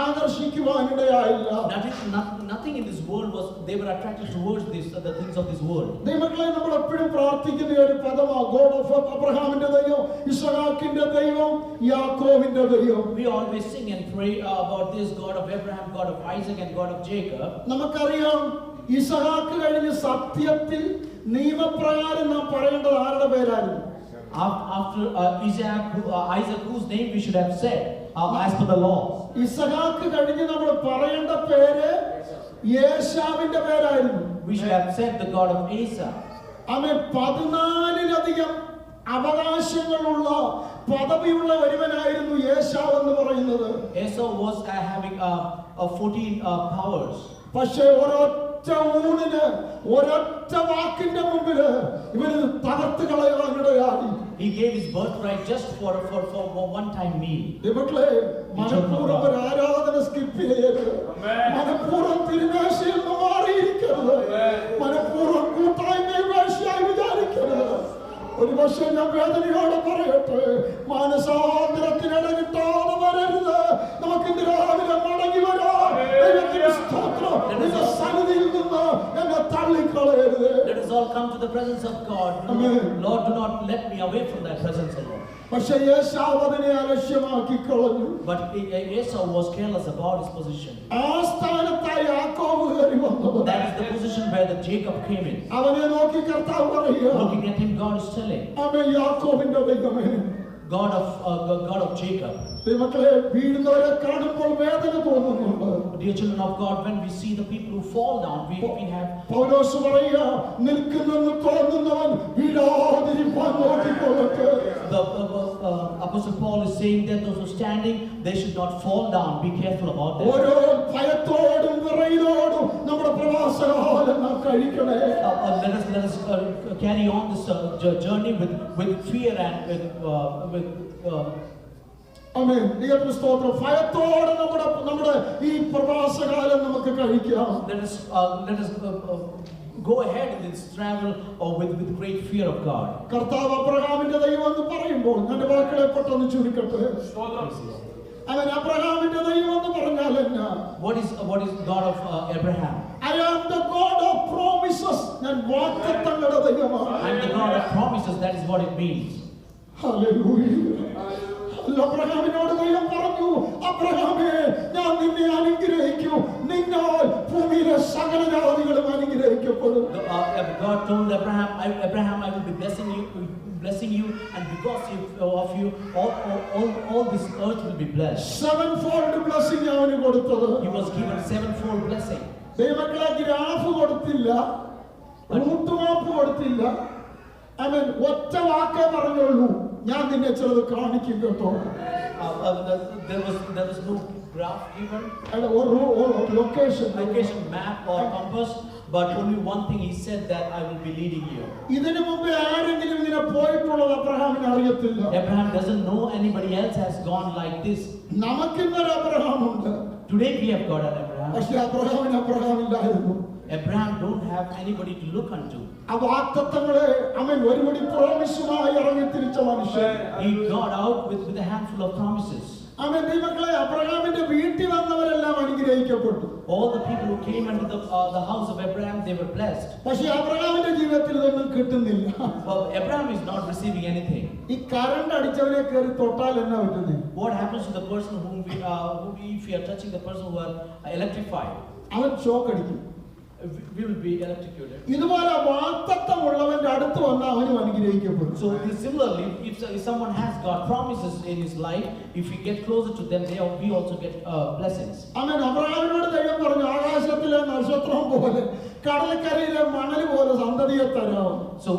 ആകർഷിക്കുവാനിടയായില്ല. Nothing in this world they were attracted towards the things of this world. ദൈവങ്ങളെ നമ്മൾ എപ്പോഴും പ്രാർത്ഥിക്കുന്ന ഒരു പദമാണ് ഗോഡ് ഓഫ് അബ്രഹാമിന്റെ ദൈവം, ഇസ്ഹാക്കിന്റെ ദൈവം, യാക്കോബിന്റെ ദൈവം. We always sing and pray about this God of Abraham, God of Isaac, and God of Jacob. നമുക്കറിയാം ഇസ്ഹാക്ക് കഴിഞ്ഞ് സത്യത്തിൽ നിയമപ്രകാരം നാം പറയേണ്ടത് ആരുടെ പേരായിരുന്നു? After Isaac, whose name we should have said as per the law. Ishaq കഴിഞ്ഞ് നമ്മൾ പറയേണ്ട പേര് യേശാവിന്റെ പേരായിരുന്നു. We should have said the God of Esau. അവൻ 14 അവകാശങ്ങളുള്ള പദവിയുള്ള ഒരുവനായിരുന്നു യേശാവ് എന്ന് പറയുന്നത്. Esau was having 14 powers. പക്ഷേ ഒരൊറ്റ ഊണിന് ഒരൊറ്റ വാക്കിന്റെ മുമ്പിൽ ഇവന് തകർത്ത് കളയാനിടയായി. He gave his birthright just for one time meal. ദൈവങ്ങളെ മനഃപൂർവ്വം ഒരു ആരാധന സ്കിപ്പ് ചെയ്യരുത്. മനഃപൂർവ്വം തിരുമേശയിൽ നിന്ന് മാറിയിരിക്കരുത്. മനഃപൂർവ്വം കൂട്ടായ്മയിൽ വേശിയായി വിചാരിക്കരുത്. ഒരു പക്ഷേ ഞാൻ വേദനയോടെ പറയട്ടെ, മാനസാന്തരത്തിനിട കിട്ടാതെ വരരുത്. നമുക്ക് ഇന്ന് രാവിലെ മടങ്ങി വരാം. ദൈവത്തിന്റെ സ്തോത്രം. സന്നിധിയിൽ നിന്ന് എന്നെ തള്ളിക്കളയരുത്. Let us all come to the presence of God. Lord, do not let me away from thy presence, O Lord. പക്ഷേ ഏശാവ് അതിനെ അലക്ഷ്യമാക്കി കളഞ്ഞു. But Esau was careless about his position. ആ സ്ഥാനത്തായി യാക്കോബ് കയറി വന്നത്. That is the position where the Jacob came in. അവനെ നോക്കി കർത്താവ് പറയുക, Looking at him, God is telling, അവൻ യാക്കോബിന്റെ ദൈവമേ, God of Jacob. ദൈവമക്കളെ, വീഴുന്നവരെ കാണുമ്പോൾ വേദന തോന്നുന്നുണ്ട്. Dear children of God, when we see the people who fall down, we have. പൗലോസ് പറയുക, നിൽക്കുന്നെന്ന് തോന്നുന്നവൻ വീഴാതിരിപ്പാൻ നോക്കിക്കൊള്ളട്ടെ. The Apostle Paul is saying that those who are standing, they should not fall down. Be careful about that. ഓരോ ഭയത്തോടും വിറയിലോടും നമ്മുടെ പ്രവാസകാലം നാം കഴിക്കണേ. Let us carry on this journey with fear and with ആമേൻ. ദൈവത്തിന് സ്തോത്രം. ഭയത്തോടെ നമ്മുടെ ഈ പ്രവാസകാലം നമുക്ക് കഴിക്കാം. Let us go ahead in this travel with great fear of God. കർത്താവ് അബ്രഹാമിന്റെ ദൈവം എന്ന് പറയുമ്പോൾ ഞാൻ വാക്കുകളെ പെട്ടെന്ന് ചുരുക്കട്ടെ. അവൻ അബ്രഹാമിന്റെ ദൈവം എന്ന് പറഞ്ഞാൽ എന്നാ? What is God of Abraham? I am the God of promises. ഞാൻ വാഗ്ദത്തങ്ങളുടെ ദൈവമാണ്. I am the God of promises. That is what it means. Hallelujah. അബ്രഹാമിനോട് ദൈവം പറഞ്ഞു, അബ്രഹാമേ, ഞാൻ നിന്നെ അനുഗ്രഹിക്കും, നിന്നാൽ ഭൂമിയിലെ സകല ജാതികളും അനുഗ്രഹിക്കപ്പെടും. God told Abraham, I will be blessing you, and because of you, all this earth will be blessed. Sevenfold blessing അവന് കൊടുത്തത്. He was given sevenfold blessing. ദൈവമക്കളെ, ഗ്രാഫ് കൊടുത്തില്ല, റൂട്ട് മാപ്പ് കൊടുത്തില്ല. അവൻ ഒറ്റ വാക്കേ പറഞ്ഞുള്ളൂ, ഞാൻ നിന്നെ ചിലത് കാണിക്കും കേട്ടോ. There was no graph given, location map or compass, but only one thing he said, that I will be leading you. ഇതിനു മുമ്പേ ആരെങ്കിലും ഇങ്ങനെ പോയിട്ടുള്ളത് അബ്രഹാമിന് അറിയത്തില്ല. Abraham doesn't know anybody else has gone like this. നമുക്കിന്നൊരു അബ്രഹാമുണ്ട്. Today we have got an Abraham. പക്ഷേ അബ്രഹാമിന് അബ്രഹാമില്ലായിരുന്നു. Abraham don't have anybody to look unto. ആ വാഗ്ദത്തങ്ങളെ അവൻ ഒരുപടി പ്രോമിസുമായി ഇറങ്ങി തിരിച്ച മനുഷ്യൻ. He got out with a handful of promises. അവൻ ദൈവമക്കളെ, അബ്രഹാമിന്റെ വീട്ടിൽ വന്നവരെല്ലാം അനുഗ്രഹിക്കപ്പെട്ടു. All the people who came into the house of Abraham, they were blessed. പക്ഷേ അബ്രഹാമിന്റെ ജീവിതത്തിൽ ഇതൊന്നും കിട്ടുന്നില്ല. Well, Abraham is not receiving anything. ഈ കറണ്ട് അടിച്ചവനെ കയറി തൊട്ടാൽ എന്നാ പറ്റുന്നത്? What happens to the person if we are touching the person who are electrified? അവൻ ഷോക്ക് അടിക്കും. We will be electrocuted. ഇതുപോലെ വാഗ്ദത്തമുള്ളവന്റെ അടുത്ത് വന്നാൽ അവനും അനുഗ്രഹിക്കപ്പെടും. So similarly, if someone has got promises in his life, if we get closer to them, we also get blessings. അവൻ അബ്രഹാമിനോട് ദൈവം പറഞ്ഞു, ആകാശത്തിലെ നക്ഷത്രം പോലെ കടൽക്കരയിലെ മണൽ പോലെ സന്തതിയെ തരാം. So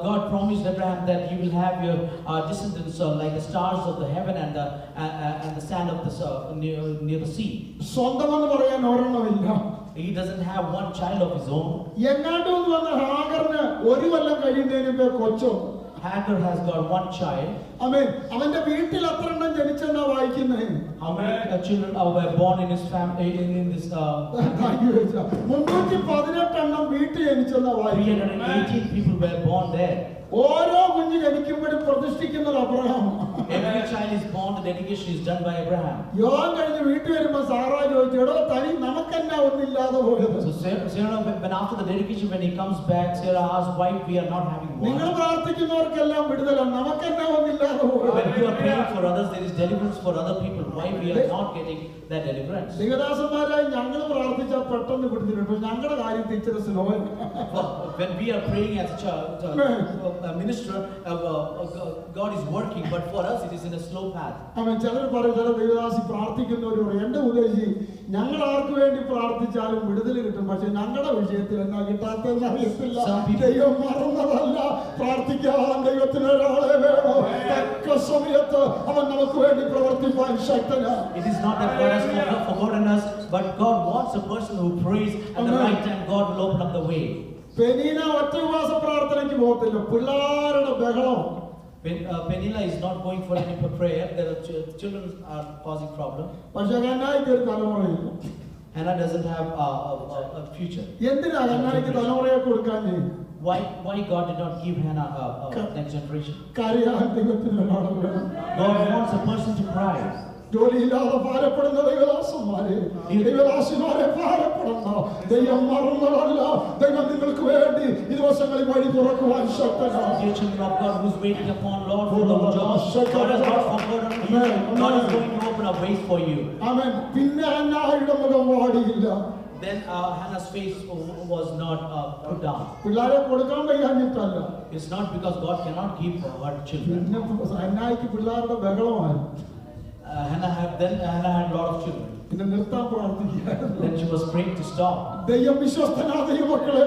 God promised Abraham that you will have your descendants like the stars of the heaven and the sand of the near the sea. സ്വന്തമെന്ന് പറയാൻ ഒരെണ്ണമില്ല. He doesn't have one child of his own. എങ്ങാണ്ട് വന്ന ഹാഗറിന് ഒരു കൊല്ലം കഴിയുന്നതിന് മുമ്പേ കൊച്ചോ. Hagar has got one child. അവന്റെ വീട്ടിൽ എത്ര എണ്ണം ജനിച്ചെന്നാ വായിക്കുന്നേ? How many children were born in his family in this? 318 എണ്ണം വീട്ടിൽ ജനിച്ചെന്നാ വായിക്കുന്നത്. 318 people were born there. ഓരോ കുഞ്ഞ് ജനിക്കുമ്പോഴും പ്രതിഷ്ഠിക്കുന്നത് Abraham. Every child is born, the dedication is done by Abraham. യോഗം കഴിഞ്ഞ് വീട്ടിൽ വരുമ്പോ സാറാ ചോദിച്ചു, എടോ തനി നമുക്കെന്നാ ഒന്നില്ലാതെ പോയത്? So Sarah, when after the dedication, when he comes back, Sarah asked, why we are not having one? നിങ്ങൾ പ്രാർത്ഥിക്കുന്നവർക്കെല്ലാം വിടുതലാണ്, നമുക്കെന്നാ ഒന്നില്ലാതെ പോയത്? When you are praying for others, there is deliverance for other people. Why we are not getting that deliverance? ദൈവദാസന്മാരായി ഞങ്ങൾ പ്രാർത്ഥിച്ചാൽ പെട്ടെന്ന് വിടുതലുണ്ട്, ഞങ്ങളുടെ കാര്യത്തിൽ ഇച്ചിരി slow. When we are praying as a minister, God is working, but for us it is in a slow path. അവൻ ചിലർ പറയും, ചില ദൈവദാസി പ്രാർത്ഥിക്കുന്നവരോട്, എന്റെ ഉദ്ദേശി ഞങ്ങൾ ആർക്ക് വേണ്ടി പ്രാർത്ഥിച്ചാലും വിടുതൽ കിട്ടും, പക്ഷെ ഞങ്ങളുടെ വിഷയത്തിൽ എന്നാ കിട്ടാത്തതെന്ന് അറിയത്തില്ല. ദൈവം മറന്നതല്ല, പ്രാർത്ഥിക്കാൻ ദൈവത്തിന് ഒരാളെ വേണം. തക്ക സമയത്ത് അവൻ നമുക്ക് വേണ്ടി പ്രവർത്തിക്കാൻ ശക്തനാണ്. It is not that God has forgotten us, but God wants a person who prays at the right time. God will open up the way. Penina ഒറ്റ ഉപവാസ പ്രാർത്ഥനയ്ക്ക് പോകത്തില്ല, പിള്ളേരുടെ ബഹളം. Penina is not going for any prayer. Their children are causing problem. പക്ഷെ ഹന്നായിക്ക് ഒരു തലമുറയില്ല. Hannah doesn't have a future. എന്തിനാ ഹന്നായിക്ക് തലമുറയെ കൊടുക്കാൻ? Why God did not give Hannah a next generation? കരയാൻ ദൈവത്തിന് ഒരാളെ വേണം. God wants a person to cry. ജോലിയില്ലാതെ ഭാരപ്പെടുന്ന ദൈവദാസന്മാരെ, ദൈവദാസിമാരെ ഭാരപ്പെടണ്ട. ദൈവം മറന്നതല്ല. ദൈവം നിങ്ങൾക്ക് വേണ്ടി ഈ ദിവസങ്ങളിൽ വഴി തുറക്കുവാൻ ശക്തനാണ്. ആമേൻ. പിന്നെ അന്നായുടെ മുഖം വാടിയില്ല. Then Hannah's face was not put down. പിള്ളാരെ കൊടുക്കാൻ വയ്യാഞ്ഞിട്ടല്ല. It's not because God cannot give her children. അന്നായിക്ക് പിള്ളാരുടെ ബഹളമാണ്. Hannah had a lot of children. പിന്നെ നിർത്താൻ പ്രാർത്ഥിക്കുകയായിരുന്നു. Then she was praying to stop. ദൈവം വിശ്വസ്തനായ ദൈവമക്കളെ.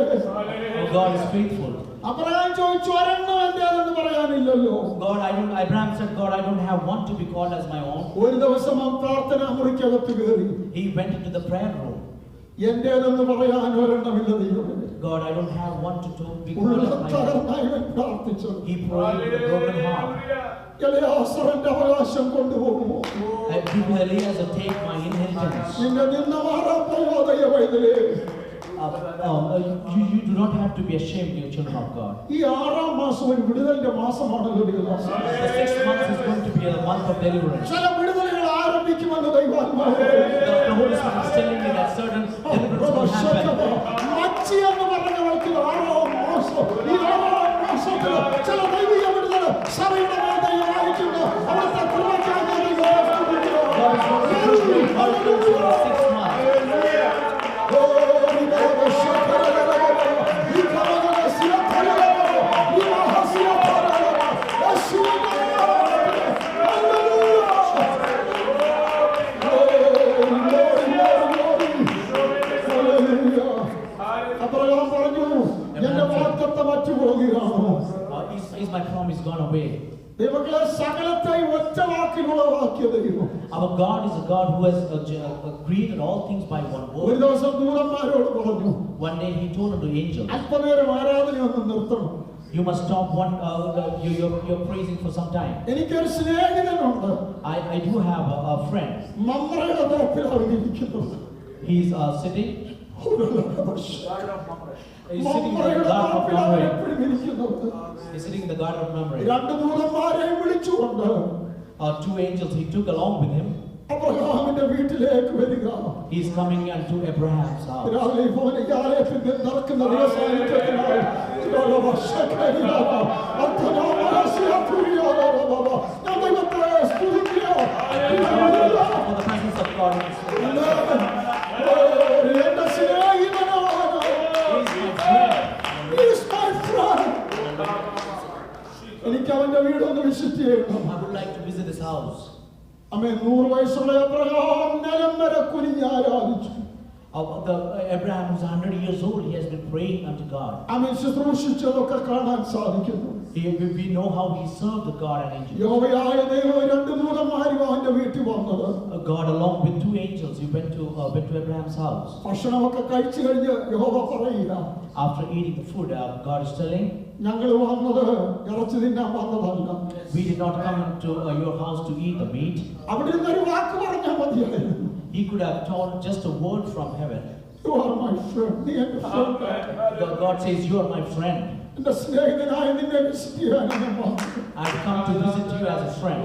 God is faithful. അബ്രഹാം ചോദിച്ചു ഒരെണ്ണം എന്റേതെന്ന് പറയാനില്ലല്ലോ. Abraham said, God, I don't have one to be called as my own. ഒരു ദിവസം ആ പ്രാർത്ഥനാ മുറിക്കകത്ത് കയറി. He went into the prayer room. എന്റേതെന്ന് പറയാൻ ഒരെണ്ണമില്ല ദൈവമേ. God, I don't have one to be called as my own. He prayed with a broken heart. എലിയാസറിന്റെ അവകാശം കൊണ്ടുപോകുമോ? People Eliezer take my inheritance. നിന്നെ നിന്ന് മാറാൻ പോവാതെ വൈദ്യലേ. You do not have to be ashamed, dear children of God. ഈ ആറാം മാസം ഒരു വിടുതലിന്റെ മാസമാണല്ലോ ദൈവദാസ. The 6th month is going to be a month of deliverance. ചില വിടുതലുകൾ ആരംഭിക്കുമെന്ന് ദൈവാത്മാവ്. The Holy Spirit is telling me that certain deliverance will happen. മച്ചി എന്ന് പറഞ്ഞവർക്ക് ആറാം മാസം, ഈ ആറാം മാസത്തിൽ ചില ദൈവിക വിടുതൽ സഭയുടെ ദൈവമായിരിക്കുന്നു. അവിടുത്തെ കൃപയ്ക്കായി അബ്രഹാം പറഞ്ഞു, എന്റെ വാഗ്ദത്തം അറ്റുപോകുകയാണോ? Is my promise gone away? ദൈവങ്ങളെ സകലത്തെ ഒറ്റ വാക്കിലുളവാക്കിയ ദൈവം. Our God is a God who has created all things by one ഒരു word. ദിവസം ദൂതന്മാരോട് പറഞ്ഞു, One day he told unto angels, അല്പനേരം ആരാധനയൊന്ന് നിർത്തണം. you must stop you're praising for some time. എനിക്കൊരു സ്നേഹിതനുണ്ട്. I do have a friend. മമ്രയുടെ തോപ്പിലാണ് ഇരിക്കുന്നത്. He's sitting. He's sitting in the garden of memory. He's sitting in the garden of memory. രണ്ട് ദൂതന്മാരെയും വിളിച്ചുകൊണ്ട് 2 angels he took along with him. അബ്രഹാമിന്റെ വീട്ടിലേക്ക് വരിക. He's coming unto Abraham's house. രാവിലെ ഭവനയാലയത്തിൽ നടക്കുന്ന ദിവസാനിത്യത്തിനായി For the presence of God. എന്റെ സ്നേഹിതനാണ്. He is my friend. എനിക്ക് അവന്റെ വീടൊന്ന് വിസിറ്റ് ചെയ്യണം. I would like to visit his house. അമ്മേ 100 വയസ്സുള്ള അബ്രഹാം നിലം വരെ കുനിഞ്ഞ് ആരാധിച്ചു. Abraham, who's 100 years old, he has been praying unto God. അവൻ ശുശ്രൂഷിച്ചതൊക്കെ കാണാൻ സാധിക്കുന്നു. We know how he served the God and angels. യഹോവയായ ദൈവം രണ്ട് ദൂതന്മാരും അവന്റെ വീട്ടിൽ വന്നത്. God, along with 2 angels, he went to Abraham's house. ഭക്ഷണമൊക്കെ കഴിച്ചു കഴിഞ്ഞ് യഹോവ പറയുക, After eating the food, God is telling, ഞങ്ങൾ വന്നത് ഇറച്ചി തിന്നാൻ വന്നതല്ല. we did not come into your house to eat the meat. അവിടെ നിന്നൊരു വാക്ക് പറഞ്ഞാൽ മതിയായിരുന്നു. He could have told just a word from heaven. You are my friend. നീ എന്റെ friend. God says, you are my friend. എന്റെ സ്നേഹിതനായ നിന്നെ വിസിറ്റ് ചെയ്യാൻ ഞാൻ വന്നു. I've come to visit you as a friend.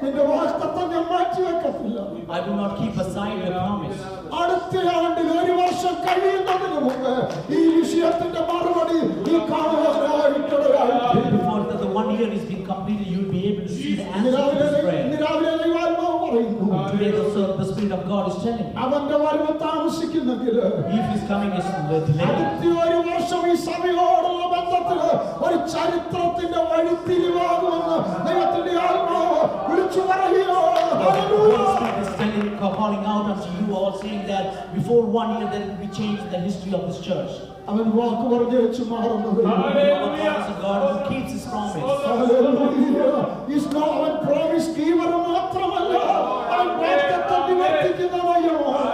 നിന്റെ വാഗ്ദത്തം ഞാൻ മാറ്റിവെക്കത്തില്ല. I will not keep aside your promise. അടുത്ത ആണ്ടിൽ 1 വർഷം കഴിയുന്നതിന് മുമ്പ് ഈ വിഷയത്തിന്റെ മറുപടി നീ കാണുവാനായിട്ടിടയായി. Before the 1 year is being completed, you will be able to see the answer to this prayer. നിരാവിലെ ദൈവാത്മാവ് പറയുന്നു. Today the Spirit of God is telling me, അവന്റെ വരവ് താമസിക്കുന്നെങ്കിൽ if his coming is delayed, അടുത്ത 1 വർഷം ഈ സഭയോടുള്ള ബന്ധത്തില് ഒരു ചരിത്രത്തിന്റെ വഴിത്തിരിവാകുമെന്ന് ദൈവത്തിന്റെ ആത്മാവ് വിളിച്ചു പറയുകയോ. calling out unto you all, saying that before 1 year there will be change in the history of this church. അവൻ വാക്ക് പറഞ്ഞു വെച്ച് മാറുന്നത്. God who keeps his promise. He's not a promise giver മാത്രമല്ല, അവൻ വാഗ്ദത്തം നിവർത്തിക്കുന്നവനുമാണ്.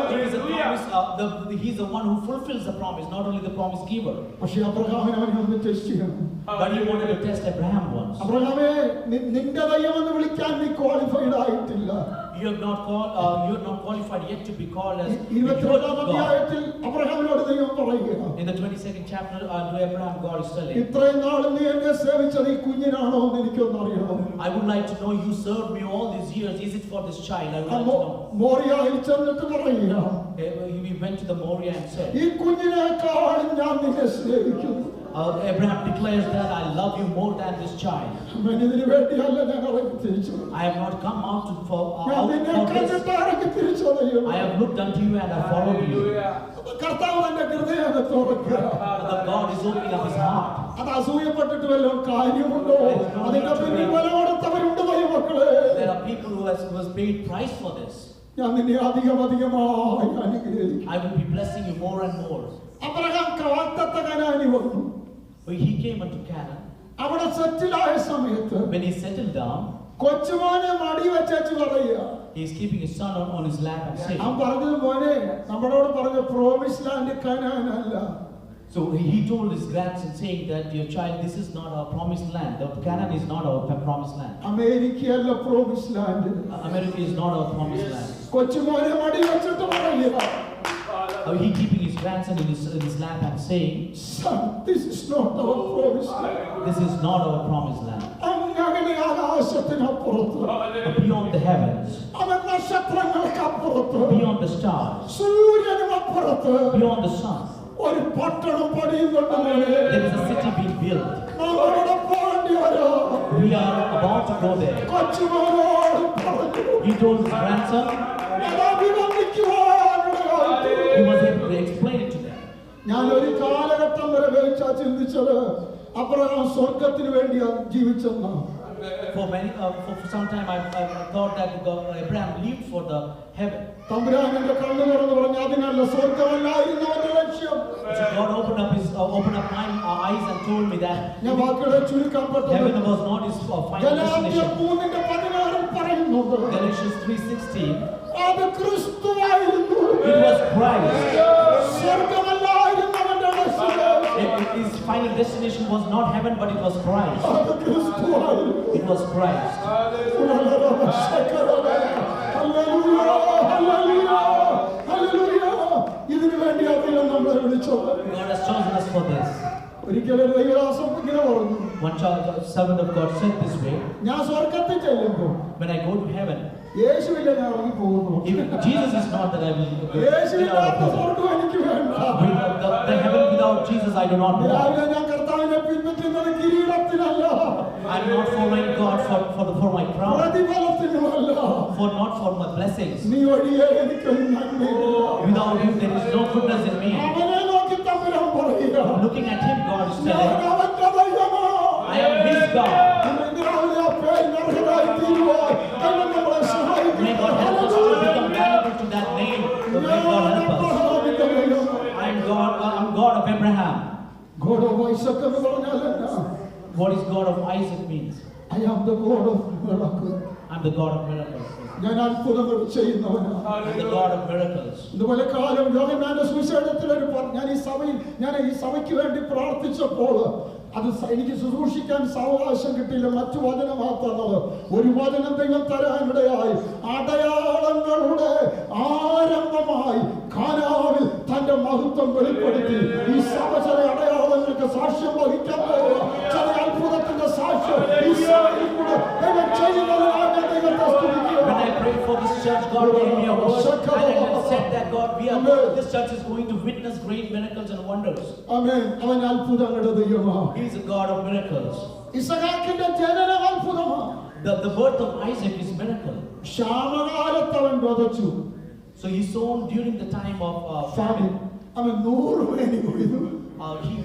He's the one who fulfills the promise, not only the promise giver. പക്ഷേ അബ്രഹാമിനെ അവൻ ഒന്ന് ടെസ്റ്റ് ചെയ്യണം. But he wanted to test Abraham once. അബ്രഹാമേ, നിന്റെ ദൈവമെന്ന് വിളിക്കാൻ നീ ക്വാളിഫൈഡ് ആയിട്ടില്ല. you have not qualified yet to be called as the 22-ാം God. അധ്യായത്തിൽ അബ്രഹാമിനോട് ദൈവം പറയുകയാണ്, In the 22nd chapter, to Abraham, God is telling, ഇത്രയും നാൾ നീ എന്നെ സേവിച്ചത് ഈ കുഞ്ഞിനാണോ എന്ന് എനിക്കൊന്ന് അറിയണം. I would like to know, you served me all these years. Is it for this child? I would like to know. മോറിയയിൽ ചെന്നിട്ട് പറയുക, We went to the Moriah and said, ഈ കുഞ്ഞിനേക്കാളും ഞാൻ നിന്നെ സ്നേഹിക്കുന്നു. Abraham declares that I love you more than this child. ഇതിനു വേണ്ടിയല്ല ഞാൻ ഇറങ്ങി തിരിച്ചത്. I have not come out for ഞാൻ നിന്നെ this. കണ്ടിട്ട് ഇറങ്ങി തിരിച്ചത്. I have looked unto you and I followed you. കർത്താവ് എന്റെ ഹൃദയത്തെ തുറക്കുക. The God is opening up his heart. അത് അസൂയപ്പെട്ടിട്ട് വല്ലതും കാര്യമുണ്ടോ? അതിന്റെ പിന്നിൽ വില കൊടുത്തവരുണ്ട് ദൈവമക്കളെ. There are people who was paid price for this. ഞാൻ നിന്നെ അധികമായി അനുഗ്രഹിക്കും. I will be blessing you more and more. Abraham വാഗ്ദത്ത കനാനി വന്നു. He came unto Canaan. അവിടെ സെറ്റിലായ സമയത്ത് When he settled down, കൊച്ചുമോനെ മടി വെച്ചു പറയുക, he is keeping his son on his lap and saying, ഞാൻ പറഞ്ഞത് മോനെ, നമ്മളോട് പറഞ്ഞ പ്രോമിസ് ലാൻഡ് കനാനല്ല. so he told his grandson saying that, your child, this is not our promised land. The Canaan is not our promised land. അമേരിക്കയല്ല promise land. America is not our promised land. കൊച്ചുമോനെ മടി വെച്ചിട്ട് പറയുക, He keeping his grandson in his lap and saying, son, this is not our promised land. this is not our promised land. അങ്ങനെ ആകാശത്തിനപ്പുറത്ത്, Beyond the heavens, അവൻ നക്ഷത്രങ്ങൾക്കപ്പുറത്ത്, beyond the stars, സൂര്യനുമപ്പുറത്ത് beyond the sun, ഒരു പട്ടണം പണിയുന്നുണ്ട് മോനെ. there is a city being built. നമ്മളവിടെ പോകേണ്ടി വരും. We are about to go there. കൊച്ചുമോനോട് പറഞ്ഞു, He told his grandson, അത് അഭിനന്ദിക്കുവാനിടയായി. he was able to explain it to them. ഞാൻ ഒരു കാലഘട്ടം വരെ വേവിച്ചാ ചിന്തിച്ചത് അബ്രഹാം സ്വർഗത്തിന് വേണ്ടിയാണ് ജീവിച്ചെന്ന്. For some time I thought that Abraham lived for the heaven. തമ്പുരാന്റെ കണ്ണു തുറന്നു പറഞ്ഞു, അതിനല്ല, സ്വർഗമല്ലായിരുന്നു അവന്റെ ലക്ഷ്യം. So God opened up my eyes and told me that ഞാൻ വാക്കുകളെ ചുരുക്കാൻ heaven പറ്റും. was not his final ഗലാത്യർ destination. 3:16 പറയുന്നുണ്ട്, Galatians 3:16, അത് ക്രിസ്തുവായിരുന്നു. it was Christ. സ്വർഗമല്ലായിരുന്നു അവന്റെ ലക്ഷ്യം. His final destination was not heaven, but it was Christ. അത് ക്രിസ്തുവായിരുന്നു. It was Christ. ഇതിനു വേണ്ടി അദ്ദേഹം നമ്മളെ വിളിച്ചത്. God has chosen us for this. ഒരിക്കലും ദൈവദാസൻ ഇങ്ങനെ പറഞ്ഞു, One servant of God said this way, ഞാൻ സ്വർഗത്തിൽ ചെല്ലുമ്പോൾ when I go to heaven, യേശുവില്ല, ഞാൻ ഇറങ്ങി പോകുന്നു. if Jesus is not that I will go. യേശുവില്ലാത്ത സ്വർഗം എനിക്ക് വേണ്ട. The heaven without Jesus I do not want. രാവിലെ ഞാൻ കർത്താവിനെ പിൻപറ്റുന്നത് കിരീടത്തിനല്ല, I'm not following God for my crown, പ്രതിഫലത്തിനുമല്ല. not for my blessings. നീ ഒഴിയെ എനിക്കൊരു നന്മയില്ല. Without him there is no goodness in me. അവനെ നോക്കി തമ്പുരാൻ പറയുക, Looking at him, God is ഞാൻ telling, അവന്റെ ദൈവമാ. I am his God. ഇന്ന് രാവിലെ ആ പേരിന് അർഹരായി തീരുവാൻ ദൈവം നമ്മളെ May സഹായിക്കട്ടെ. God help us to become valuable to that name. May God help us. I'm God of Abraham. God of Isaac എന്ന് പറഞ്ഞാൽ എന്നാ? What is God of Isaac means? I am the God of miracles. I'm the God of miracles. ഞാൻ അത്ഭുതങ്ങൾ ചെയ്യുന്നവനാണ്. I'm the God of miracles. ഇതുപോലെ കാലം യോഹന്നാന്റെ സുവിശേഷത്തിൽ ഞാൻ ഈ സഭയ്ക്ക് വേണ്ടി പ്രാർത്ഥിച്ചപ്പോൾ അത് എനിക്ക് ശുശ്രൂഷിക്കാൻ സാവകാശം കിട്ടിയില്ല. മറ്റു വചനമാണ് തന്നത്. ഒരു വചനം ദൈവം തരാനിടയായി. അടയാളങ്ങളുടെ ആരംഭമായി കാനാവിൽ തന്റെ മഹത്വം വെളിപ്പെടുത്തി. ഈ സഭ ചില അടയാളങ്ങൾക്ക് സാക്ഷ്യം വഹിക്കാൻ പോവുക. ചില അത്ഭുതത്തിന്റെ സാക്ഷ്യം ഈ സഭയിൽ കൂടെ ദൈവം ചെയ്യുന്നതിനാണ് ദൈവത്തെ സ്തുതിക്കുക. When I prayed for this church, God gave me a word and said that this church is going to witness great miracles and wonders. ആമേൻ. അവൻ അത്ഭുതങ്ങളുടെ ദൈവമാണ്. He is a God of miracles. ഇസഹാക്കിന്റെ ജനനം അത്ഭുതമാണ്. The birth of Isaac is miracle. ക്ഷാമകാലത്ത് അവൻ വിതച്ചു. So he sown during the time of famine. അവൻ 100 Veni കൊയ്തു.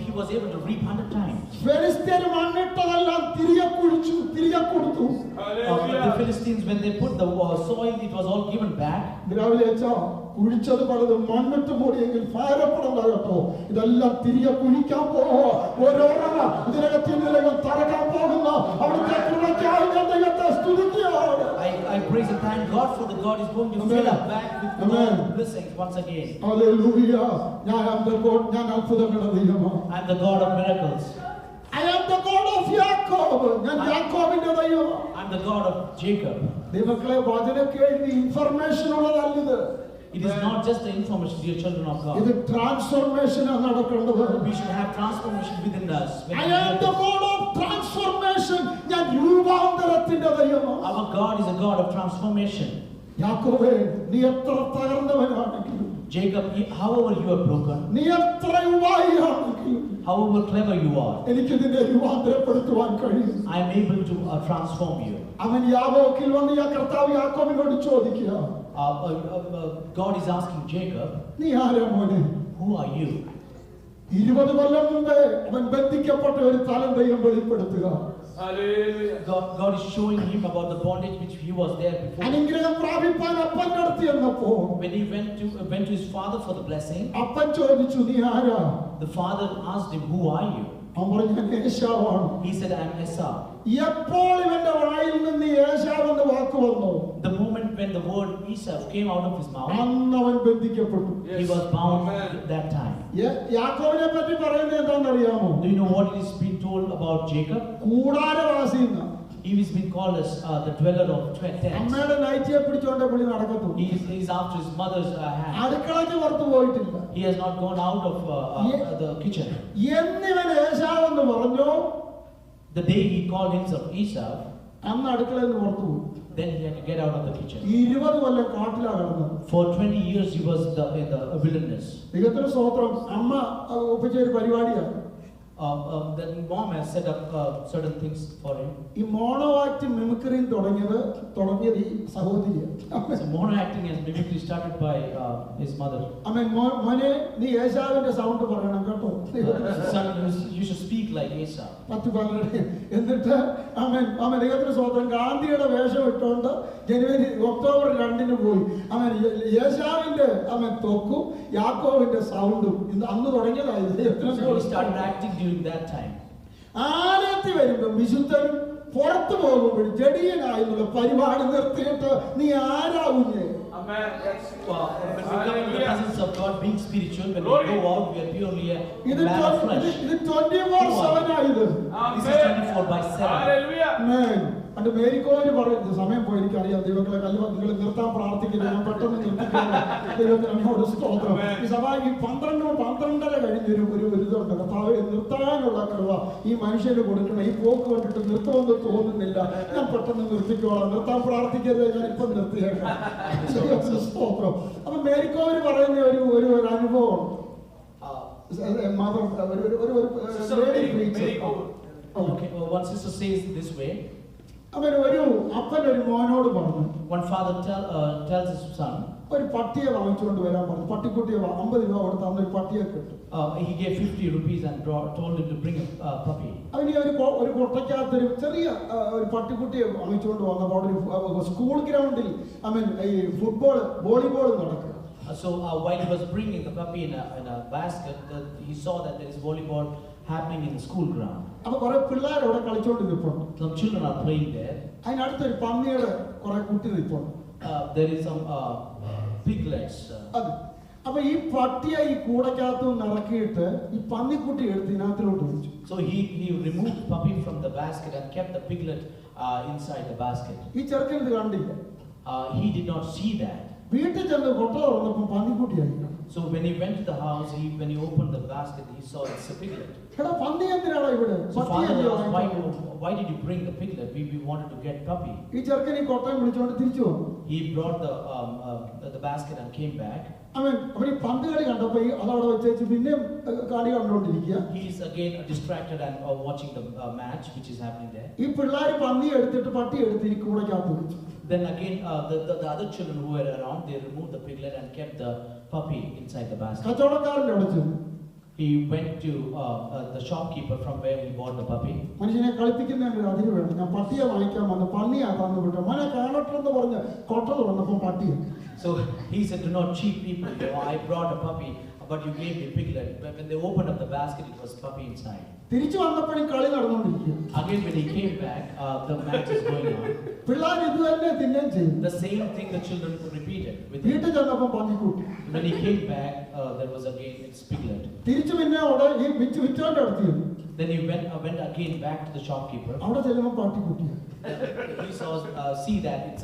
He was able to reap 100 times. ഫെലിസ്ത്യർ മണ്ണിട്ടതെല്ലാം തിരികെ കുഴിച്ചു, തിരികെ കൊടുത്തു. The Philistines, when they put the soil, it was all given back. രാവിലെ കുഴിച്ചത് പലതും മണ്ണിട്ട് മൂടിയെങ്കിൽ ഭാരപ്പെടണ്ട കേട്ടോ. ഇതെല്ലാം തിരികെ കുഴിക്കാൻ പോവോ. ഓരോരോ ഇതിനകത്ത് തറക്കാൻ പോകുന്ന അവിടുത്തെ കൃപയ്ക്കായി ഞാൻ ദൈവത്തെ സ്തുതിക്കുകയാണ്. I praise and thank God for the God is going to fill up back with more blessings once again. Hallelujah. ഞാൻ അത്ഭുതങ്ങളുടെ ദൈവമാണ്. I'm the God of miracles. I am the God of Jacob. ഞാൻ യാക്കോബിന്റെ ദൈവമാണ്. I'm the God of Jacob. ദൈവങ്ങളെ വചനം കേൾവി information ഉള്ളതല്ലിത്. It is not just the information, dear children of God. ഇത് ട്രാൻസ്ഫോർമേഷൻ ആണ് നടക്കേണ്ടത്. We should have transformation within us. I am the God of transformation. ഞാൻ രൂപാന്തരത്തിന്റെ ദൈവമാണ്. Our God is a God of transformation. യാക്കോബേ, നീ എത്ര തകർന്നവനാണെങ്കിലും, Jacob, however you are broken, നീ എത്ര ഉപായിയാണെങ്കിലും, however clever you are, എനിക്ക് നിന്നെ രൂപാന്തരപ്പെടുത്തുവാൻ കഴിയും. I am able to transform you. അവൻ യാബോക്കിൽ വന്ന് കർത്താവ് യാക്കോബിനോട് ചോദിക്കുക, God is asking Jacob, നീ ആരാ മോനെ? who are you? 20 കൊല്ലം മുമ്പേ അവൻ ബന്ധിക്കപ്പെട്ട ഒരു തലം ദൈവം വെളിപ്പെടുത്തുക. God is showing him about the bondage which he was there before. അനുഗ്രഹം പ്രാപിപ്പാൻ അപ്പന്റെ അടുത്ത് ചെന്നപ്പോ When he went to his father for the blessing, അപ്പൻ ചോദിച്ചു, നീ ആരാ? the father asked him, who are you? അവൻ പറഞ്ഞു, ഞാൻ ഏശാവാണ്. He said, I am Esau. എപ്പോൾ ഇവന്റെ വായിൽ നിന്ന് ഏശാവ് എന്ന വാക്ക് വന്നു, The moment when the word Esau came out of his mouth, അന്ന് അവൻ ബന്ധിക്കപ്പെട്ടു. he was bound at that time. യാക്കോബിനെ പറ്റി പറയുന്നത് എന്താണെന്നറിയാമോ? Do you know what is being told about Jacob? കൂടാരവാസി എന്ന്. He is being called as the dweller of tents. അമ്മയുടെ നൈറ്റിയെ പിടിച്ചോണ്ടേ പുള്ളി നടക്കത്തു. He is after his mother's hand. അടുക്കളയ്ക്ക് പുറത്തു പോയിട്ടില്ല. He has not gone out of the kitchen. എന്നിവൻ ഏശാവെന്ന് പറഞ്ഞു, The day he called himself Esau, അന്ന് അടുക്കളയിൽ നിന്ന് പുറത്തു പോയി. then he had to get out of the kitchen. 20 കൊല്ലം കാട്ടിലാണ് കിടന്നത്. For 20 years he was in the wilderness. ദൈവത്തിന് സ്തോത്രം. അമ്മ ഒപ്പിച്ച ഒരു പരിപാടിയാണ്. Then mom has set up certain things for him. ഈ മോണോ ആക്ട് മിമിക്രിയും തുടങ്ങിയത് ഈ സഹോദരിയാണ്. So mono acting and mimicry started by his mother. മോനെ, നീ ഏശാവിന്റെ സൗണ്ട് പറയണം കേട്ടോ. Son, you should speak like Esau. എന്നിട്ട് അവൻ ദൈവത്തിന് സ്തോത്രം ഗാന്ധിയുടെ വേഷം ഇട്ടുകൊണ്ട് ഒക്ടോബർ 2 പോയി. ഏശാവിന്റെ തൊക്കും യാക്കോവിന്റെ സൗണ്ടും അന്ന് തുടങ്ങിയതായിരുന്നു. He started acting during that time. ആലയത്തിൽ വരുമ്പോ വിശുദ്ധൻ പുറത്തു പോകുമ്പോൾ ജഡിയനായുള്ള പരിപാടി നിർത്തിയിട്ട് നീ ആരാവുന്നേ? When we come in the presence of God, being spiritual, when we go out, we are purely a man of flesh. ഇത് 24/7 ആയത്. This is 24/7. അണ്ട് മേരിക്കോര് പറയുന്നത് സമയം പോയി, എനിക്കറിയാം. ദൈവങ്ങളെ നിങ്ങൾ നിർത്താൻ പ്രാർത്ഥിക്കുന്നത് ഞാൻ പെട്ടെന്ന് നിർത്തിക്കുന്നു. ദൈവത്തിന് നമ്മോട് സ്തോത്രം. ഈ സഭ ഈ 12:30 കഴിഞ്ഞൊരു ഇതുണ്ട്. കർത്താവേ, നിർത്താനുള്ള കൃപ ഈ മനുഷ്യന് കൊടുക്കണം. ഈ പോക്ക് കണ്ടിട്ട് നിർത്തുമെന്ന് തോന്നുന്നില്ല. ഞാൻ പെട്ടെന്ന് നിർത്തിക്കോളാം. നിർത്താൻ പ്രാർത്ഥിക്കരുത്, ഞാൻ ഇപ്പം നിർത്തിയേക്കാം. സ്തോത്രം. അപ്പൊ മേരിക്കോര് പറയുന്ന ഒരു അനുഭവം. One sister says this way. അപ്പൻ ഒരു മോനോട് പറഞ്ഞു, one father tells his son, ഒരു പട്ടിയെ വാങ്ങിച്ചുകൊണ്ട് വരാൻ പറഞ്ഞു. പട്ടിക്കുട്ടിയെ 50 രൂപ കൊടുത്ത് അന്ന് ഒരു പട്ടിയെ കിട്ടും. He gave 50 rupees and told him to bring a puppy. അവന് ഒരു കൊട്ടയ്ക്കകത്തൊരു ചെറിയ ഒരു പട്ടിക്കുട്ടിയെ വാങ്ങിച്ചുകൊണ്ട് വന്നപ്പോൾ അവിടെ ഒരു സ്കൂൾ ഗ്രൗണ്ടിൽ ഈ വോളിബോൾ നടക്കുക. So while he was bringing the puppy in a basket, he saw that there is volleyball happening in the school ground. അപ്പൊ കുറെ പിള്ളേർ അവിടെ കളിച്ചോണ്ട് നിൽപ്പുണ്ട്. Some children are playing there. അതിനടുത്തൊരു പന്നിയുടെ കുറെ കുട്ടി നിൽപ്പുണ്ട്. There is some piglets. അപ്പൊ ഈ പട്ടിയെ ഈ കൂടക്കകത്ത് ഇറക്കിയിട്ട് ഈ പന്നിക്കുട്ടി എടുത്ത് ഇതിനകത്തിലോട്ട് വെച്ചു. So he removed the puppy from the basket and kept the piglet inside the basket. ഈ ചെറുക്കൻ ഇത് കണ്ടില്ല. He did not see that. വീട്ടിൽ ചെന്ന് കൊട്ട തുറന്നപ്പോൾ പന്നിക്കുട്ടിയായി. So when he went to the house, when he opened the basket, he saw it's a piglet. എടാ, പന്നി എന്തിനാണ് ഇവിടെ? So father asked, why did you bring the piglet? We wanted to get puppy. ഈ ചെറുക്കൻ ഈ കൊട്ടയും വിളിച്ചുകൊണ്ട് തിരിച്ചു വന്നു. He brought the basket and came back. അവൻ ഈ പന്ത് കളി കണ്ടപ്പോ അതവിടെ വെച്ച് പിന്നെയും കളി കണ്ടുകൊണ്ടിരിക്കുക. He is again distracted and watching the match which is happening there. ഈ പിള്ളേർ പന്നി എടുത്തിട്ട് പട്ടി എടുത്ത് ഈ കൂടക്കകത്ത് വെച്ചു. Then again the other children who were around, they removed the piglet and kept the puppy inside the basket. കച്ചവടക്കാരന്റെ അവിടെ ചെന്നു. He went to the shopkeeper from where he bought the puppy. മനുഷ്യനെ കളിപ്പിക്കുന്നതിന് ഒരു അതിര് വേണം. ഞാൻ പട്ടിയെ വാങ്ങിക്കാൻ വന്നു, പന്നിയാ തന്നു വിട്ടു. മോനെ കാണട്ടെന്ന് പറഞ്ഞ് കൊട്ട തുറന്നപ്പോൾ പട്ടിയെ. So he said, do not cheat people. You know, I brought a puppy, but you gave me a piglet. But when they opened up the basket, it was puppy inside. തിരിച്ചു വന്നപ്പോഴും കളി നടന്നുകൊണ്ടിരിക്കുക. Again, when he came back, the match is going on. പിള്ളേർ ഇത് തന്നെ തിന്നുകയും ചെയ്തു. The same thing the children repeated. വീട്ടിൽ ചെന്നപ്പോൾ പന്നിക്കുട്ടി. When he came back, there was again its piglet. തിരിച്ചു പിന്നെ അവിടെ ഈ വിറ്റോന്റെ അടുത്ത് ചെന്നു. Then he went again back to the shopkeeper. അവിടെ ചെല്ലുമ്പോൾ പട്ടിക്കുട്ടിയാണ്. He saw see that it's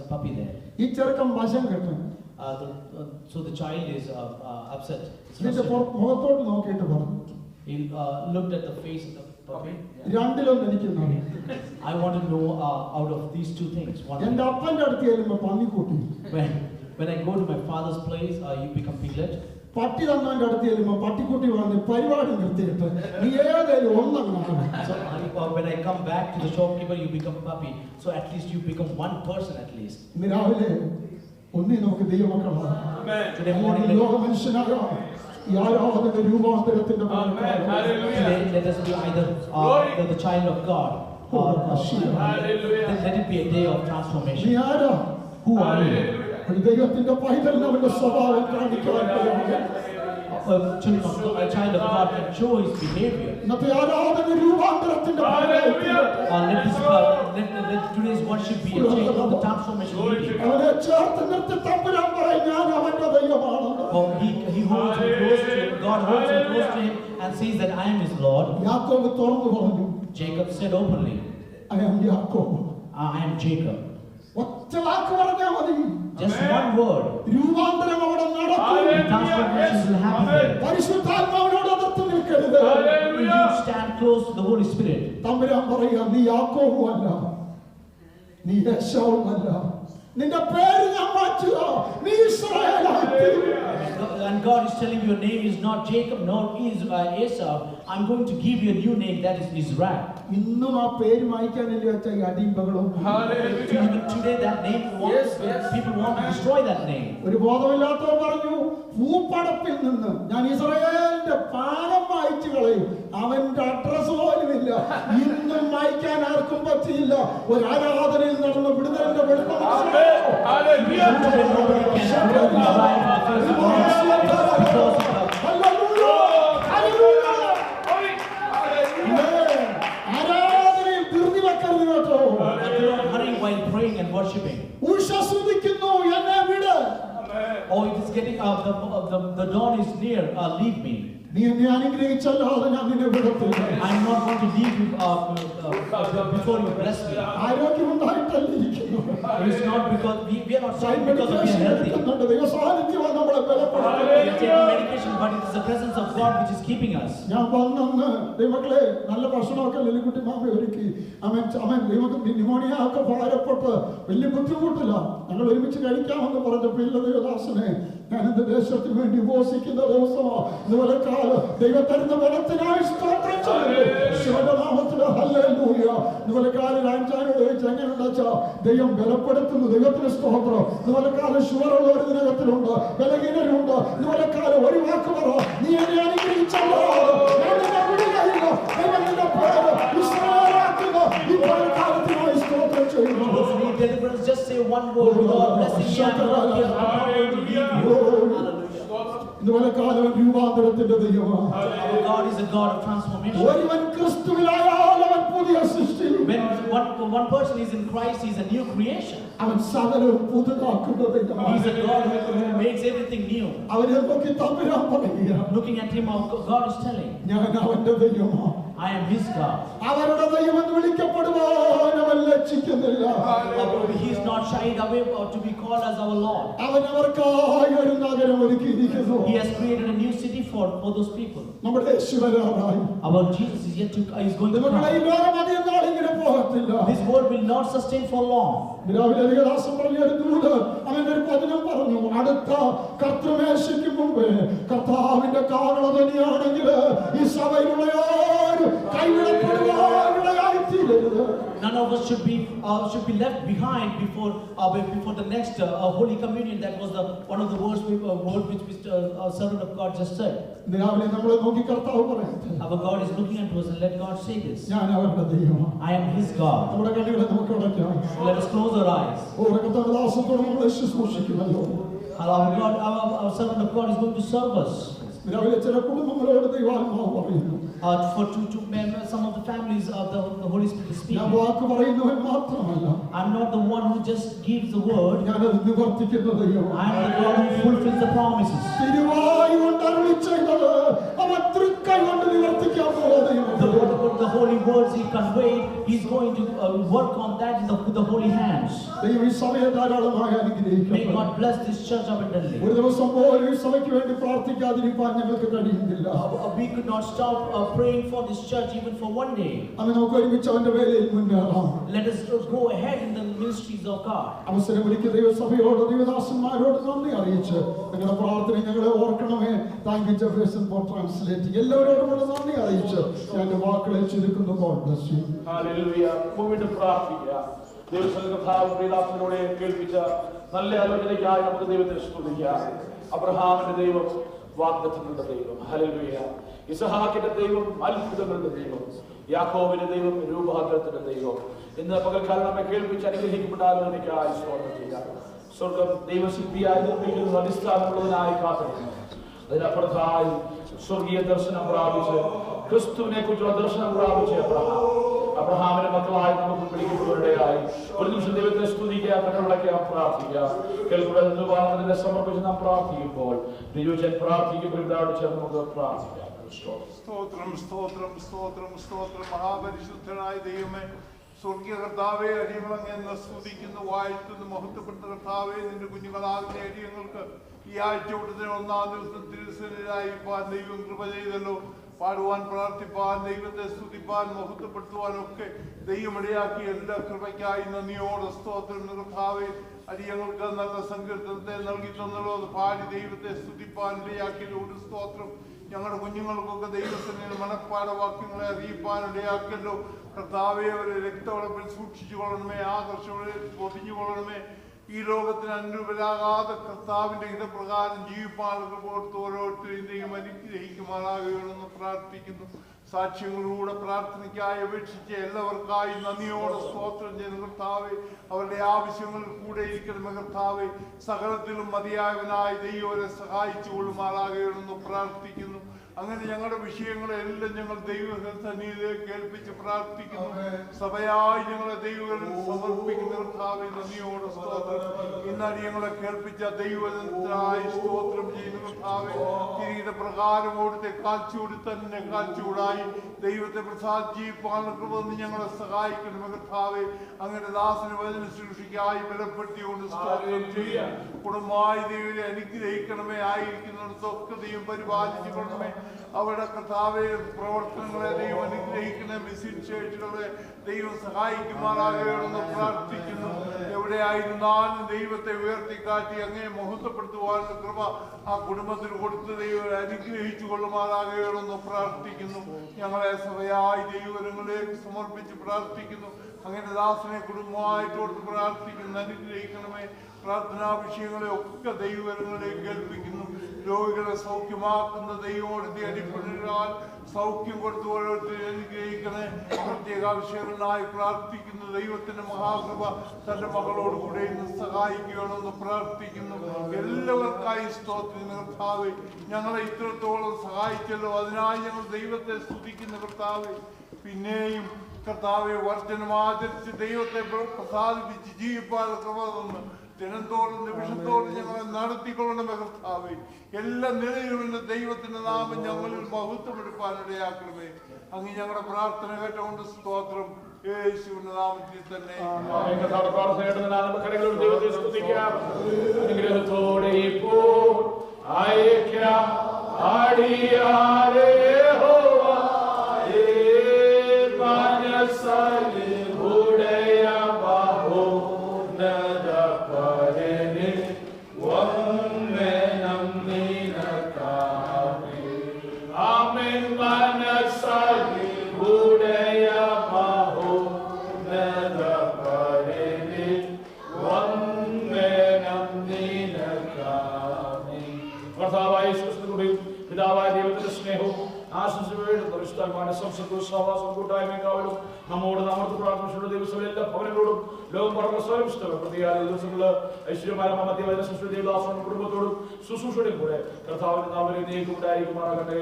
a puppy there. ഈ ചെറുക്കൻ വശം കെട്ടു. So the child is upset. ഇതിന്റെ മുഖത്തോട്ട് നോക്കിയിട്ട് പറഞ്ഞു. He looked at the face of the puppy. രണ്ടിലൊന്നും എനിക്കുണ്ടാവും. I want to know out of these two things. എന്റെ അപ്പന്റെ അടുത്ത് ചെല്ലുമ്പോൾ പന്നിക്കുട്ടി. When I go to my father's place, you become piglet. പട്ടി തന്നാന്റെ അടുത്ത് ചെല്ലുമ്പോൾ പട്ടിക്കുട്ടി വന്ന് പരിപാടി നിർത്തിയിട്ട് നീ ഏതായാലും ഒന്നങ്ങാണ്. So when I come back to the shopkeeper, you become puppy. So at least you become one person at least. ഇന്ന് രാവിലെ ഒന്നി നമുക്ക് ദൈവമക്കളാണ്. Today morning, ലോക മനുഷ്യനാകാം. ഈ ആരാധന രൂപാന്തരത്തിന്റെ today let us be either the child of God or let it be a day of transformation. നീ ആരാ? Who are you? ഒരു ദൈവത്തിന്റെ പൈതലിന് അവന്റെ സ്വഭാവം കാണിക്കാൻ A child of God can show his behavior. ഇന്നത്തെ ആരാധന രൂപാന്തരത്തിന്റെ Let today's worship be a change of the transformation meeting. അവനെ ചേർത്ത് നിർത്തി തമ്പുരാൻ പറയും ഞാൻ അവന്റെ ദൈവമാണ്. He holds him close to him. God holds him close to him and says that I am his Lord. യാക്കോബ് തുറന്നു പറഞ്ഞു. Jacob said openly, I am യാക്കോബ്. I am Jacob. ഒറ്റ വാക്ക് പറഞ്ഞാൽ മതി. Just one word. രൂപാന്തരം അവിടെ നടക്കും. Transformation will happen there. പരിശുദ്ധാത്മാവിനോട് എതിർത്ത് നിൽക്കരുത്. You stand close to the Holy Spirit. തമ്പുരാൻ പറയുക നീ യാക്കോബും അല്ല, നീ ഏശാവും അല്ല, നിന്റെ പേര് ഞാൻ മാറ്റുക, നീ ഇസ്രായേലായി. And God is telling you your name is not Jacob nor is Esau. I'm going to give you a new name that is Israel. ഇന്നും ആ പേര് മായ്ക്കാനല്ലേ വെച്ച ഈ അടിമ്പകളും. Today that name people want to destroy that name. ഒരു ബോധമില്ലാത്തവർ പറഞ്ഞു ഭൂപടപ്പിൽ നിന്ന് ഞാൻ ഇസ്രായേലിന്റെ പാലം മായ്ച്ചു കളയും. അവന്റെ അഡ്രസ് പോലും ഇല്ല. ഇന്നും മായ്ക്കാൻ ആർക്കും പറ്റിയില്ല. ഒരു ആരാധനയിൽ നടന്ന വിടുതലിന്റെ വെളുപ്പം ആരാധനയിൽ ധൃതി വെക്കരുത് കേട്ടോ. Hurrying while praying and worshiping. ഉഷസുദിക്കുന്നു എന്നെ വിട്. Oh, it is getting the dawn is near. Leave me. നീ എന്നെ അനുഗ്രഹിച്ചല്ലാതെ ഞാൻ നിന്നെ വിടത്തില്ല. I am not going to leave you before you bless me. ആരോഗ്യമുണ്ടായിട്ടല്ല ഇരിക്കുന്നു. It is not because we are not sick because we are healthy. ദൈവ സാന്നിധ്യം നമ്മളെ ബലപ്പെടുത്തുന്നു. We are taking medication, but it is the presence of God which is keeping us. ഞാൻ വന്നന്ന് ദൈവമക്കളെ നല്ല ഭക്ഷണമൊക്കെ ലില്ലിക്കുട്ടി മാമ ഒരുക്കി. അവൻ ദൈവത്തിന് ന്യൂമോണിയ ഒക്കെ ഭാരപ്പെട്ട് വലിയ ബുദ്ധിമുട്ടില്ല. ഞങ്ങൾ ഒരുമിച്ച് കഴിക്കാമെന്ന് പറഞ്ഞപ്പോൾ ഇല്ല ദൈവദാസനെ ഞാൻ എന്റെ ദേശത്തിന് വേണ്ടി ഉപവസിക്കുന്ന ദിവസമാണ്. ഇതുപോലെ ദൈവത്തരുന്ന ബലത്തിനായി സ്തോത്രം ചെയ്യുന്നു. ശിവന്റെ നാമത്തില് ഹല്ലേലൂയ. ഇതുപോലെ കാലം അഞ്ചാനോട് ചോദിച്ചു എങ്ങനെയുണ്ടാ ദൈവം ബലപ്പെടുത്തുന്നു. ദൈവത്തിന് സ്തോത്രം. ഇതുപോലെ കാലം ഷുവറുള്ളവർ ഇതിനകത്തിലുണ്ട്, ബലഹീനരുണ്ട്. ഇതുപോലെ കാലം ഒരു വാക്ക് പറ, നീ എന്നെ അനുഗ്രഹിച്ചല്ലോ, ഞാൻ നിന്നെ വിടുകയില്ല. ദൈവം നിന്റെ പേര് ഇസ്രായേലാക്കുന്ന ഈ കാലത്തിനായി സ്തോത്രം ചെയ്യുന്നു. Just say one word, God blessing you. I'm not going to leave you. ഇതുപോലെ കാലം രൂപാന്തരത്തിന്റെ ദൈവമാണ്. Our God is a God of transformation. ഒരുവൻ ക്രിസ്തുവിലായാൽ അവൻ പുതിയ സൃഷ്ടി. When one person is in Christ, he is a new creation. അവൻ സകലവും പുതുതാക്കുന്ന ദൈവമാണ്. He is a God who makes everything new. അവനെ നോക്കി തമ്പുരാൻ പറയുക, Looking at him, God is telling, ഞാൻ അവന്റെ ദൈവമാണ്. I am his God. അവരുടെ ദൈവം എന്ന് വിളിക്കപ്പെടുവാൻ അവൻ ലജ്ജിക്കുന്നില്ല. He is not shied away to be called as our Lord. അവൻ അവർക്കായി ഒരു നഗരം ഒരുക്കിയിരിക്കുന്നു. He has created a new city for those people. നമ്മുടെ യേശുവരായി Our Jesus is yet to is going to come. ഈ ലോകം അധികം നാളിങ്ങനെ പോകത്തില്ല. This world will not sustain for long. രാവിലെ ദൈവദാസൻ പറഞ്ഞ ഒരു ദൂത് അവന്റെ ഒരു വചനം പറഞ്ഞു, അടുത്ത കർത്തൃമേശയ്ക്ക് മുമ്പ് കർത്താവിന്റെ കാഹളധ്വനിയാണെങ്കിൽ ഈ സഭയിലുള്ള കൈവിടപ്പെടുവാനിടയായിത്തീരരുത്. None of us should be left behind before the next Holy Communion. That was one of the words which servant of God just said. രാവിലെ നമ്മളെ നോക്കി കർത്താവ് പറയട്ടെ, Our God is looking at us and let God say this. ഞാൻ അവരുടെ ദൈവമാണ്. I am his God. നമ്മുടെ കണ്ണുകളെ നമുക്ക് അടയ്ക്കാം. Let us close our eyes. കർത്താവ് ദാസത്തോട് നമ്മളെ ശുശ്രൂഷിക്കുമല്ലോ. Our servant of God is going to serve us. രാവിലെ ചില കുടുംബങ്ങളോട് ദൈവാത്മാവ് പറയുന്നു. For some of the families of the Holy Spirit is speaking. ഞാൻ വാക്ക് പറയുന്നവൻ മാത്രമല്ല, I'm not the one who just gives the word. ഞാനത് നിവർത്തിക്കുന്ന ദൈവമാണ്. I am the God who fulfills the promises. തിരുവായി കൊണ്ട് അരുളി ചെയ്തത് അവൻ തൃക്കൈ കൊണ്ട് നിവർത്തിക്കാൻ പോകുന്ന ദൈവമാണ്. words he conveyed, he's going to work on that with the holy hands. ദൈവം ഈ സഭയെ ധാരാളമായി May അനുഗ്രഹിക്കട്ടെ. God bless this church abundantly. ഒരു ദിവസം പോലും ഈ സഭയ്ക്ക് വേണ്ടി പ്രാർത്ഥിക്കാതിരിക്കാൻ ഞങ്ങൾക്ക് കഴിയുന്നില്ല. We could not stop praying for this church even for one day. അന്ന് നമുക്ക് ഒരുമിച്ച് അവന്റെ വേലയിൽ മുന്നേറാം. Let us go ahead in the ministries of God. അവസരമൊരുക്കിയ ദൈവസഭയോട് ദൈവദാസന്മാരോട് നന്ദി അറിയിച്ച് നിങ്ങളുടെ പ്രാർത്ഥന ഞങ്ങളെ ഓർക്കണമേ. Thank you Jefferson for translating. എല്ലാവരോടുമുള്ള നന്ദി അറിയിച്ച് ഞാൻ എൻ്റെ വാക്കുകളെ ചുരുക്കുന്നു. God bless you. ഹല്ലേലൂയ. വീണ്ടും പ്രാർത്ഥിക്കുക. ദൈവസന്നിധിയിലൂടെ കേൾപ്പിച്ച നല്ല ആലോചനയ്ക്കായി നമുക്ക് ദൈവത്തെ സ്തുതിക്കാം. അബ്രഹാമിന്റെ ദൈവം വാഗ്ദത്തങ്ങളുടെ ദൈവം, ഹല്ലേലൂയ. ഇസഹാക്കിന്റെ ദൈവം അത്ഭുതങ്ങളുടെ ദൈവം, യാക്കോബിന്റെ ദൈവം രൂപാന്തരത്തിന്റെ ദൈവം. ഇന്ന് പകൽക്കാലം നമ്മെ കേൾപ്പിച്ച് അനുഗ്രഹിക്കപ്പെട്ട ആലോചനയ്ക്കായി സ്തോത്രം ചെയ്യാം. സ്വർഗം ദൈവശില്പിയായി നിർമ്മിക്കുന്നത് അടിസ്ഥാനമുള്ളതിനായി കാത്തിരിക്കുന്നു. അതിനപ്പുറത്തായി സ്വർഗീയ ദർശനം പ്രാപിച്ച് ക്രിസ്തുവിനെ കുറിച്ചുള്ള ദർശനം പ്രാപിച്ച് അബ്രഹാമിന്റെ മക്കളായി നമുക്ക് പിടിക്കപ്പെടുകയായി. ഒരു നിമിഷം ദൈവത്തെ സ്തുതിക്കുക, കണ്ണുകളൊക്കെ പ്രാർത്ഥിക്കുക. കേൾക്കുന്നതിന്റെ സമർപ്പിച്ച് നാം പ്രാർത്ഥിക്കുമ്പോൾ ദൈവജൻ പ്രാർത്ഥിക്കപ്പെടുന്നതോട് ചേർന്ന് നമുക്ക് പ്രാർത്ഥിക്കാം. സ്തോത്രം സ്തോത്രം സ്തോത്രം സ്തോത്രം. മഹാപരിശുദ്ധനായ ദൈവമേ, സ്വർഗീയ കർത്താവേ, അടിയങ്ങളെന്ന് സ്തുതിക്കുന്നു, വാഴ്ത്തുന്നു, മഹത്വപ്പെടുന്ന കർത്താവേ. നിന്റെ കുഞ്ഞുങ്ങളാകുന്ന അടിയങ്ങൾക്ക് ഈ ആഴ്ച വിടുന്ന 1-ാം ദിവസം തിരുസന്നിധിയിലായിരിക്കാൻ ദൈവം കൃപ ചെയ്തല്ലോ. പാടുവാൻ, പ്രാർത്ഥിപ്പാൻ, ദൈവത്തെ സ്തുതിപ്പാൻ, മഹത്വപ്പെടുത്തുവാനൊക്കെ ദൈവമിടയാക്കി എല്ലാ കൃപയ്ക്കായി നന്ദിയോടെ സ്തോത്രം. കർത്താവേ, അടിയങ്ങൾക്ക് നല്ല സങ്കീർത്തനത്തെ നൽകി തന്നല്ലോ. അത് പാടി ദൈവത്തെ സ്തുതിപ്പാൻ ഇടയാക്കിയതോട് സ്തോത്രം. ഞങ്ങളുടെ കുഞ്ഞുങ്ങൾക്കൊക്കെ ദൈവത്തിന് മനഃപ്പാഠവാക്യങ്ങളെ അറിയിപ്പാൻ ഇടയാക്കല്ലോ. കർത്താവെ, അവരെ രക്തവളപ്പിൽ സൂക്ഷിച്ചു കൊള്ളണമേ, ആദർശങ്ങളെ പൊതിഞ്ഞു കൊള്ളണമേ. ഈ ലോകത്തിന് അനുരൂപരാകാതെ കർത്താവിന്റെ ഹിതപ്രകാരം ജീവിപ്പാനുള്ള കൊടുത്ത് ഓരോരുത്തരെയും ദൈവം അനുഗ്രഹിക്കുമാറാകുകയാണെന്ന് പ്രാർത്ഥിക്കുന്നു. സാക്ഷ്യങ്ങളിലൂടെ പ്രാർത്ഥനയ്ക്കായി അപേക്ഷിച്ച എല്ലാവർക്കായി നന്ദിയോടെ സ്തോത്രം ചെയ്യുന്ന കർത്താവെ, അവരുടെ ആവശ്യങ്ങളിൽ കൂടെ ഇരിക്കണമേ കർത്താവെ. സകലത്തിലും മതിയായവനായി ദൈവം അവരെ സഹായിച്ചു കൊള്ളുമാറാകുകയാണെന്ന് പ്രാർത്ഥിക്കുന്നു. അങ്ങനെ ഞങ്ങളുടെ വിഷയങ്ങളെല്ലാം ഞങ്ങൾ ദൈവസന്നിധിയിലേക്ക് കേൾപ്പിച്ച് പ്രാർത്ഥിക്കുന്നു. സഭയായി ഞങ്ങളെ ദൈവങ്ങളിൽ സമർപ്പിക്കുന്ന കർത്താവെ, നന്ദിയോടെ സ്തോത്രം. ഇന്നടി ഞങ്ങളെ കേൾപ്പിച്ച ദൈവത്തിനായി സ്തോത്രം ചെയ്യുന്ന കർത്താവെ, കിരീട പ്രകാരം ഓടുത്തെ കാൽച്ചൂടി തന്നെ കാൽച്ചൂടായി ദൈവത്തെ പ്രസാദിപ്പാനുള്ള കൃപ ഞങ്ങളെ സഹായിക്കണമേ കർത്താവെ. അങ്ങനെ ദാസന് വചന ശുശ്രൂഷയ്ക്കായി ബലപ്പെടുത്തിയോണ്ട് സ്തോത്രം ചെയ്യാം. കുടുംബമായി ദൈവത്തെ അനുഗ്രഹിക്കണമേ. ആയിരിക്കുന്നിടത്തൊക്കെ ദൈവം പരിപാലിച്ചു കൊള്ളണമേ. അവരുടെ കർത്താവെ, പ്രവർത്തനങ്ങളെ ദൈവം അനുഗ്രഹിക്കണേ. മിസിൻ ശേഷികളെ ദൈവം സഹായിക്കുമാറാകുകയാണെന്ന് പ്രാർത്ഥിക്കുന്നു. എവിടെയായിരുന്നാലും ദൈവത്തെ ഉയർത്തിക്കാട്ടി അങ്ങേ മഹത്വപ്പെടുത്തുവാനുള്ള കൃപ ആ കുടുംബത്തിന് കൊടുത്ത് ദൈവം അനുഗ്രഹിച്ചു കൊള്ളുമാറാകുകയാണെന്ന് പ്രാർത്ഥിക്കുന്നു. ഞങ്ങളെ സഭയായി ദൈവങ്ങളിലേക്ക് സമർപ്പിച്ച് പ്രാർത്ഥിക്കുന്നു. അങ്ങനെ ദാസനെ കുടുംബമായിട്ട് കൊടുത്ത് പ്രാർത്ഥിക്കുന്നു. അനുഗ്രഹിക്കണമേ. പ്രാർത്ഥനാ വിഷയങ്ങളെ ഒക്കെ ദൈവങ്ങളിലേക്ക് കേൾപ്പിക്കുന്നു. രോഗികളെ സൗഖ്യമാക്കുന്ന ദൈവോടതി അടിപ്പെടാൻ സൗഖ്യം കൊടുത്തു ഓരോരുത്തരെ അനുഗ്രഹിക്കണേ. പ്രത്യേക വിഷയങ്ങളായി പ്രാർത്ഥിക്കുന്നു. ദൈവത്തിന്റെ മഹാകൃപ തന്റെ മകളോട് കൂടെ ഇന്ന് സഹായിക്കുകയാണെന്ന് പ്രാർത്ഥിക്കുന്നു. എല്ലാവർക്കായി സ്തോത്രം കർത്താവേ. ഞങ്ങളെ ഇത്രത്തോളം സഹായിച്ചല്ലോ, അതിനായി ഞങ്ങൾ ദൈവത്തെ സ്തുതിക്കുന്ന കർത്താവേ. പിന്നെയും കർത്താവെ, വർജനം ആചരിച്ച് ദൈവത്തെ പ്രസാദിപ്പിച്ച് ജീവിപ്പാൻ കൃപ തന്ന് ദിനത്തോളം നിമിഷത്തോളം ഞങ്ങളെ നടത്തിക്കൊള്ളണമേ കർത്താവേ. എല്ലാ നിലയിലും ദൈവത്തിന്റെ നാമം ഞങ്ങളിൽ മഹത്വമെടുപ്പാനിടയാക്കണമേ. അങ്ങ് ഞങ്ങളുടെ പ്രാർത്ഥന കേട്ടുകൊണ്ട് സ്തോത്രം. യേശുവിന്റെ നാമത്തിൽ തന്നെ അനുഗ്രഹത്തോടെ ഇപ്പോൾ അയക്കാം അടിയാരേ പിതാവായ ദൈവത്തിന്റെ സ്നേഹവും കൂട്ടായ്മയും നമ്മോട് നമ്മൾക്ക് പ്രാർത്ഥിച്ചുള്ള ദിവസം എല്ലാ ഭവനങ്ങളോടും ലോകം പറഞ്ഞ സ്വയം പ്രതികാര ദിവസങ്ങള് ഐശ്വര്യമായ മധ്യവചന ശുശ്രൂഷ കുടുംബത്തോടും ശുശ്രൂഷയോടും കൂടെ കർത്താവിന്റെ നാമം ഉണ്ടായിരിക്കുമാറാകട്ടെ.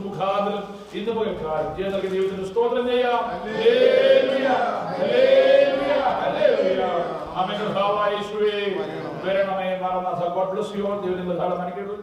മുഖാന്തരം ഇന്ന് പകൽക്കാലം ജയ നൽകിയ ദൈവത്തിന് സ്തോത്രം ചെയ്യാം. കർത്താവായ യേശുവേ, വരണമേ. God bless you all. ദൈവം നിങ്ങളെ ധാരാളം അനുഗ്രഹിക്കട്ടെ.